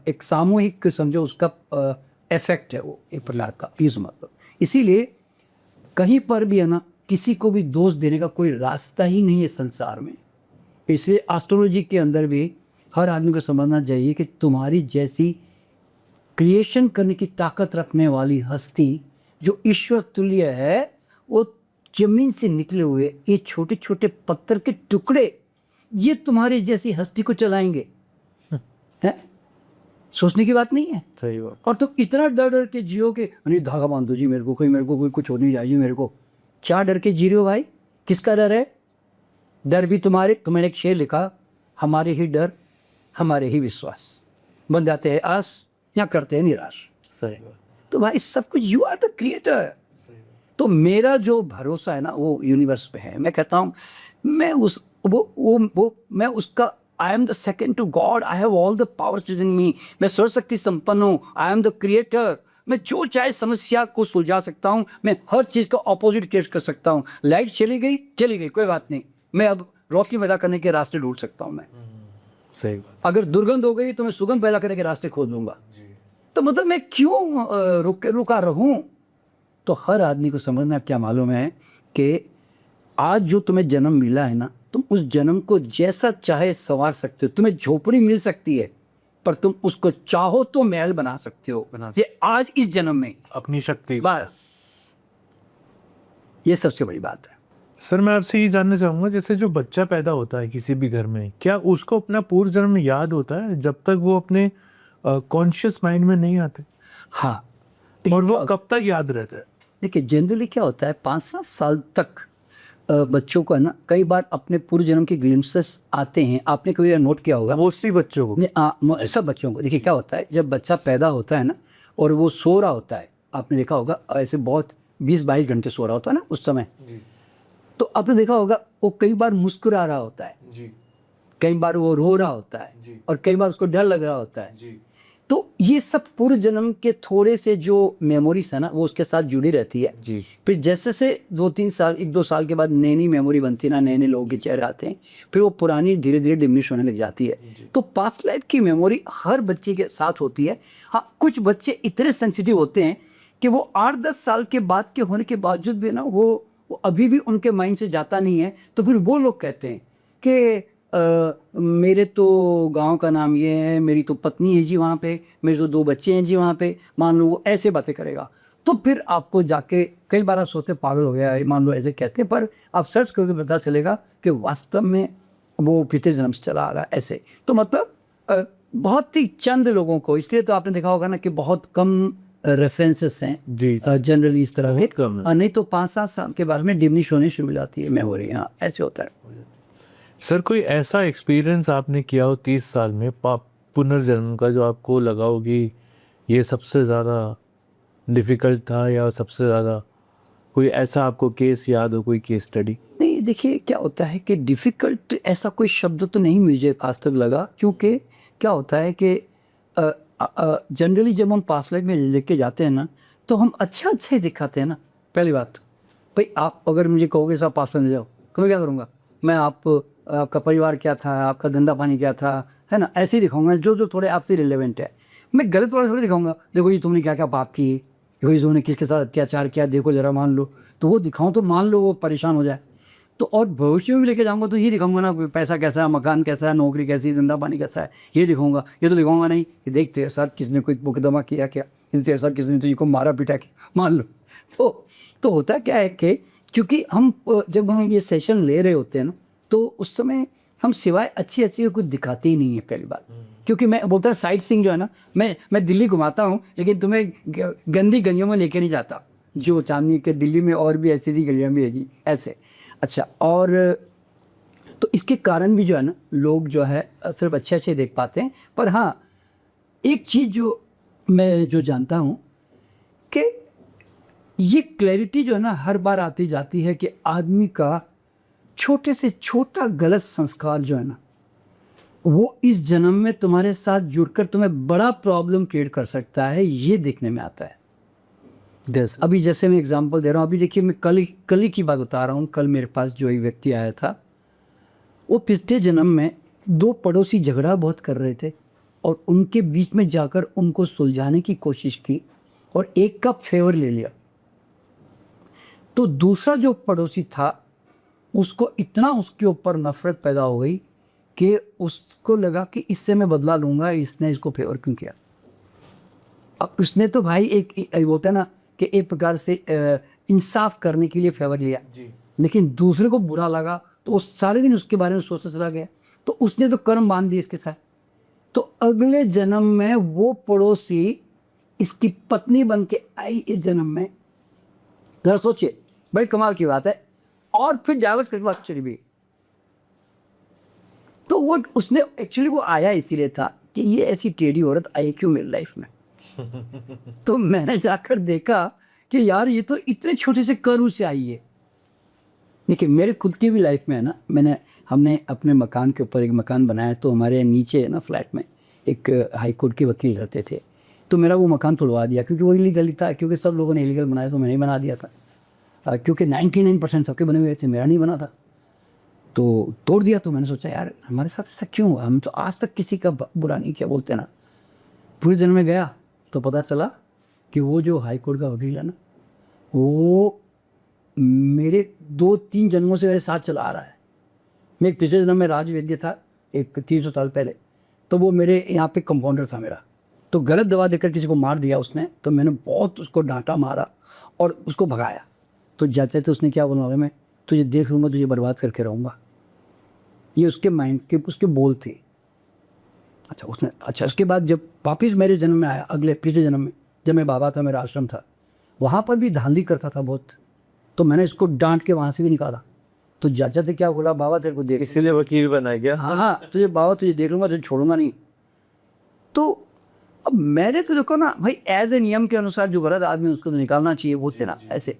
एक सामूहिक समझो उसका इफेक्ट है वो एक प्रकार का, ये समझ लो। इसीलिए कहीं पर भी है ना, किसी को भी दोष देने का कोई रास्ता ही नहीं है संसार में। इसलिए एस्ट्रोलॉजी के अंदर भी हर आदमी को समझना चाहिए कि तुम्हारी जैसी क्रिएशन करने की ताकत रखने वाली हस्ती जो ईश्वर तुल्य है, वो जमीन से निकले हुए ये छोटे छोटे पत्थर के टुकड़े, ये तुम्हारी जैसी हस्ती को चलाएंगे। है, सोचने की बात नहीं है। सही बात। और तुम इतना डर डर के जियो कि नहीं धागा बांध दो जी मेरे को, कोई कुछ हो नहीं जाए जी मेरे को। क्या डर के जी रहे हो भाई, किसका डर है? डर भी तुम्हारे, तुमने एक शेर लिखा, हमारे ही डर हमारे ही विश्वास, बन जाते हैं आस या करते हैं निराश। सही बात। तो भाई सब कुछ, यू आर द क्रिएटर। तो मेरा जो भरोसा है ना वो यूनिवर्स पे है। मैं कहता हूँ मैं उस वो मैं उसका, I am the second to God, I have all the powers within me, मैं सर्वशक्ति संपन्न हूँ, आई एम द क्रिएटर। मैं जो चाहे समस्या को सुलझा सकता हूँ, मैं हर चीज़ का ऑपोजिट केस कर सकता हूँ। लाइट चली गई कोई बात नहीं, मैं अब रोशनी पैदा करने के रास्ते ढूंढ सकता हूँ मैं। सही बात। अगर दुर्गंध हो गई तो मैं सुगंध पैदा करने के रास्ते खोज लूँगा। तो मतलब मैं क्यों रुका रहूँ? तो हर आदमी को समझना क्या मालूम है कि आज जो तुम्हें जन्म मिला है ना, तुम उस जन्म को जैसा चाहे संवार सकते हो। तुम्हें झोपड़ी मिल सकती है पर तुम उसको चाहो तो महल बना सकते हो, ये आज इस जन्म में अपनी शक्ति। बस ये सबसे बड़ी बात है। सर मैं आपसे ये जानना चाहूँगा, जैसे जो बच्चा पैदा होता है किसी भी घर में, क्या उसको अपना पूर्व जन्म याद होता है जब तक वो अपने कॉन्शियस माइंड में नहीं आते? हाँ, और वो कब तक याद रहता है? देखिए जनरली क्या होता है, 5-7 साल तक बच्चों को है ना, कई बार अपने पूर्व जन्म के ग्लिम्पसेस आते हैं। आपने कभी नोट किया होगा? मोस्टली बच्चों को। सब बच्चों को। देखिए क्या होता है, जब बच्चा पैदा होता है ना और वो सो रहा होता है, आपने देखा होगा ऐसे बहुत 20-22 घंटे सो रहा होता है ना उस समय, तो आपने देखा होगा वो कई बार मुस्कुरा रहा होता है जी। कई बार वो रो रहा होता है जी। और कई बार उसको डर लग रहा होता है जी। तो ये सब पूर्व जन्म के थोड़े से जो मेमोरीज है ना वो उसके साथ जुड़ी रहती है। जी। फिर जैसे से 2-3 साल 1-2 साल के बाद नई नई मेमोरी बनती है ना, नए नए लोगों के चेहरे आते हैं, फिर वो पुरानी धीरे धीरे डिमिनिश होने लग जाती है। तो पास्ट लाइफ की मेमोरी हर बच्चे के साथ होती है। हाँ, कुछ बच्चे इतने सेंसिटिव होते हैं कि वो 8-10 साल के बाद के होने के बावजूद भी ना वो अभी भी उनके माइंड से जाता नहीं है। तो फिर वो लोग कहते हैं कि मेरे तो गांव का नाम ये है, मेरी तो पत्नी है जी वहाँ पे, मेरे तो 2 बच्चे हैं जी वहाँ पे, मान लो वो ऐसे बातें करेगा। तो फिर आपको जाके कई बार आप सोचते पागल हो गया है, मान लो ऐसे कहते हैं, पर आप सर्च करके पता चलेगा कि वास्तव में वो पिछले जन्म से चला आ रहा है ऐसे। तो मतलब बहुत ही चंद लोगों को, इसलिए तो आपने देखा होगा ना कि बहुत कम रेफरेंसेस हैं जी। जनरली इस तरह बहुत कम है। नहीं तो 5-7 साल के बाद में डिमिनिश होने शुरू हो जाती है मेमोरी। हाँ, ऐसे होता है। सर कोई ऐसा एक्सपीरियंस आपने किया हो 30 साल में पुनर्जन्म का जो आपको लगा हो कि ये सबसे ज़्यादा डिफ़िकल्ट था, या सबसे ज़्यादा कोई ऐसा आपको केस याद हो, कोई केस स्टडी? नहीं, देखिए क्या होता है कि डिफ़िकल्ट ऐसा कोई शब्द तो नहीं मुझे आज तक लगा, क्योंकि क्या होता है कि जनरली जब हम पास्ट लाइफ में लेके जाते हैं ना तो हम अच्छा ही दिखाते हैं ना। पहली बात भाई, आप अगर मुझे कहोगे साहब पास्ट में ले जाओ, तो मैं क्या करूँगा? मैं आपका परिवार क्या था, आपका धंधा पानी क्या था, है ना, ऐसे ही दिखाऊंगा जो थोड़े आपसे रिलेवेंट है। मैं गलत वाले थोड़ी दिखाऊंगा, देखो ये तुमने क्या क्या पाप किए, देखो ये तुमने किसके साथ अत्याचार किया, देखो ज़रा मान लो, तो वो दिखाऊँ तो मान लो वो परेशान हो जाए। तो और भविष्य में भी लेके जाऊँगा तो ये दिखाऊंगा ना, पैसा कैसा है, मकान कैसा है, नौकरी कैसी है, धंधा पानी कैसा है, ये दिखाऊंगा। ये तो दिखाऊंगा नहीं कि देख तेरे साथ किसने कोई मुकदमा किया क्या, तेरे साथ किसने तुझे को मारा पीटा क्या, मान लो। तो होता क्या है कि क्योंकि हम जब हम ये सेशन ले रहे होते हैं ना तो उस समय हम सिवाय अच्छी अच्छी कुछ दिखाते ही नहीं है पहली बात। क्योंकि मैं बोलता हूँ साइट सीइंग जो है ना, मैं दिल्ली घुमाता हूँ लेकिन तुम्हें गंदी गलियों में लेके नहीं जाता, जो चांदनी के दिल्ली में और भी ऐसी गलियाँ भी है जी ऐसे। अच्छा, और तो इसके कारण भी जो है ना लोग जो है सिर्फ अच्छे अच्छे देख पाते हैं। पर हाँ, एक चीज़ जो मैं जो जानता हूँ कि ये क्लैरिटी जो है ना हर बार आती जाती है कि आदमी का छोटे से छोटा गलत संस्कार जो है ना वो इस जन्म में तुम्हारे साथ जुड़कर तुम्हें बड़ा प्रॉब्लम क्रिएट कर सकता है, ये देखने में आता है। अभी जैसे मैं एग्जांपल दे रहा हूँ, अभी देखिए मैं कल ही की बात बता रहा हूँ। कल मेरे पास जो एक व्यक्ति आया था, वो पिछले जन्म में दो पड़ोसी झगड़ा बहुत कर रहे थे और उनके बीच में जाकर उनको सुलझाने की कोशिश की और एक का फेवर ले लिया। तो दूसरा जो पड़ोसी था उसको इतना उसके ऊपर नफरत पैदा हो गई कि उसको लगा कि इससे मैं बदला लूँगा, इसने इसको फेवर क्यों किया। अब उसने तो भाई एक बोलते हैं ना कि एक प्रकार से इंसाफ करने के लिए फेवर लिया जी। लेकिन दूसरे को बुरा लगा तो वो सारे दिन उसके बारे में सोचता चला गया, तो उसने तो कर्म बांध दिए इसके साथ। तो अगले जन्म में वो पड़ोसी इसकी पत्नी बन के आई इस जन्म में। जरा सोचिए, बड़ी कमाल की बात है। और फिर डाइवोर्स करके बात चली भी। तो वो उसने एक्चुअली वो आया इसीलिए था कि ये ऐसी टेढ़ी औरत आई क्यों मेरी लाइफ में। तो मैंने जाकर देखा कि यार ये तो इतने छोटे से कर्व से आई है। देखिए मेरे खुद की भी लाइफ में है ना, हमने अपने मकान के ऊपर एक मकान बनाया, तो हमारे नीचे है ना फ्लैट में एक हाई कोर्ट के वकील रहते थे। तो मेरा वो मकान तोड़वा दिया क्योंकि वो इलीगल था, क्योंकि सब लोगों ने इलीगल बनाया तो मैंने ही बना दिया था। क्योंकि 99% सबके बने हुए थे, मेरा नहीं बना था, तो तोड़ दिया। तो मैंने सोचा यार हमारे साथ ऐसा क्यों हुआ, हम तो आज तक किसी का बुरा नहीं किया, बोलते ना। पूरे दिन में गया तो पता चला कि वो जो हाई कोर्ट का वकील है ना, वो मेरे 2-3 जन्मों से मेरे साथ चला आ रहा है। मैं एक पिछले जन्म में राजवैद्य था, एक 300 साल पहले, तो वो मेरे यहाँ पे कंपाउंडर था मेरा। तो गलत दवा देकर किसी को मार दिया उसने, तो मैंने बहुत उसको डांटा मारा और उसको भगाया। तो जाते तो उसने क्या बोला, मैं तुझे देख लूँगा, तुझे बर्बाद करके रहूँगा। ये उसके माइंड के उसके बोल थे। अच्छा उसके बाद जब वापिस मेरे जन्म में आया, अगले पिछले जन्म में जब मैं बाबा था, मेरा आश्रम था, वहाँ पर भी धांधली करता था बहुत। तो मैंने इसको डांट के वहाँ से भी निकाला। तो जाते क्या बोला, बाबा तेरे को देख, इसीलिए वकील बना गया। हाँ तुझे बाबा तुझे देख लूँगा, तुझे छोड़ूंगा नहीं। तो अब मैंने तो देखो ना भाई, एज ए नियम के अनुसार जो गलत आदमी उसको तो निकालना चाहिए, बोलते ना ऐसे।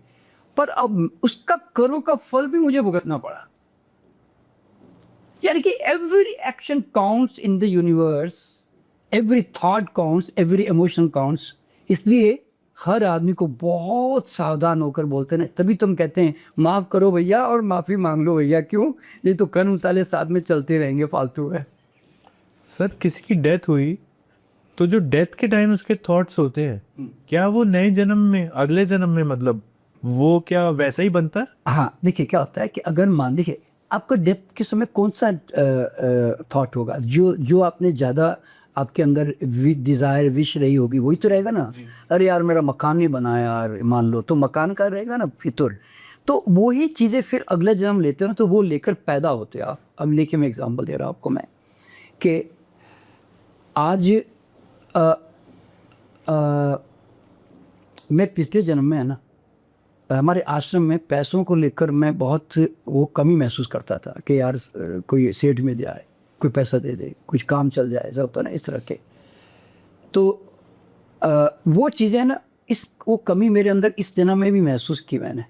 पर अब उसका कर्म का फल भी मुझे भुगतना पड़ा। यानी कि every action counts in the universe, every thought counts, every emotion counts. इसलिए हर आदमी को बहुत सावधान होकर बोलते हैं। तभी तुम कहते हैं माफ़ करो भैया और माफ़ी मांग लो भैया। क्यों? ये तो कर्म ताले साथ में चलते रहेंगे, फालतू है। सर किसी की डेथ हुई तो जो डेथ के टाइम उसके थॉट्स होते हैं, क्या वो नए जन्म में, अगले जन्म में, मतलब वो क्या वैसा ही बनता है? हाँ देखिए क्या होता है कि अगर मान लीजिए आपका डेथ के समय कौन सा थॉट होगा, जो आपने ज़्यादा आपके अंदर डिज़ायर विश रही होगी वही तो रहेगा ना। अरे यार मेरा मकान नहीं बना यार, मान लो, तो मकान का रहेगा ना फितुर। तो वही चीज़ें फिर अगले जन्म लेते हो ना, तो वो लेकर पैदा होते हैं आप। अब लेके मैं एग्जांपल दे रहा हूँ आपको मैं कि आज मैं पिछले जन्म में है ना, हमारे आश्रम में पैसों को लेकर मैं बहुत वो कमी महसूस करता था कि यार कोई सेठ में जाए, कोई पैसा दे दे, कुछ काम चल जाए, ऐसा होता ना इस तरह के। तो वो चीज़ें ना, वो कमी मेरे अंदर इस जन्म में भी महसूस की मैंने।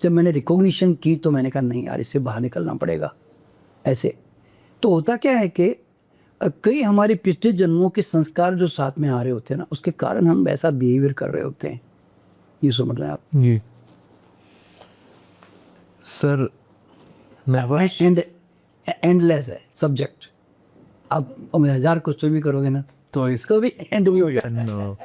जब मैंने रिकॉग्निशन की तो मैंने कहा नहीं यार, इससे बाहर निकलना पड़ेगा ऐसे। तो होता क्या है कि कई हमारे पिछले जन्मों के संस्कार जो साथ में आ रहे होते हैं ना, उसके कारण हम ऐसा बिहेवियर कर रहे होते हैं। ये समझ रहे हैं आप? जी सर, एंडलेस है सब्जेक्ट। आप 1000 क्वेश्चन भी करोगे ना तो इसको भी एंड भी हो जाए। नो,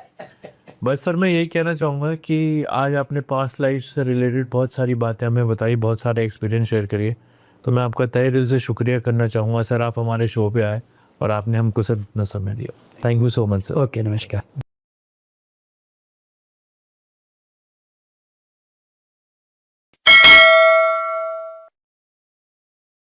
बस सर मैं यही कहना चाहूँगा कि आज आपने पास्ट लाइफ से रिलेटेड बहुत सारी बातें हमें बताई, बहुत सारे एक्सपीरियंस शेयर करिए। तो मैं आपका तहे दिल से शुक्रिया करना चाहूँगा सर, आप हमारे शो पे आए और आपने हमको सर इतना समय दिया। Thank you so much sir. Okay, नमस्कार।